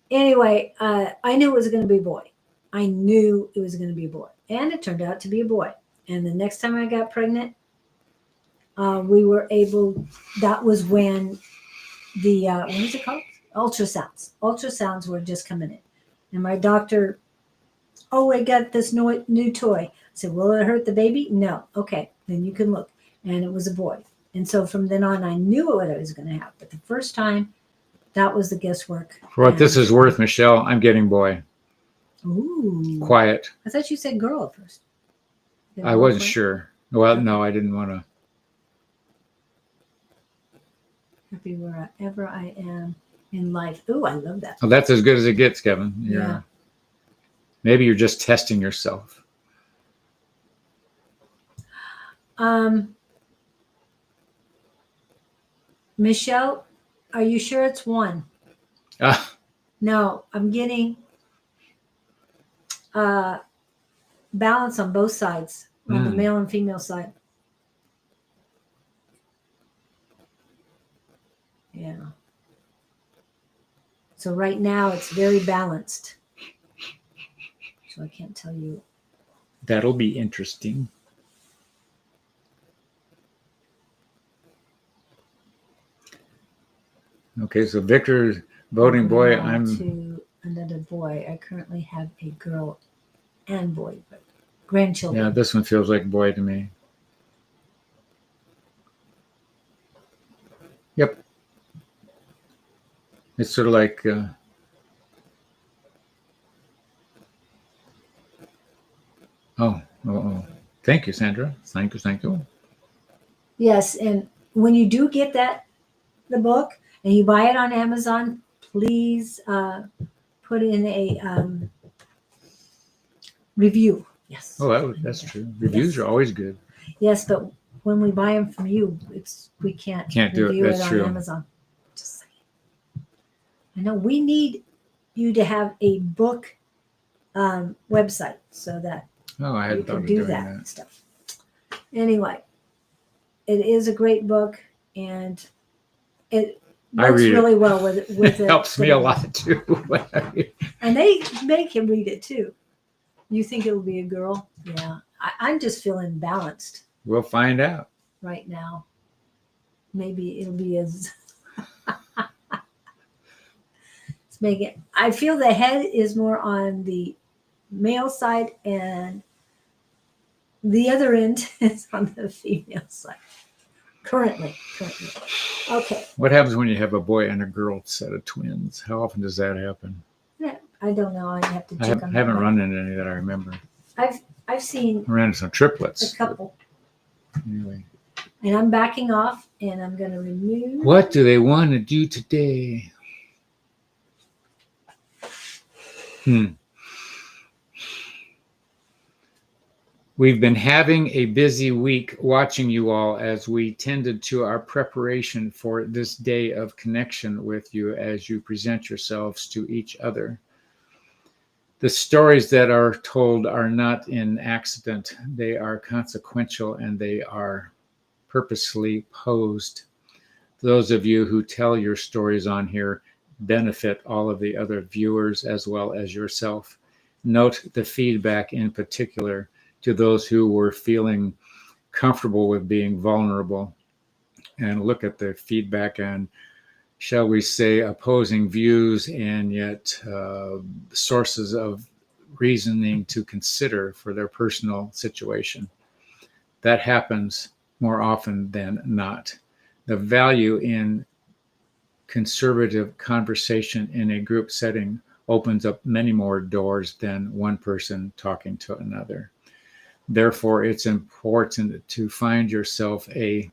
Speaker 1: Anyway, I knew it was going to be a boy. I knew it was going to be a boy. And it turned out to be a boy. And the next time I got pregnant, we were able, that was when the, what is it called? Ultrasounds. Ultrasounds were just coming in. And my doctor, I got this new toy. I said, will it hurt the baby? No. Okay, then you can look. And it was a boy. And so from then on, I knew what I was going to have. But the first time, that was the guesswork.
Speaker 2: For what this is worth, Michelle, I'm getting boy.
Speaker 1: Ooh.
Speaker 2: Quiet.
Speaker 1: I thought you said girl at first.
Speaker 2: I wasn't sure. Well, no, I didn't want to.
Speaker 1: Happy wherever I am in life. Ooh, I love that.
Speaker 2: Well, that's as good as it gets, Kevin.
Speaker 1: Yeah.
Speaker 2: Maybe you're just testing yourself.
Speaker 1: Michelle, are you sure it's one? No, I'm getting balance on both sides, on the male and female side. Yeah. So right now it's very balanced. So I can't tell you.
Speaker 2: That'll be interesting. Okay, so Victor's voting boy.
Speaker 1: To another boy. I currently have a girl and boy, but grandchildren.
Speaker 2: Yeah, this one feels like boy to me. Yep. It's sort of like Thank you, Sandra. Thank you.
Speaker 1: Yes, and when you do get the book and you buy it on Amazon, please put in a review. Yes.
Speaker 2: Oh, that's true. Reviews are always good.
Speaker 1: Yes, but when we buy them from you, we can't
Speaker 2: do it.
Speaker 1: review
Speaker 2: That's
Speaker 1: it on
Speaker 2: true.
Speaker 1: Amazon. Just saying. I know we need you to have a book website so that
Speaker 2: I
Speaker 1: you
Speaker 2: hadn't thought
Speaker 1: can
Speaker 2: of
Speaker 1: do
Speaker 2: doing
Speaker 1: that stuff. Anyway, it is a great book, and it works really well with
Speaker 2: it. Helps me a lot too.
Speaker 1: And they make him read it too. You think it'll be a girl? Yeah. I'm just feeling balanced.
Speaker 2: We'll find out
Speaker 1: right now. Maybe it'll be as let's make it. I feel the head is more on the male side and The other end is on the female side. Currently. Okay.
Speaker 2: What happens when you have a boy and a girl set of twins? How often does that happen?
Speaker 1: Yeah, I don't know. I have to
Speaker 2: I
Speaker 1: check on
Speaker 2: haven't
Speaker 1: that.
Speaker 2: run into any that I remember.
Speaker 1: I've seen
Speaker 2: I ran into some triplets.
Speaker 1: a couple.
Speaker 2: Anyway.
Speaker 1: And I'm backing off and I'm going to remove.
Speaker 2: What do they want to do today? We've been having a busy week watching you all as we tended to our preparation for this day of connection with you as you present yourselves to each other. The stories that are told are not in accident. They are consequential and they are purposely posed. Those of you who tell your stories on here benefit all of the other viewers as well as yourself. Note the feedback in particular to those who were feeling comfortable with being vulnerable, and look at the feedback and, shall we say, opposing views and yet sources of reasoning to consider for their personal situation. That happens more often than not. The value in conservative conversation in a group setting opens up many more doors than one person talking to another. Therefore, it's important to find yourself a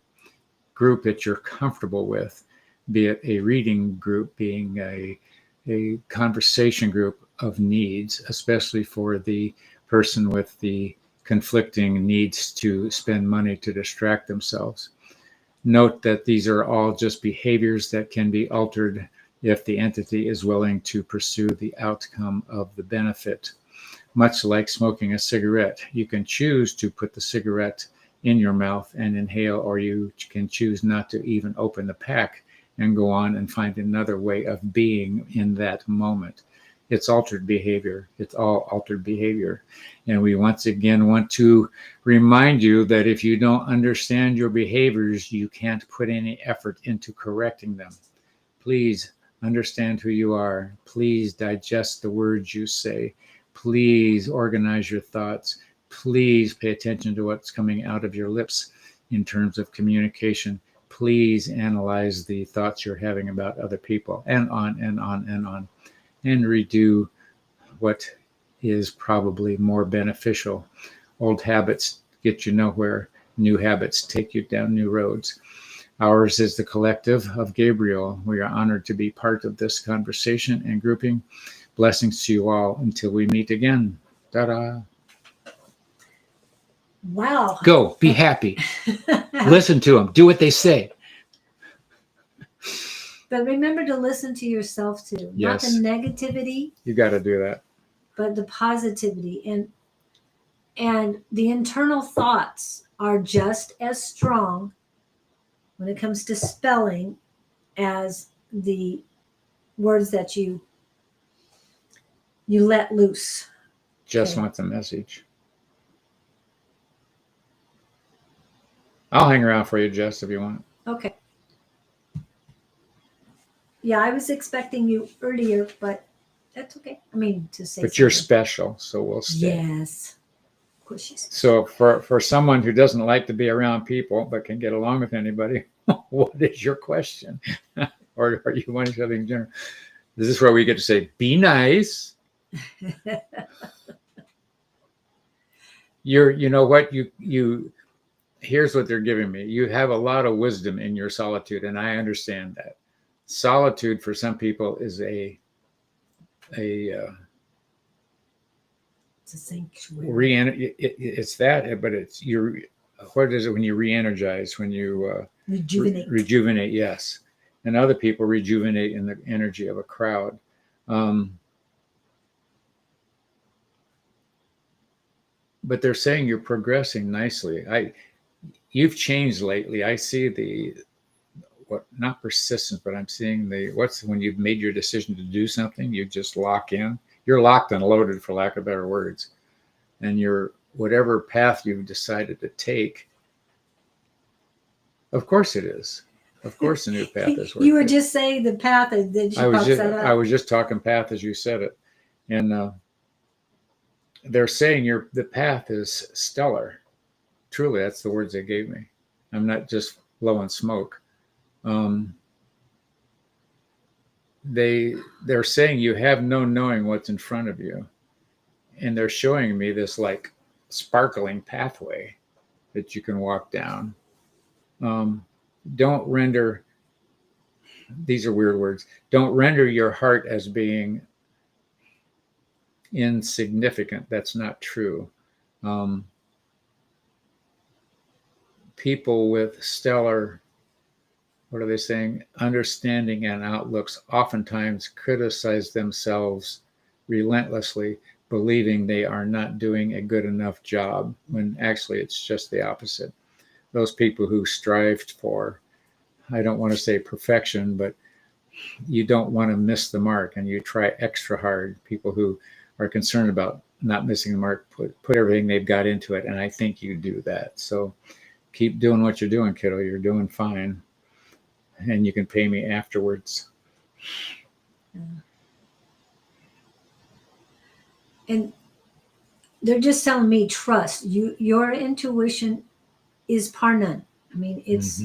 Speaker 2: group that you're comfortable with, be it a reading group, being a conversation group of needs, especially for the person with the conflicting needs to spend money to distract themselves. Note that these are all just behaviors that can be altered if the entity is willing to pursue the outcome of the benefit. Much like smoking a cigarette, you can choose to put the cigarette in your mouth and inhale, or you can choose not to even open the pack and go on and find another way of being in that moment. It's altered behavior. It's all altered behavior. And we once again want to remind you that if you don't understand your behaviors, you can't put any effort into correcting them. Please understand who you are. Please digest the words you say. Please organize your thoughts. Please pay attention to what's coming out of your lips in terms of communication. Please analyze the thoughts you're having about other people, and on and on and on. And redo what is probably more beneficial. Old habits get you nowhere. New habits take you down new roads. Ours is the collective of Gabriel. We are honored to be part of this conversation and grouping. Blessings to you all until we meet again. Ta-da.
Speaker 1: Wow.
Speaker 2: Go. Be happy. Listen to them. Do what they say.
Speaker 1: But remember to listen to yourself too.
Speaker 2: Yes.
Speaker 1: Not the negativity.
Speaker 2: You got to do that.
Speaker 1: But the positivity. And the internal thoughts are just as strong when it comes to spelling as the words that you let loose.
Speaker 2: Just
Speaker 1: Okay.
Speaker 2: wants a message. I'll hang around for you, Jess, if you want.
Speaker 1: Okay. Yeah, I was expecting you earlier, but that's okay. I mean, to say
Speaker 2: But you're
Speaker 1: something.
Speaker 2: special, so we'll stay.
Speaker 1: Yes. Of course she's
Speaker 2: So for someone who doesn't like to be around people but can get along with anybody, what is your question? Or are you wanting something general? This is where we get to say, be nice. You know what, you here's what they're giving me. You have a lot of wisdom in your solitude, and I understand that. Solitude for some people is
Speaker 1: it's a sanctuary.
Speaker 2: it's that, but it's what is it when you re-energize, when you
Speaker 1: Rejuvenate.
Speaker 2: rejuvenate, yes. And other people rejuvenate in the energy of a crowd. But they're saying you're progressing nicely. You've changed lately. I see not persistence, but I'm seeing when you've made your decision to do something, you just lock in. You're locked and loaded, for lack of better words. And whatever path you've decided to take, of course it is. Of course the new path is.
Speaker 1: You were just saying the path that
Speaker 2: I was just talking path as you said it. And they're saying the path is stellar. truly, that's the words they gave me. I'm not just blowing smoke. They're saying you have no knowing what's in front of you, and they're showing me this like sparkling pathway that you can walk down. Don't render, these are weird words, don't render your heart as being insignificant. That's not true. People with stellar, what are they saying, understanding and outlooks oftentimes criticize themselves relentlessly, believing they are not doing a good enough job, when actually it's just the opposite. Those people who strived for, I don't want to say perfection, but you don't want to miss the mark and you try extra hard. People who are concerned about not missing the mark put everything they've got into it, and I think you do that. So keep doing what you're doing, kiddo. You're doing fine, and you can pay me afterwards.
Speaker 1: And they're just telling me, trust you. Your intuition is par none. I mean, it's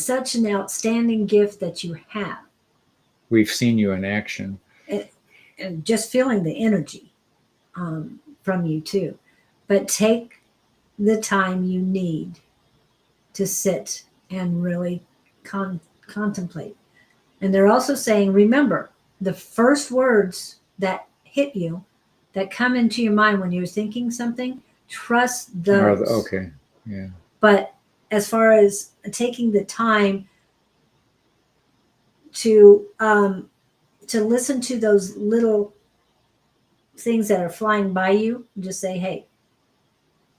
Speaker 1: such an outstanding gift that you have.
Speaker 2: We've seen you in action.
Speaker 1: And just feeling the energy from you too. But take the time you need to sit and really contemplate. And they're also saying, remember, the first words that hit you, that come into your mind when you're thinking something, trust those.
Speaker 2: Okay, yeah.
Speaker 1: But as far as taking the time to listen to those little things that are flying by you, just say, hey,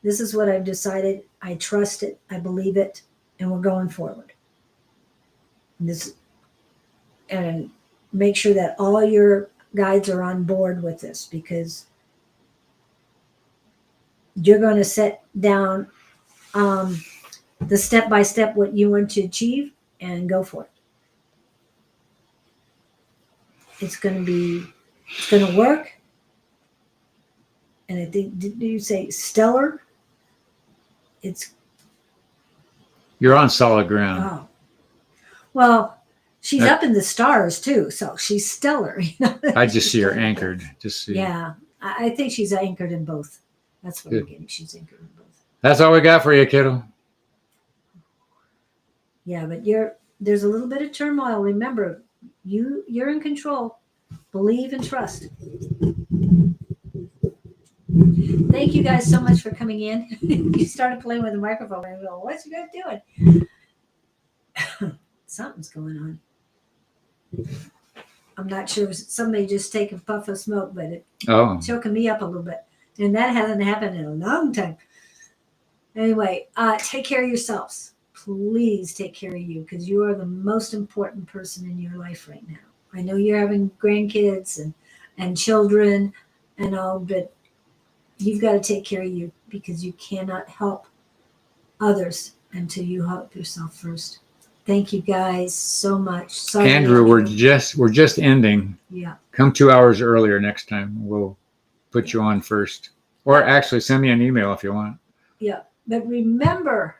Speaker 1: this is what I've decided. I trust it. I believe it. And we're going forward. And make sure that all your guides are on board with this, because you're going to set down the step-by-step what you want to achieve and go for it. It's going to work. And I think, did you say stellar?
Speaker 2: You're on solid ground.
Speaker 1: Oh. Well, she's up in the stars too, so she's stellar.
Speaker 2: I just see her anchored.
Speaker 1: Yeah, I think she's anchored in both. That's what I'm getting. She's anchored in both.
Speaker 2: That's all we got for you, kiddo.
Speaker 1: Yeah, but there's a little bit of turmoil. Remember, you're in control. Believe and trust. Thank you guys so much for coming in. You started playing with the microphone. I go, what's you guys doing? Something's going on. I'm not sure. Somebody just take a puff of smoke, but it's choking me up a little bit. And that hasn't happened in a long time. Anyway, take care of yourselves. Please take care of you, because you are the most important person in your life right now. I know you're having grandkids and children and all, but you've got to take care of you, because you cannot help others until you help yourself first. Thank you guys so much. Sorry,
Speaker 2: Andrew, we're just ending.
Speaker 1: Yeah.
Speaker 2: Come 2 hours earlier next time. We'll put you on first. Or actually send me an email if you want.
Speaker 1: Yeah. But remember,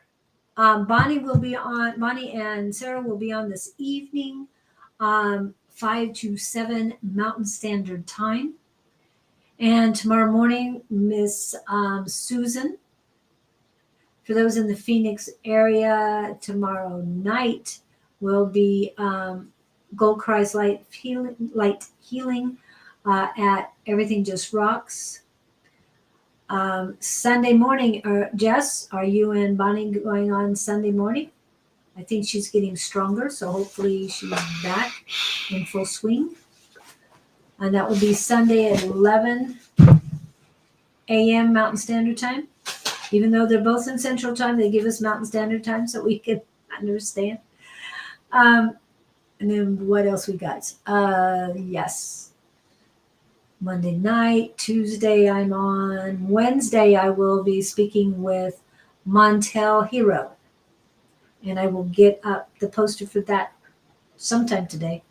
Speaker 1: Bonnie and Sarah will be on this evening, 5 to 7 Mountain Standard Time. And tomorrow morning, Miss Susan, for those in the Phoenix area, tomorrow night will be Gold Cries Light Healing at Everything Just Rocks. Sunday morning, Jess, are you and Bonnie going on Sunday morning? I think she's getting stronger, so hopefully she's back in full swing. And that will be Sunday at 11 a.m. Mountain Standard Time. Even though they're both in Central Time, they give us Mountain Standard Time so we can understand. And then what else we got? Yes. Monday night, Tuesday I'm on. Wednesday I will be speaking with Montel Hero. And I will get up the poster for that sometime today.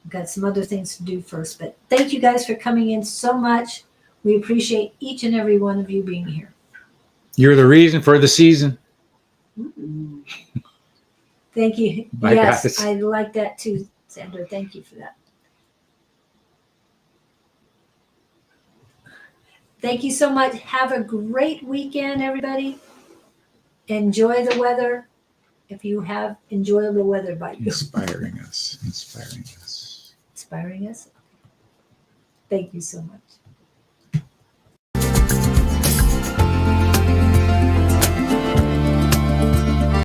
Speaker 1: I've got some other things to do first. But thank you guys for coming in so much. We appreciate each and every one of you being here.
Speaker 2: You're the reason for the season.
Speaker 1: Thank you.
Speaker 2: My
Speaker 1: Yes,
Speaker 2: guys.
Speaker 1: I like that too, Sandra. Thank you for that. Thank you so much. Have a great weekend, everybody. Enjoy the weather. If you have enjoyable weather by you.
Speaker 2: Inspiring us. Inspiring us.
Speaker 1: Inspiring us. Thank you so much.